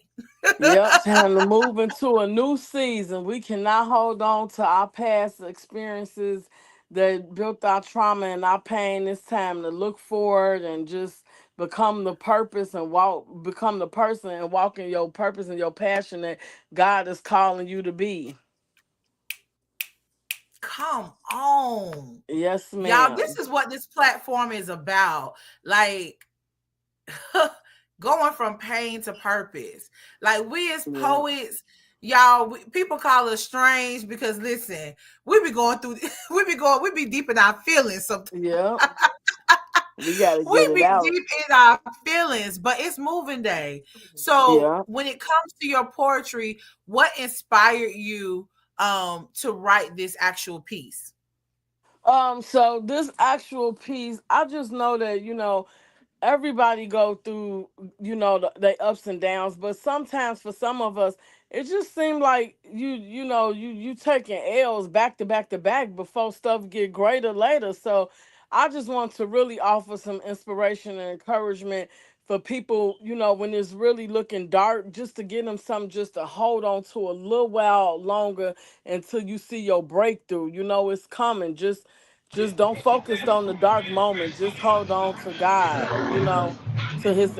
Yep, time to move into a new season. We cannot hold on to our past experiences that built our trauma and our pain. It's time to look forward and just become the purpose and become the person and walk in your purpose and your passion that God is calling you to be. Come on. Yes, Y'all, this ma'am. is what this platform is about. Like going from pain to purpose. Like we as Yeah. poets, y'all, people call us strange because listen, we be going through, we be deep in our feelings sometimes. Yep. We got to get We it be out. deep in our feelings, but it's moving day. So Yeah. when it comes to your poetry, what inspired you to write this actual piece? So this actual piece, I just know that, everybody go through, the ups and downs, but sometimes for some of us it just seemed like you taking L's back to back to back before stuff get greater later. So I just want to really offer some inspiration and encouragement for people, when it's really looking dark, just to give them something just to hold on to a little while longer until you see your breakthrough. It's coming. Just don't focus on the dark moment. Just hold on to God, to his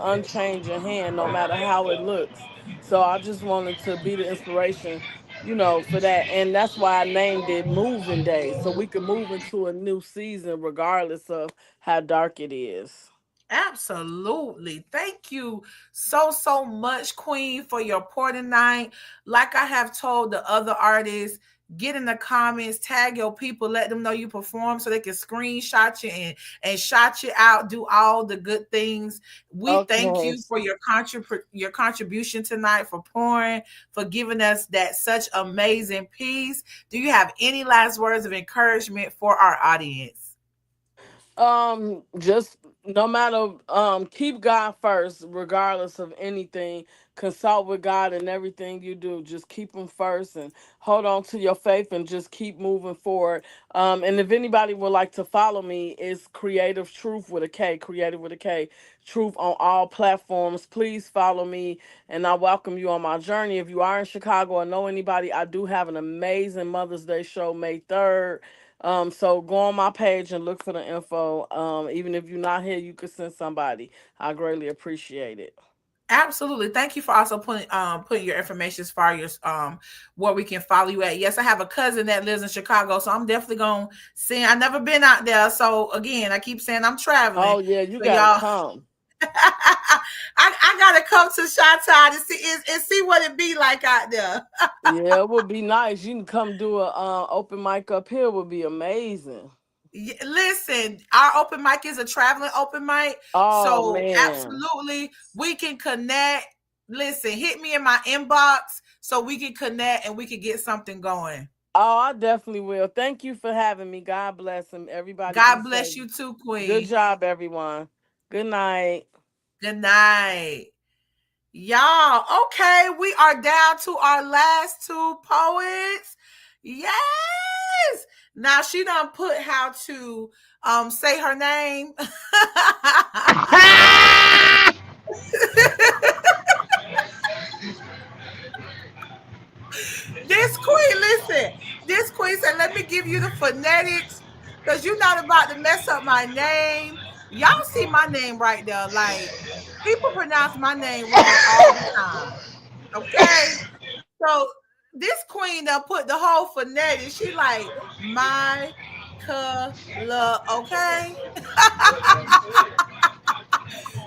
unchanging hand, no matter how it looks. So I just wanted to be the inspiration, for that. And that's why I named it Moving Day. So we could move into a new season regardless of how dark it is. Absolutely. Thank you so much, Queen, for your pour tonight. Like I have told the other artists, get in the comments, tag your people, let them know you perform so they can screenshot you and shout you out, do all the good things. We thank Okay. you for your contribution tonight, for pouring, for giving us that such amazing piece. Do you have any last words of encouragement for our audience? Just no matter, keep God first regardless of anything. Consult with God in everything you do. Just keep him first and hold on to your faith and just keep moving forward. And if anybody would like to follow me, it's Creative Truth with a K, Creative with a K, Truth on all platforms. Please follow me and I welcome you on my journey. If you are in Chicago or know anybody, I do have an amazing Mother's Day show May 3rd. So go on my page and look for the info. Even if you're not here, you could send somebody. I greatly appreciate it. Absolutely. Thank you for also putting your information as far as where we can follow you at. Yes, I have a cousin that lives in Chicago, so I'm definitely gonna see. I've never been out there. So again, I keep saying I'm traveling. Oh yeah, you So gotta y'all come. I gotta come to Chi to see and see what it be like out there. Yeah, it would be nice. You can come do a open mic up here. Would be amazing. Listen, our open mic is a traveling open mic. Oh So man. absolutely we can connect. Listen, hit me in my inbox so we can connect and we can get something going. Oh, I definitely will. Thank you for having me. God bless and everybody be God safe. bless you too, Good Queen. job, everyone. Good night. Good night. Y'all, okay, we are down to our last two poets. Yes. Now she done put how to say her name. This queen, listen, this queen said, let me give you the phonetics because you're not about to mess up my name. Y'all see my name right there. Like, people pronounce my name wrong all the time. Okay. So this queen that put the whole phonetics, she like my color, okay?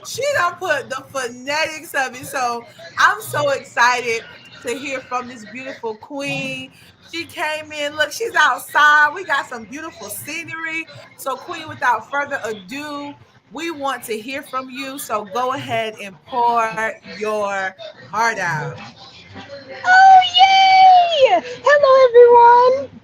She don't put the phonetics of it. So I'm so excited to hear from this beautiful queen. She came in. Look, she's outside. We got some beautiful scenery. So, Queen, without further ado, we want to hear from you. So go ahead and pour your heart out. Oh, yay! Hello, everyone.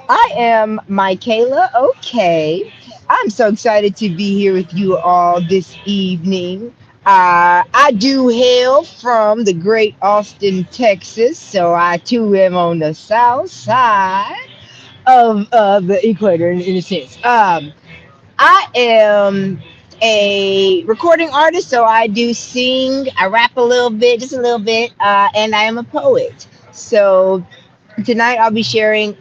I am Michaela. Okay. I'm so excited to be here with you all this evening. I do hail from the great Austin, Texas, so I too am on the south side of the equator in a sense. I am a recording artist, so I do sing, I rap a little bit, just a little bit, and I am a poet. So tonight I'll be sharing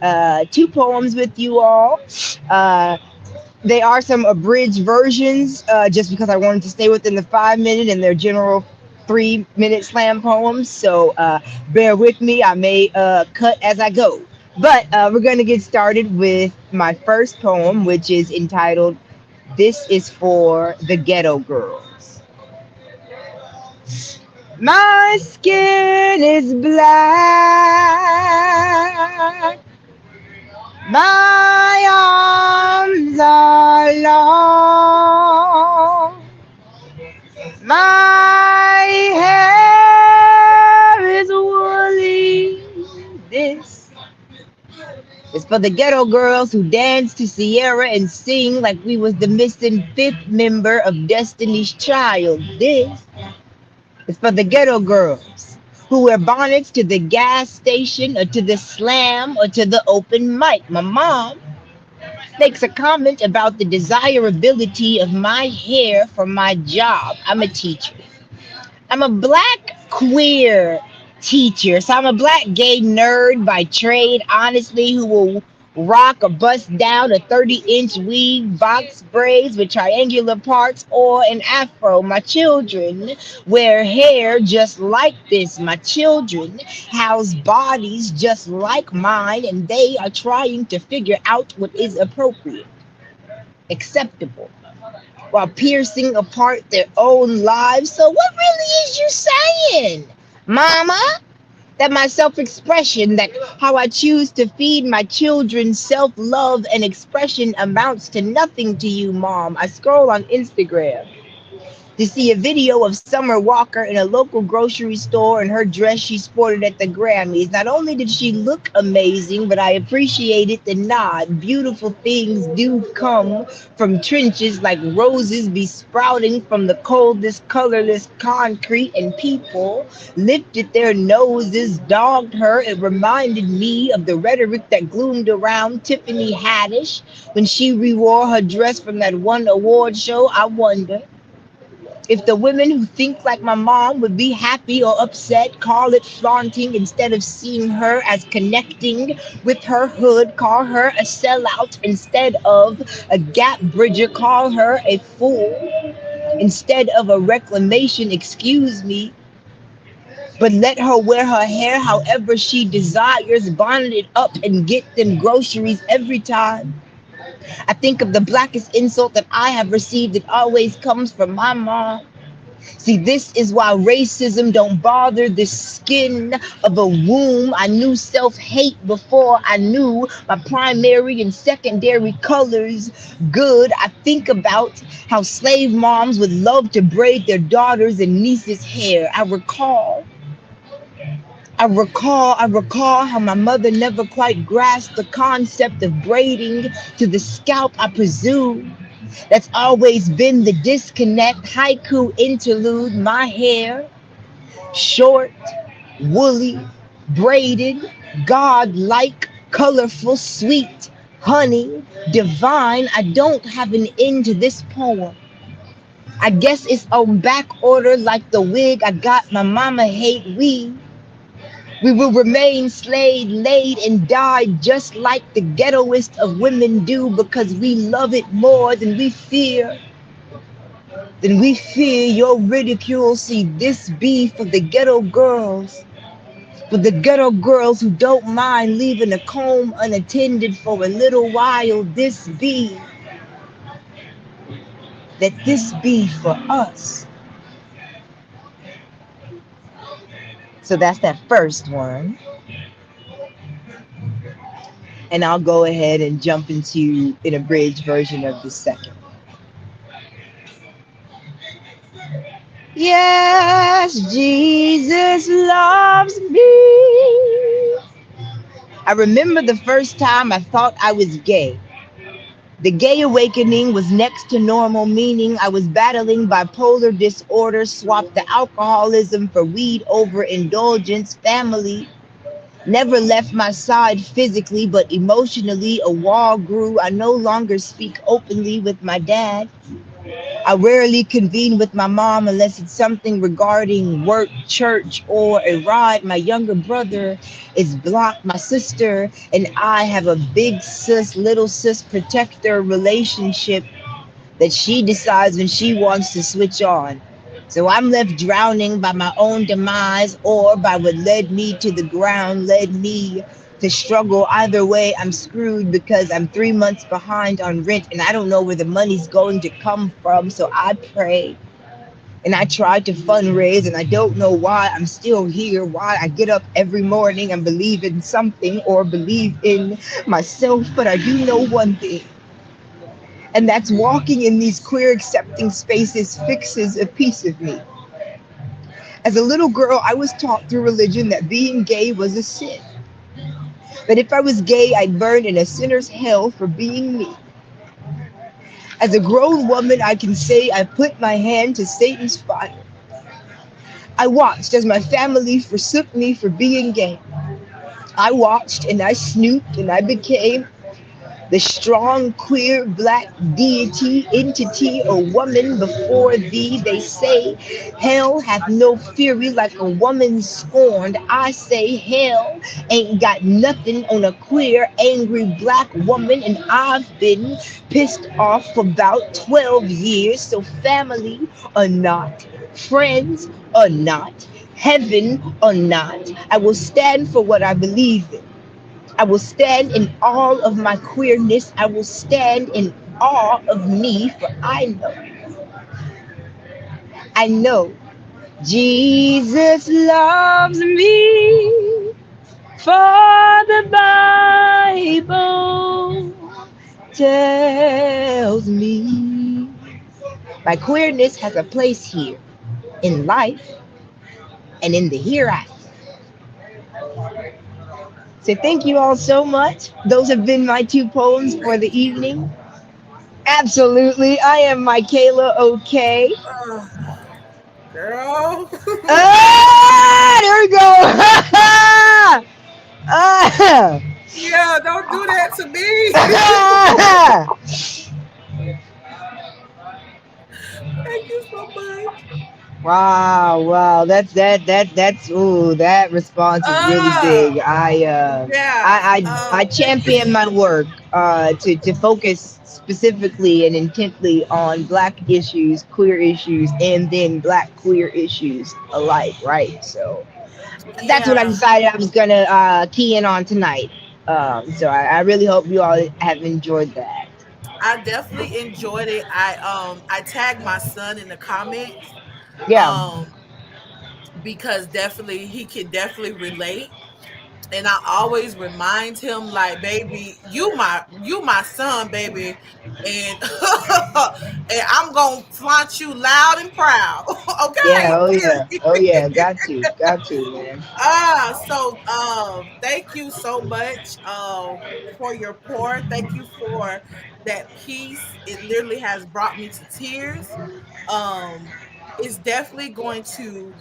two poems with you all. Uh, they are some abridged versions, just because I wanted to stay within the 5 minute and their general 3 minute slam poems. So bear with me. I may cut as I go. But we're going to get started with my first poem, which is entitled "This is for the Ghetto Girls." My skin is black. My arms are long. My hair is woolly. This is for the ghetto girls who dance to Sierra and sing like we was the missing fifth member of Destiny's Child. This is for the ghetto girls who wear bonnets to the gas station or to the slam or to the open mic. My mom makes a comment about the desirability of my hair for my job. I'm a teacher. I'm a black queer teacher. So I'm a black gay nerd by trade, honestly, who will rock or bust down a 30-inch weave, box braids with triangular parts, or an afro. My children wear hair just like this. My children house bodies just like mine, and they are trying to figure out what is appropriate, acceptable, while piercing apart their own lives. So, what really is you saying, Mama? That my self expression, that how I choose to feed my children self love and expression amounts to nothing to you, Mom. I scroll on Instagram to see a video of Summer Walker in a local grocery store in her dress she sported at the Grammys. Not only did she look amazing, but I appreciated the nod. Beautiful things do come from trenches like roses be sprouting from the coldest, colorless concrete, and people lifted their noses, dogged her. It reminded me of the rhetoric that gloomed around Tiffany Haddish when she rewore her dress from that one award show. I wonder if the women who think like my mom would be happy or upset, call it flaunting instead of seeing her as connecting with her hood, call her a sellout instead of a gap bridger, call her a fool instead of a reclamation, excuse me, but let her wear her hair however she desires, bonnet it up and get them groceries every time. I think of the blackest insult that I have received. It always comes from my mom. See, this is why racism don't bother the skin of a womb. I knew self-hate before I knew my primary and secondary colors good. I think about how slave moms would love to braid their daughters' and nieces' hair. I recall how my mother never quite grasped the concept of braiding to the scalp. I presume that's always been the disconnect. Haiku interlude, my hair, short, woolly, braided, God-like, colorful, sweet, honey, divine. I don't have an end to this poem. I guess it's on back order like the wig I got my mama hate. We will remain slayed, laid, and died just like the ghettoest of women do because we love it more than we fear your ridicule. See, this be for the ghetto girls who don't mind leaving a comb unattended for a little while. This be for us. So that's that first one. And I'll go ahead and jump into an abridged version of the second. Yes, Jesus loves me. I remember the first time I thought I was gay. The gay awakening was next to normal, meaning I was battling bipolar disorder, swapped the alcoholism for weed overindulgence, family never left my side physically, but emotionally a wall grew. I no longer speak openly with my dad. I rarely convene with my mom unless it's something regarding work, church, or a ride. My younger brother is blocked. My sister and I have a big sis, little sis protector relationship that she decides when she wants to switch on. So I'm left drowning by my own demise or by what led me to the ground, led me to struggle. Either way, I'm screwed because I'm 3 months behind on rent and I don't know where the money's going to come from. So I pray and I try to fundraise and I don't know why I'm still here, why I get up every morning and believe in something or believe in myself. But I do know one thing, and that's walking in these queer accepting spaces fixes a piece of me. As a little girl, I was taught through religion that being gay was a sin. That if I was gay, I'd burn in a sinner's hell for being me. As a grown woman, I can say I put my hand to Satan's fire. I watched as my family forsook me for being gay. I watched and I snooped and I became the strong, queer, black deity, entity, or woman before thee. They say hell hath no fury like a woman scorned. I say hell ain't got nothing on a queer, angry black woman, and I've been pissed off for about 12 years. So, family or not, friends or not, heaven or not, I will stand for what I believe in. I will stand in all of my queerness. I will stand in awe of me, for I know Jesus loves me, for the Bible tells me my queerness has a place here in life and in the hereafter. So thank you all so much. Those have been my two poems for Thank the you. evening. Absolutely. I am Michaela OK. Girl. Ah, there we go. Ah. Yeah, don't do that to me. Ah. Thank you so much. Wow, wow. That's ooh, that response is really Uh, big. yeah. I Thank you. champion my work to focus specifically and intently on black issues, queer issues, and then black queer issues alike, right? So that's what I Yeah, decided I was gonna key in on tonight. So I really hope you all have enjoyed that. I definitely enjoyed it. I tagged my son in the comments Yeah, um because definitely he can definitely relate. And I always remind him like, baby, you my son, baby. And and I'm gonna flaunt you loud and proud. yeah, Okay, period. oh yeah, got to, man. So thank you so much for your pour. Thank you for that piece. It literally has brought me to tears. Um it's definitely going to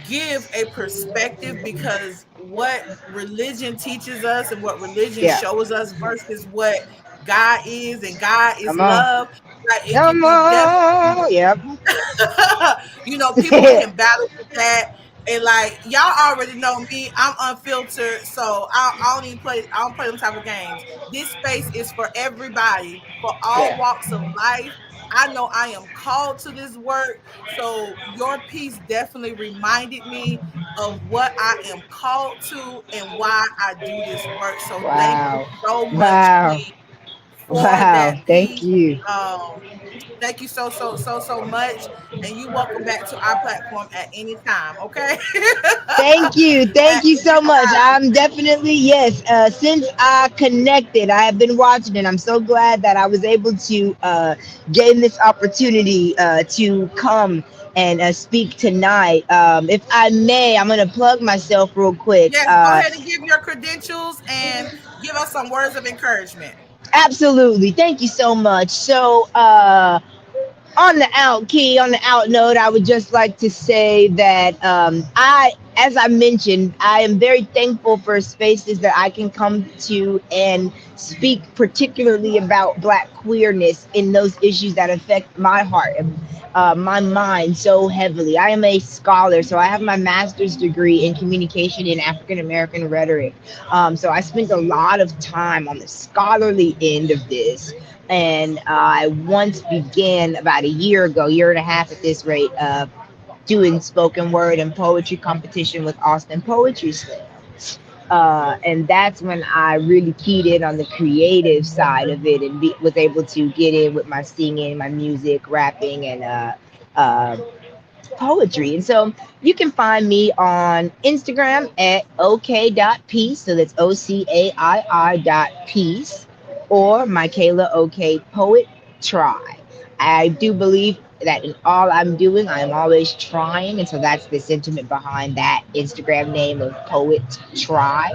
give a perspective because what religion teaches us and what religion Yeah, shows us versus what God is, and God is come on, love. Like it can come be definitely on, yep. people can battle with that. And like y'all already know me, I'm unfiltered, so I don't play them type of games. This space is for everybody, for all Yeah, walks of life. I know I am called to this work. So your piece definitely reminded me of what I am called to and why I do this work. So thank you wow, so much, wow, Queen, for wow. that Thank piece. you. Um, Thank you so much. And you welcome back to our platform at any time, okay? At Thank you any so much. time. I'm definitely yes. Since I connected, I have been watching, and I'm so glad that I was able to gain this opportunity to come and speak tonight. If I may, I'm gonna plug myself real quick. Yes, go ahead and give your credentials and give us some words of encouragement. Absolutely, thank you so much. So, on the out key, on the out note, I would just like to say that as I mentioned, I am very thankful for spaces that I can come to and speak particularly about Black queerness in those issues that affect my heart and my mind so heavily. I am a scholar, so I have my master's degree in communication in African American rhetoric. So I spent a lot of time on the scholarly end of this, and I once began about a year ago, year and a half at this rate, doing spoken word and poetry competition with Austin Poetry Slam. And that's when I really keyed in on the creative side of it and was able to get in with my singing, my music, rapping, and uh, poetry. And so you can find me on Instagram at ok.peace. So that's OCAII.peace, or Michaela OK Poet Try. I do believe that in all I'm doing, I'm always trying. And so that's the sentiment behind that Instagram name of Poet Try.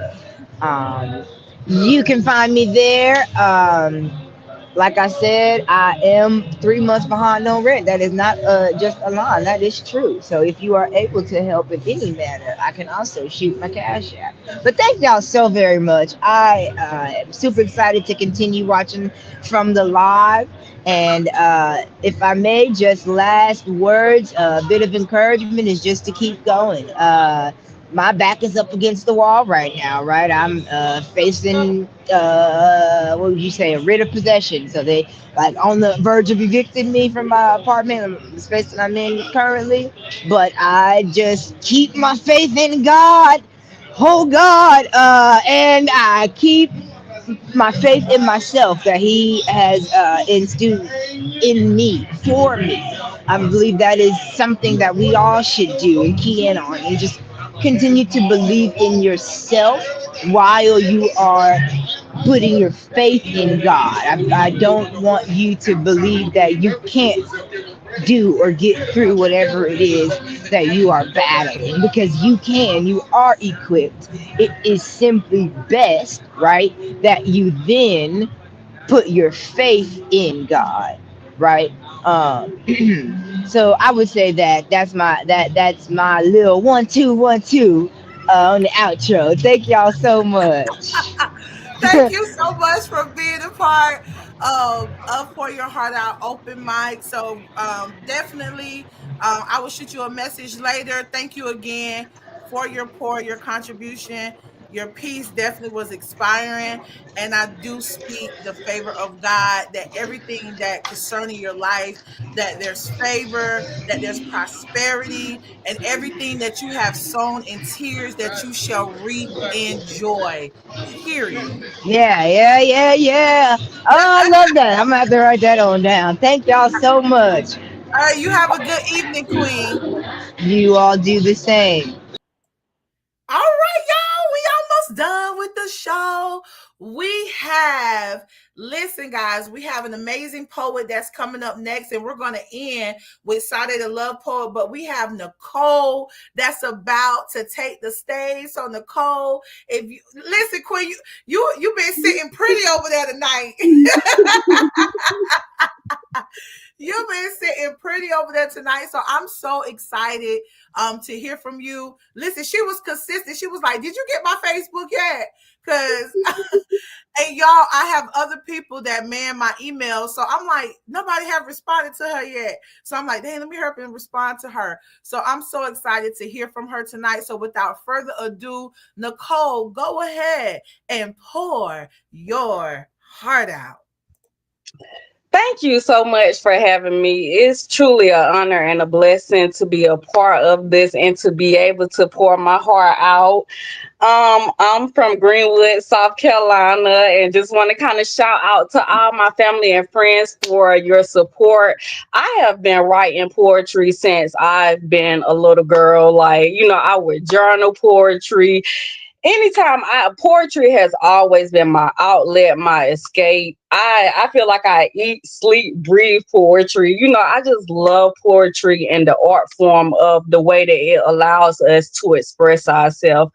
Um, you can find me there. Like I said, I am 3 months behind on rent. That is not just a line. That is true. So if you are able to help in any manner, I can also shoot my cash app. But thank y'all so very much. I am super excited to continue watching from the live. And if I may, just last words, a bit of encouragement is just to keep going. My back is up against the wall right now, right? I'm facing what would you say, a writ of possession. So they like on the verge of evicting me from my apartment, the space that I'm in currently. But I just keep my faith in God, oh God, and I keep my faith in myself that He has instilled in me for me. I believe that is something that we all should do and key in on, and just continue to believe in yourself while you are putting your faith in God. I don't want you to believe that you can't do or get through whatever it is that you are battling, because you can, you are equipped. It is simply best, right, that you then put your faith in God, right? So I would say that that's my little 1 2 1 2 on the outro. Thank y'all so much. Thank you so much for being a part of For Your Heart Out open mic. So definitely, I will shoot you a message later. Thank you again for your pour, your contribution. Your piece definitely was inspiring, and I do speak the favor of God that everything that concerning your life, that there's favor, that there's prosperity, and everything that you have sown in tears, that you shall reap in joy. Period. Yeah, yeah, yeah, yeah. Oh, I love that. I'm gonna have to write that on down. Thank y'all so much. All right, you have a good evening, Queen. You all do the same. All right, y'all, we almost done with the show. We have, listen, guys, we have an amazing poet that's coming up next, and we're going to end with Sade the Love Poet, but we have Nicole that's about to take the stage. So, Nicole, if you listen, Queen, you've been sitting pretty over there tonight. You've been sitting pretty over there tonight. So I'm so excited to hear from you. Listen, she was consistent. She was like, did you get my Facebook yet? Because and y'all, I have other people that man my email. So I'm like, nobody have responded to her yet. So I'm like, dang, let me hurry up and respond to her. So I'm so excited to hear from her tonight. So without further ado, Nicole, go ahead and pour your heart out. Thank you so much for having me. It's truly an honor and a blessing to be a part of this and to be able to pour my heart out. I'm from Greenwood, South Carolina, and just want to kind of shout out to all my family and friends for your support. I have been writing poetry since I've been a little girl. Like, I would journal poetry. anytime poetry has always been my outlet, my escape. I feel like I eat, sleep, breathe poetry. I just love poetry and the art form of the way that it allows us to express ourselves.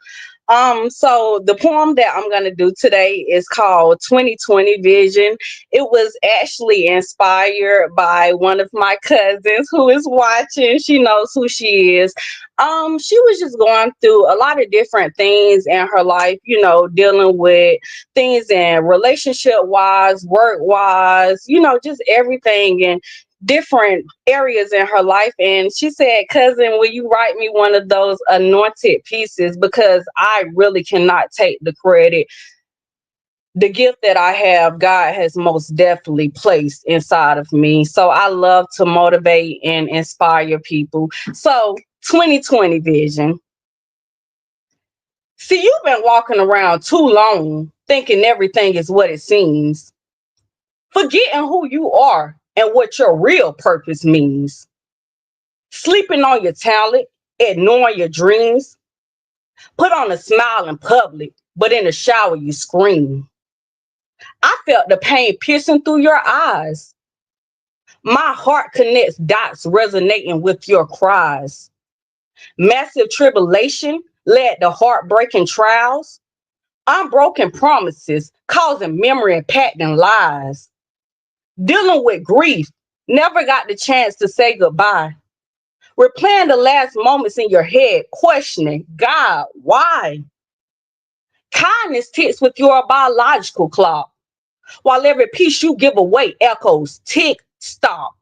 So the poem that I'm gonna do today is called 2020 Vision. It was actually inspired by one of my cousins who is watching. She knows who she is. She was just going through a lot of different things in her life, dealing with things in relationship wise, work wise, just everything. And different areas in her life. And she said, "Cousin, will you write me one of those anointed pieces? Because I really cannot take the credit. The gift that I have, God has most definitely placed inside of me. So I love to motivate and inspire people." So 2020 vision. See, you've been walking around too long thinking everything is what it seems, forgetting who you are and what your real purpose means. Sleeping on your talent, ignoring your dreams, put on a smile in public, but in the shower you scream. I felt the pain piercing through your eyes. My heart connects dots resonating with your cries. Massive tribulation led to heartbreaking trials, unbroken promises causing memory impacting lies. Dealing with grief, never got the chance to say goodbye. Replaying the last moments in your head, questioning, God, why? Kindness ticks with your biological clock, while every piece you give away echoes tick, stop.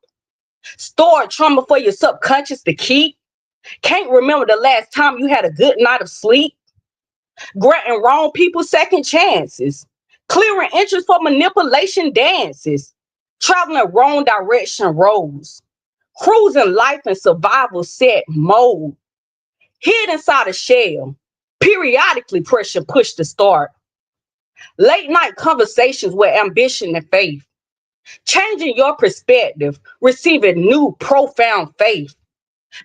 Stored trauma for your subconscious to keep. Can't remember the last time you had a good night of sleep. Granting wrong people second chances. Clearing interest for manipulation dances. Traveling wrong direction roads. Cruising life in survival set mode. Hid inside a shell, periodically pressure push to start. Late night conversations with ambition and faith. Changing your perspective, receiving new profound faith.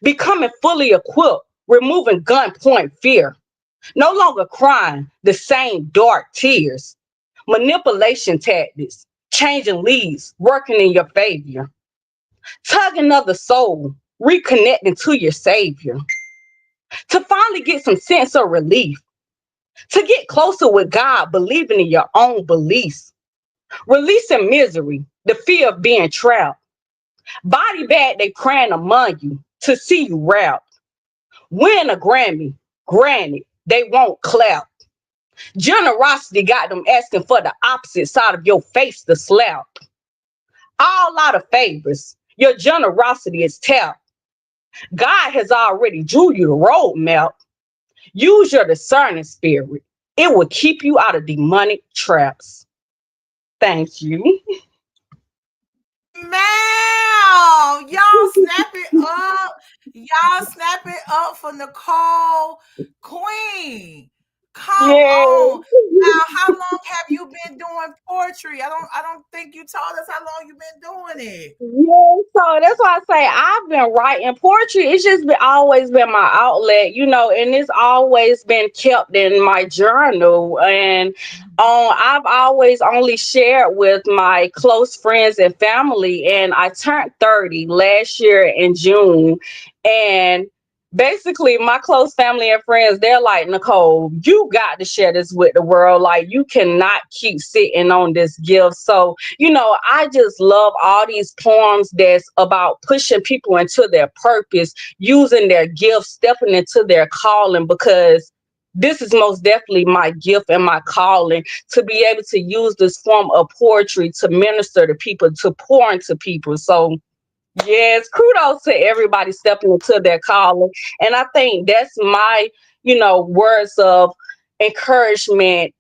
Becoming fully equipped, removing gunpoint fear. No longer crying the same dark tears. Manipulation tactics, changing leads, working in your favor. Tugging of the soul, reconnecting to your savior. To finally get some sense of relief. To get closer with God, believing in your own beliefs. Releasing misery, the fear of being trapped. Body bag they crying among you to see you rap. Win a Grammy, granted, they won't clap. Generosity got them asking for the opposite side of your face to slap. All out of favors, your generosity is tapped. God has already drew you the roadmap. Use your discerning spirit. It will keep you out of demonic traps. Thank you. Man, y'all snap it up. Y'all snap it up for Nicole Queen. Come Yeah. on. Now, how long have you been doing poetry? I don't think you told us how long you've been doing it. Yeah, so that's why I say I've been writing poetry. It's just always been my outlet, and it's always been kept in my journal. And I've always only shared with my close friends and family. And I turned 30 last year in June, and basically my close family and friends, they're like, "Nicole, you got to share this with the world. Like, you cannot keep sitting on this gift." So I just love all these poems that's about pushing people into their purpose, using their gifts, stepping into their calling, because this is most definitely my gift and my calling, to be able to use this form of poetry to minister to people, to pour into people. So yes, kudos to everybody stepping into their calling. And I think that's my, words of encouragement.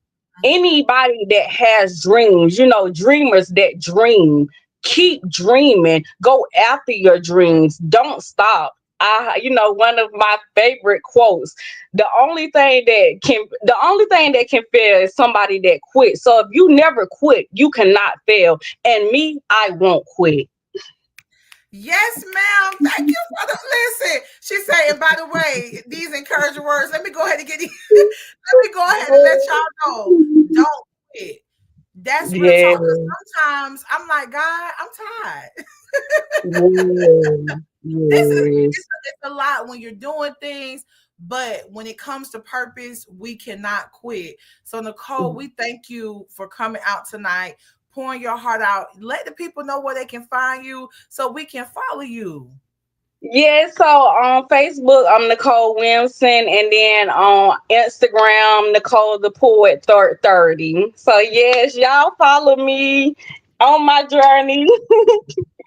Anybody that has dreams, dreamers that dream, keep dreaming, go after your dreams, don't stop. One of my favorite quotes, the only thing that can fail is somebody that quit. So if you never quit, you cannot fail. And me, I won't quit. Yes, ma'am. Thank you for the listen. She said, and by the way, these encouraging words, let me go ahead and get let me go ahead and let y'all know. Don't quit. That's real Yeah, talk. Because sometimes I'm like, God, I'm tired. yeah, This is yes. it's a lot when you're doing things, but when it comes to purpose, we cannot quit. So Nicole, we thank you for coming out tonight, pouring your heart out. Let the people know where they can find you so we can follow you. Yeah, so on Facebook, I'm Nicole Williamson, and then on Instagram, Nicole the Poet 30. So yes, y'all follow me on my journey.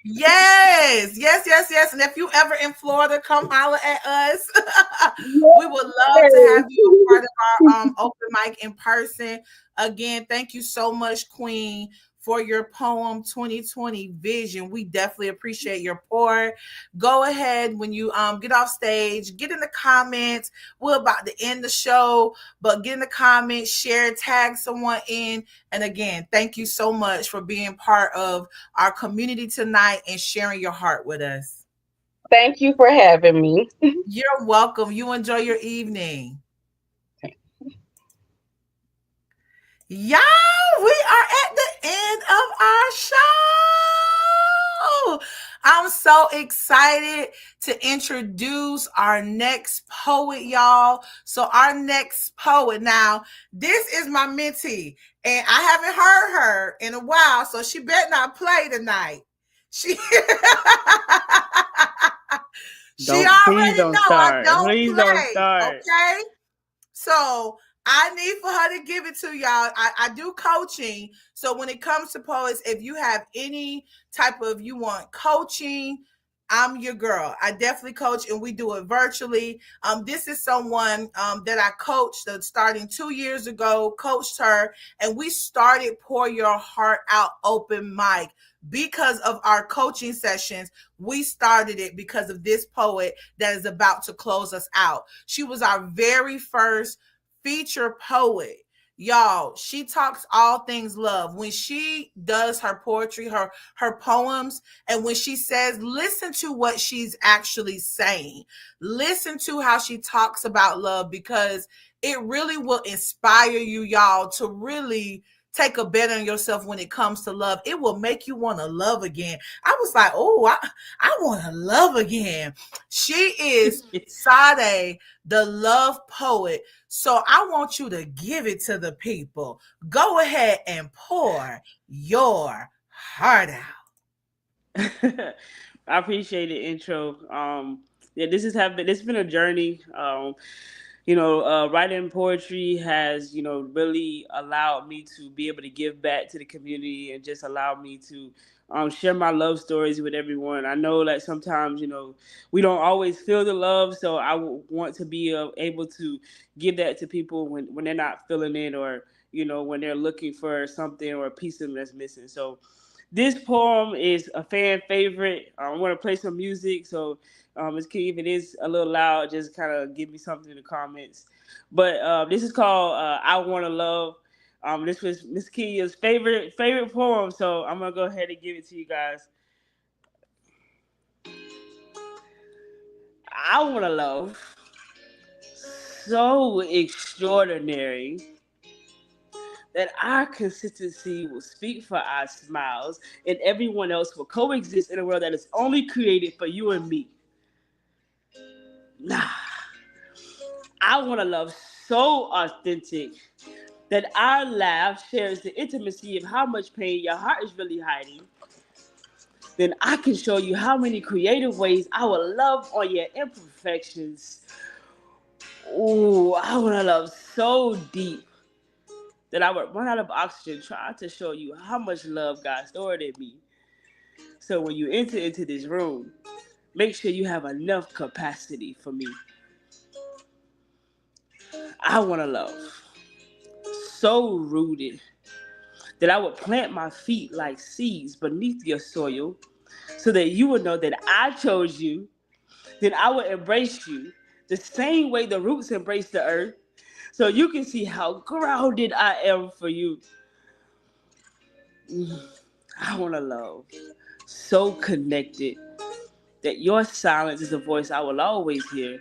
Yes, yes, yes, yes. And if you ever in Florida, come holler at us. We would love to have you a part of our open mic in person. Again, thank you so much, Queen, for your poem 2020 vision. We definitely appreciate your pour. Go ahead when you get off stage, get in the comments. We're about to end the show, but get in the comments, share, tag someone in. And again, thank you so much for being part of our community tonight and sharing your heart with us. Thank you for having me. You're welcome. You enjoy your evening. Y'all, we are at the end of our show. I'm so excited to introduce our next poet, y'all. So, our next poet now, this is my mentee, and I haven't heard her in a while, so she better not play tonight. She she Please already don't know I start. don't Please don't play, start. okay? So I need for her to give it to y'all. I do coaching. So when it comes to poets, if you have any type of you want coaching, I'm your girl. I definitely coach and we do it virtually. This is someone that I coached starting 2 years ago, coached her, and we started Pour Your Heart Out open mic because of our coaching sessions. We started it because of this poet that is about to close us out. She was our very first feature poet. Y'all, she talks all things love. When she does her poetry, her poems, and when she says, listen to what she's actually saying. Listen to how she talks about love because it really will inspire you, y'all, to really take a bet on yourself when it comes to love. It will make you want to love again. I was like, oh, I want to love again. She is Sade, the love poet. So I want you to give it to the people. Go ahead and pour your heart out. I appreciate the intro. Yeah, this has been a journey. Writing poetry has, really allowed me to be able to give back to the community and just allow me to share my love stories with everyone. I know that sometimes, we don't always feel the love, so want to be able to give that to people when they're not feeling it or, when they're looking for something or a piece of them that's missing. So this poem is a fan favorite. I want to play some music, so Ms. Key, if it is a little loud, just kind of give me something in the comments. But this is called "I Want to Love." This was Miss Kia's favorite poem, so I'm gonna go ahead and give it to you guys. I want to love so extraordinary that our consistency will speak for our smiles, and everyone else will coexist in a world that is only created for you and me. Nah, I want to love so authentic that our laugh shares the intimacy of how much pain your heart is really hiding. Then I can show you how many creative ways I will love on your imperfections. Ooh, I want to love so deep that I would run out of oxygen trying to show you how much love God stored in me. So when you enter into this room, make sure you have enough capacity for me. I want to love so rooted that I would plant my feet like seeds beneath your soil so that you would know that I chose you. Then I would embrace you the same way the roots embrace the earth so you can see how grounded I am for you. I want to love so connected that your silence is a voice I will always hear.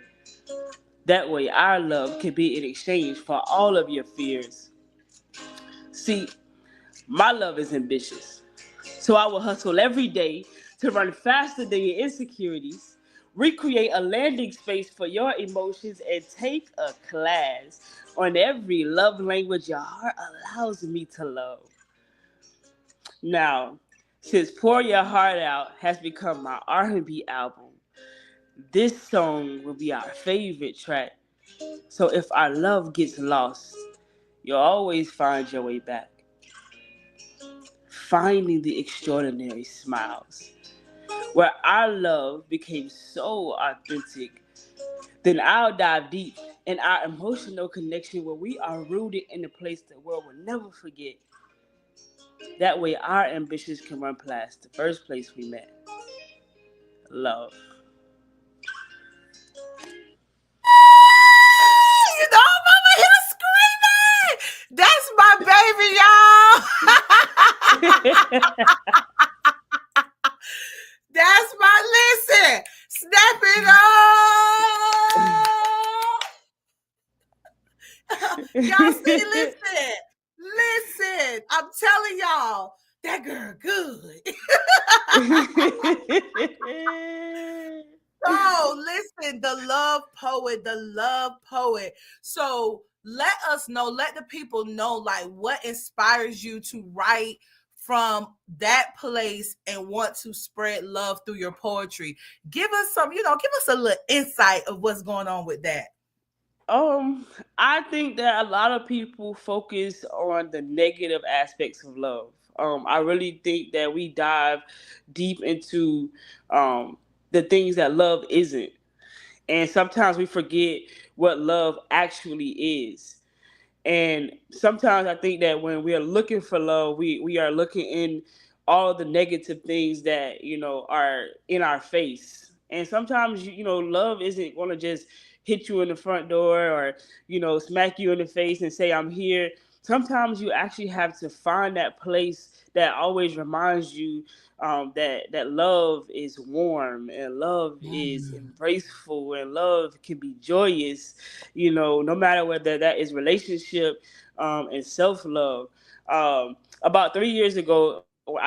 That way, our love can be in exchange for all of your fears. See, my love is ambitious, so I will hustle every day to run faster than your insecurities, recreate a landing space for your emotions, and take a class on every love language your heart allows me to love. Now, since Pour Your Heart Out has become my R&B album, this song will be our favorite track. So if our love gets lost, you'll always find your way back. Finding the extraordinary smiles, where our love became so authentic. Then I'll dive deep in our emotional connection where we are rooted in a place the world will never forget. That way our ambitions can run past the first place we met. Love. You know I'm over here screaming. That's my baby, y'all. That's my listen. Snap it up. Y'all see, listen. I'm telling y'all, that girl good. Oh, listen, the love poet. So let us know, let the people know, like, what inspires you to write from that place and want to spread love through your poetry. Give us some, give us a little insight of what's going on with that. I think that a lot of people focus on the negative aspects of love. I really think that we dive deep into the things that love isn't. And sometimes we forget what love actually is. And sometimes I think that when we are looking for love, we are looking in all the negative things that, are in our face. And sometimes, love isn't going to just hit you in the front door or, smack you in the face and say, I'm here. Sometimes you actually have to find that place that always reminds you that love is warm and love is embraceful and love can be joyous, no matter whether that is relationship and self love. About 3 years ago, when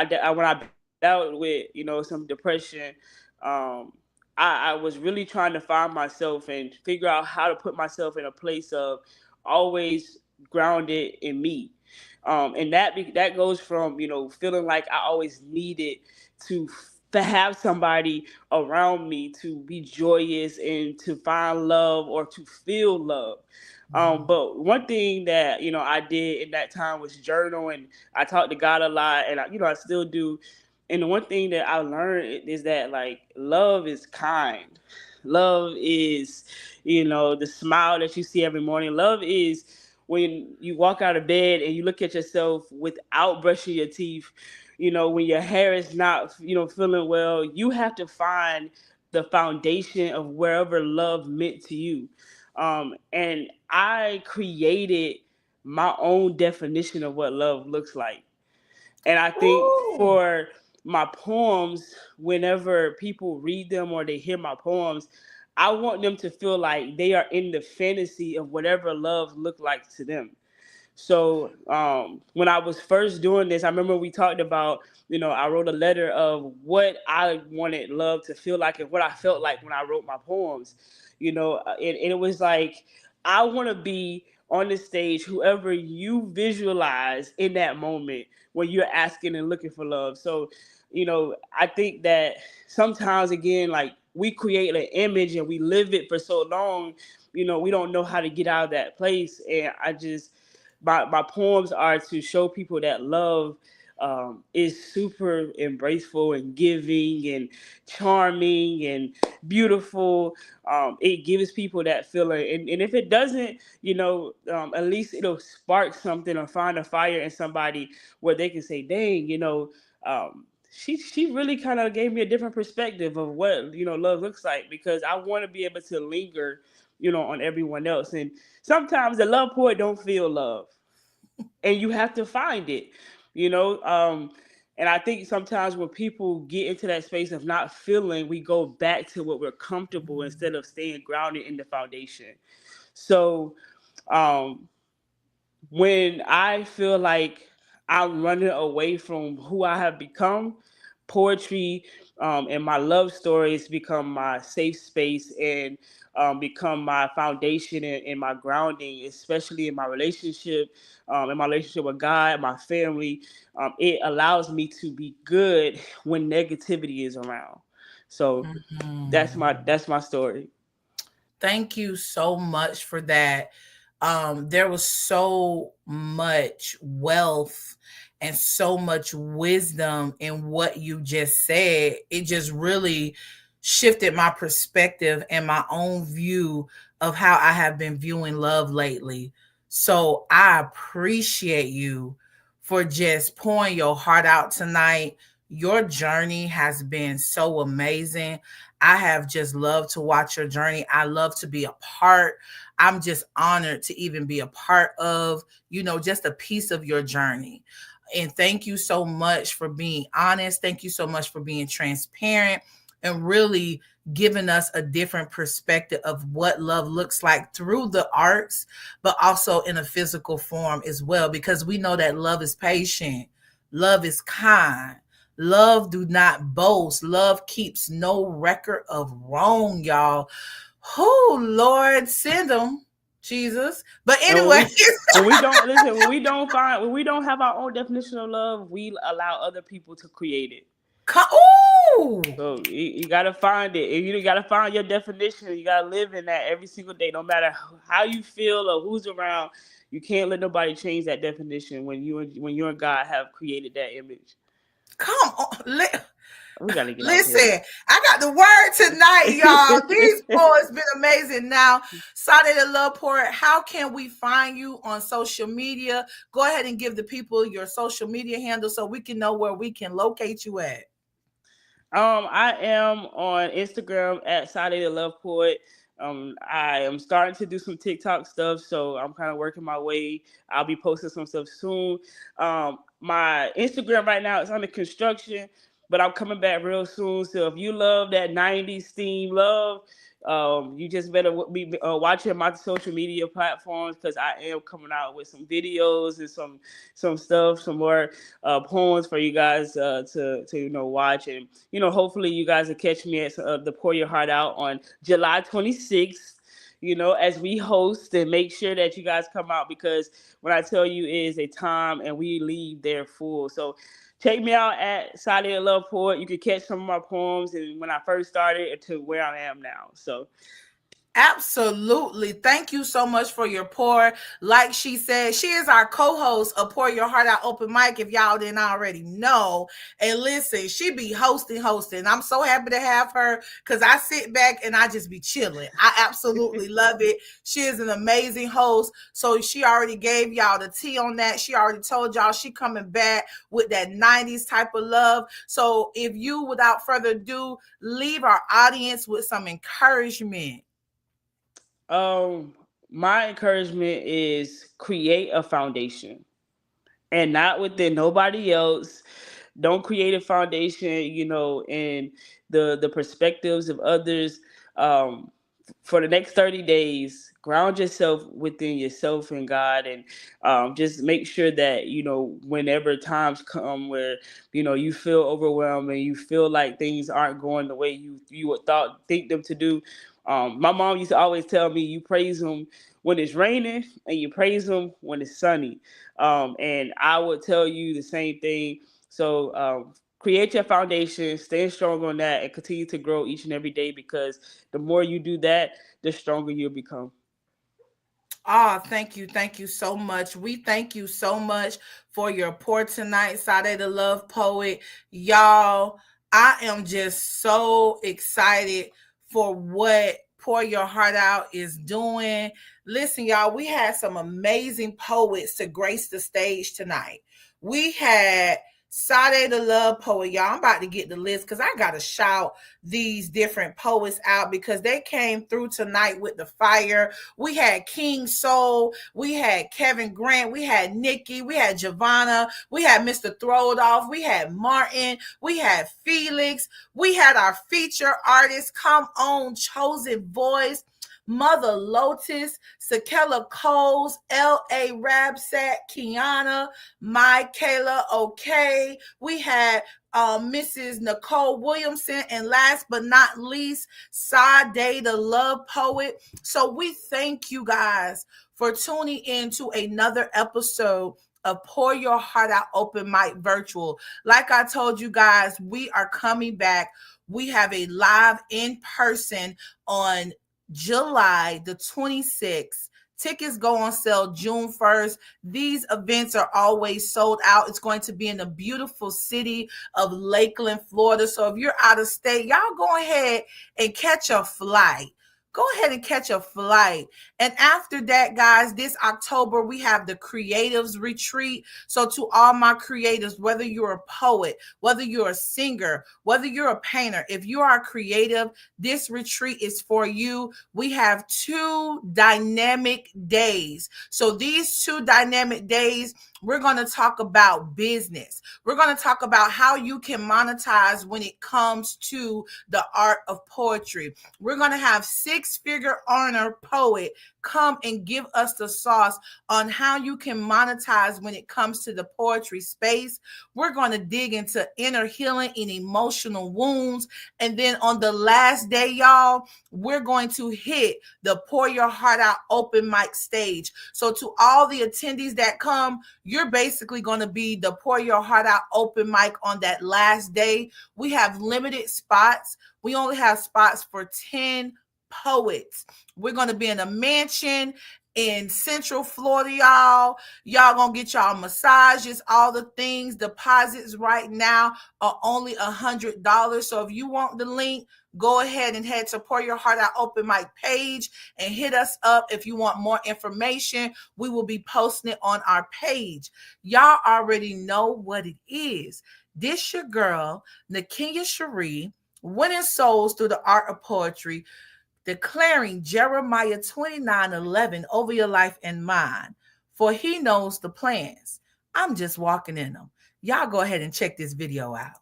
I battled with some depression, I was really trying to find myself and figure out how to put myself in a place of always grounded in me. And that goes from feeling like I always needed to have somebody around me to be joyous and to find love or to feel love. But one thing that I did in that time was journal, and I talked to God a lot, and I still do. And the one thing that I learned is that, like, love is kind. Love is, the smile that you see every morning. Love is when you walk out of bed and you look at yourself without brushing your teeth. When your hair is not, feeling well, you have to find the foundation of wherever love meant to you. And I created my own definition of what love looks like. And I think Ooh. for my poems, whenever people read them or they hear my poems, I want them to feel like they are in the fantasy of whatever love looked like to them. So when I was first doing this, I remember we talked about, I wrote a letter of what I wanted love to feel like and what I felt like when I wrote my poems, and it was like, I want to be on the stage, whoever you visualize in that moment when you're asking and looking for love. So, I think that sometimes, again, like, we create an image and we live it for so long, we don't know how to get out of that place. And my poems are to show people that love is super embraceful and giving and charming and beautiful. It gives people that feeling, and if it doesn't, at least it'll spark something or find a fire in somebody where they can say, "Dang, she really kind of gave me a different perspective of what love looks like," because I want to be able to linger, on everyone else. And sometimes the love poet don't feel love, and you have to find it. You know, um, And I think sometimes when people get into that space of not feeling, we go back to what we're comfortable instead of staying grounded in the foundation. So um, when I feel like I'm running away from who I have become, poetry and my love stories become my safe space and become my foundation and my grounding, especially in my relationship with God, my family. It allows me to be good when negativity is around. So that's my story. Thank you so much for that. There was so much wealth and so much wisdom in what you just said. It just really shifted my perspective and my own view of how I have been viewing love lately. So I appreciate you for just pouring your heart out tonight. Your journey has been so amazing. I have just loved to watch your journey. I love to be a part. I'm just honored to even be a part of, just a piece of your journey. And thank you so much for being honest. Thank you so much for being transparent and really giving us a different perspective of what love looks like through the arts, but also in a physical form as well, because we know that love is patient, love is kind. Love do not boast. Love keeps no record of wrong, y'all. Oh, Lord, send them, Jesus. But And anyway. when we don't listen, when we don't have our own definition of love, we allow other people to create it. Ooh. So you gotta find it. And you gotta find your definition. You gotta live in that every single day, no matter how you feel or who's around. You can't let nobody change that definition when you and God have created that image. Come on. We gotta get out here. Listen, I got the word tonight, y'all. These poets been amazing. Now, Sade the Love Poet, how can we find you on social media? Go ahead and give the people your social media handle so we can know where we can locate you at. I am on Instagram at Sade the Love Poet. I am starting to do some TikTok stuff, so I'm kind of working my way. I'll be posting some stuff soon. My Instagram right now is under construction, but I'm coming back real soon. So if you love that '90s theme love, you just better be watching my social media platforms because I am coming out with some videos and some stuff, some more poems for you guys to watch, and hopefully you guys will catch me at the Pour Your Heart Out on July 26th. As we host, and make sure that you guys come out, because when I tell you it is a time and we leave there full. So check me out at Sade the Love Poet. You can catch some of my poems and when I first started to where I am now. So Absolutely. Thank you so much for your pour. Like she said, she is our co-host of Pour Your Heart Out Open Mic, if y'all didn't already know. And listen, she be hosting. I'm so happy to have her because I sit back and I just be chilling. I absolutely love it. She is an amazing host. So she already gave y'all the tea on that. She already told y'all she coming back with that 90s type of love. So if you, without further ado, leave our audience with some encouragement. my encouragement is create a foundation and not within nobody else. Don't create a foundation, in the perspectives of others. Um, for the next 30 days, ground yourself within yourself and God, and just make sure that whenever times come where you feel overwhelmed and you feel like things aren't going the way you would think them to do. My mom used to always tell me, you praise Him when it's raining and you praise Him when it's sunny. And I would tell you the same thing. So create your foundation, stay strong on that, and continue to grow each and every day, because the more you do that, the stronger you'll become. Oh, thank you. Thank you so much. We thank you so much for your pour tonight, Sade the Love Poet. Y'all, I am just so excited for what Pour Your Heart Out is doing. Listen, y'all, we had some amazing poets to grace the stage tonight. We had Sade the Love Poet. Y'all, I'm about to get the list because I got to shout these different poets out because they came through tonight with the fire. We had King Soul. We had Kevin Grant. We had Nikki. We had Giovanna. We had Mr. Throw It Off. We had Martin. We had Felix. We had our feature artist, Come On, Chosen Voice, Mother Lotus, Sakella Coles, L.A. Rabsat, Kiana, Michaela Okay. We had Mrs. Nicole Williamson, and last but not least, Sade the Love Poet. So we thank you guys for tuning in to another episode of Pour Your Heart Out Open Mic Virtual. Like I told you guys, we are coming back. We have a live in person on July the 26th. Tickets go on sale June 1st. These events are always sold out. It's going to be in the beautiful city of Lakeland, Florida. So if you're out of state, y'all go ahead and catch a flight. Go ahead and catch a flight. And after that, guys, this October, we have the Creatives Retreat. So to all my creatives, whether you're a poet, whether you're a singer, whether you're a painter, if you are creative, this retreat is for you. We have 2 dynamic days. So these 2 dynamic days, we're going to talk about business. We're going to talk about how you can monetize when it comes to the art of poetry. We're going to have 6-figure earner poet come and give us the sauce on how you can monetize when it comes to the poetry space. We're going to dig into inner healing and emotional wounds. And then on the last day, y'all, we're going to hit the Pour Your Heart Out open mic stage. So to all the attendees that come, you're basically going to be the Pour Your Heart Out open mic on that last day. We have limited spots. We only have spots for 10 poets. We're going to be in a mansion in Central Florida, y'all. Y'all gonna get y'all massages, all the things. Deposits right now are only $100. So if you want the link, go ahead and head to Pour Your Heart Out open mic page and hit us up if you want more information. We will be posting it on our page. Y'all already know what it is. This your girl, Nakenyia Cherie, winning souls through the art of poetry, declaring Jeremiah 29:11 over your life and mine. For he knows the plans. I'm just walking in them. Y'all go ahead and check this video out.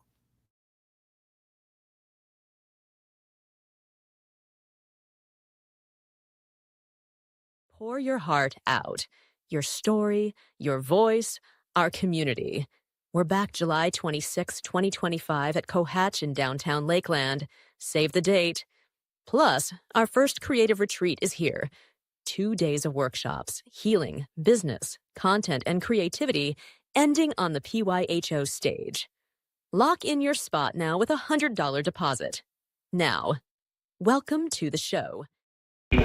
Pour your heart out. Your story, your voice, our community. We're back July 26, 2025 at Cohatch in downtown Lakeland. Save the date. Plus, our first creative retreat is here. 2 days of workshops, healing, business, content, and creativity, ending on the PYHO stage. Lock in your spot now with $100 deposit. Now, welcome to the show. We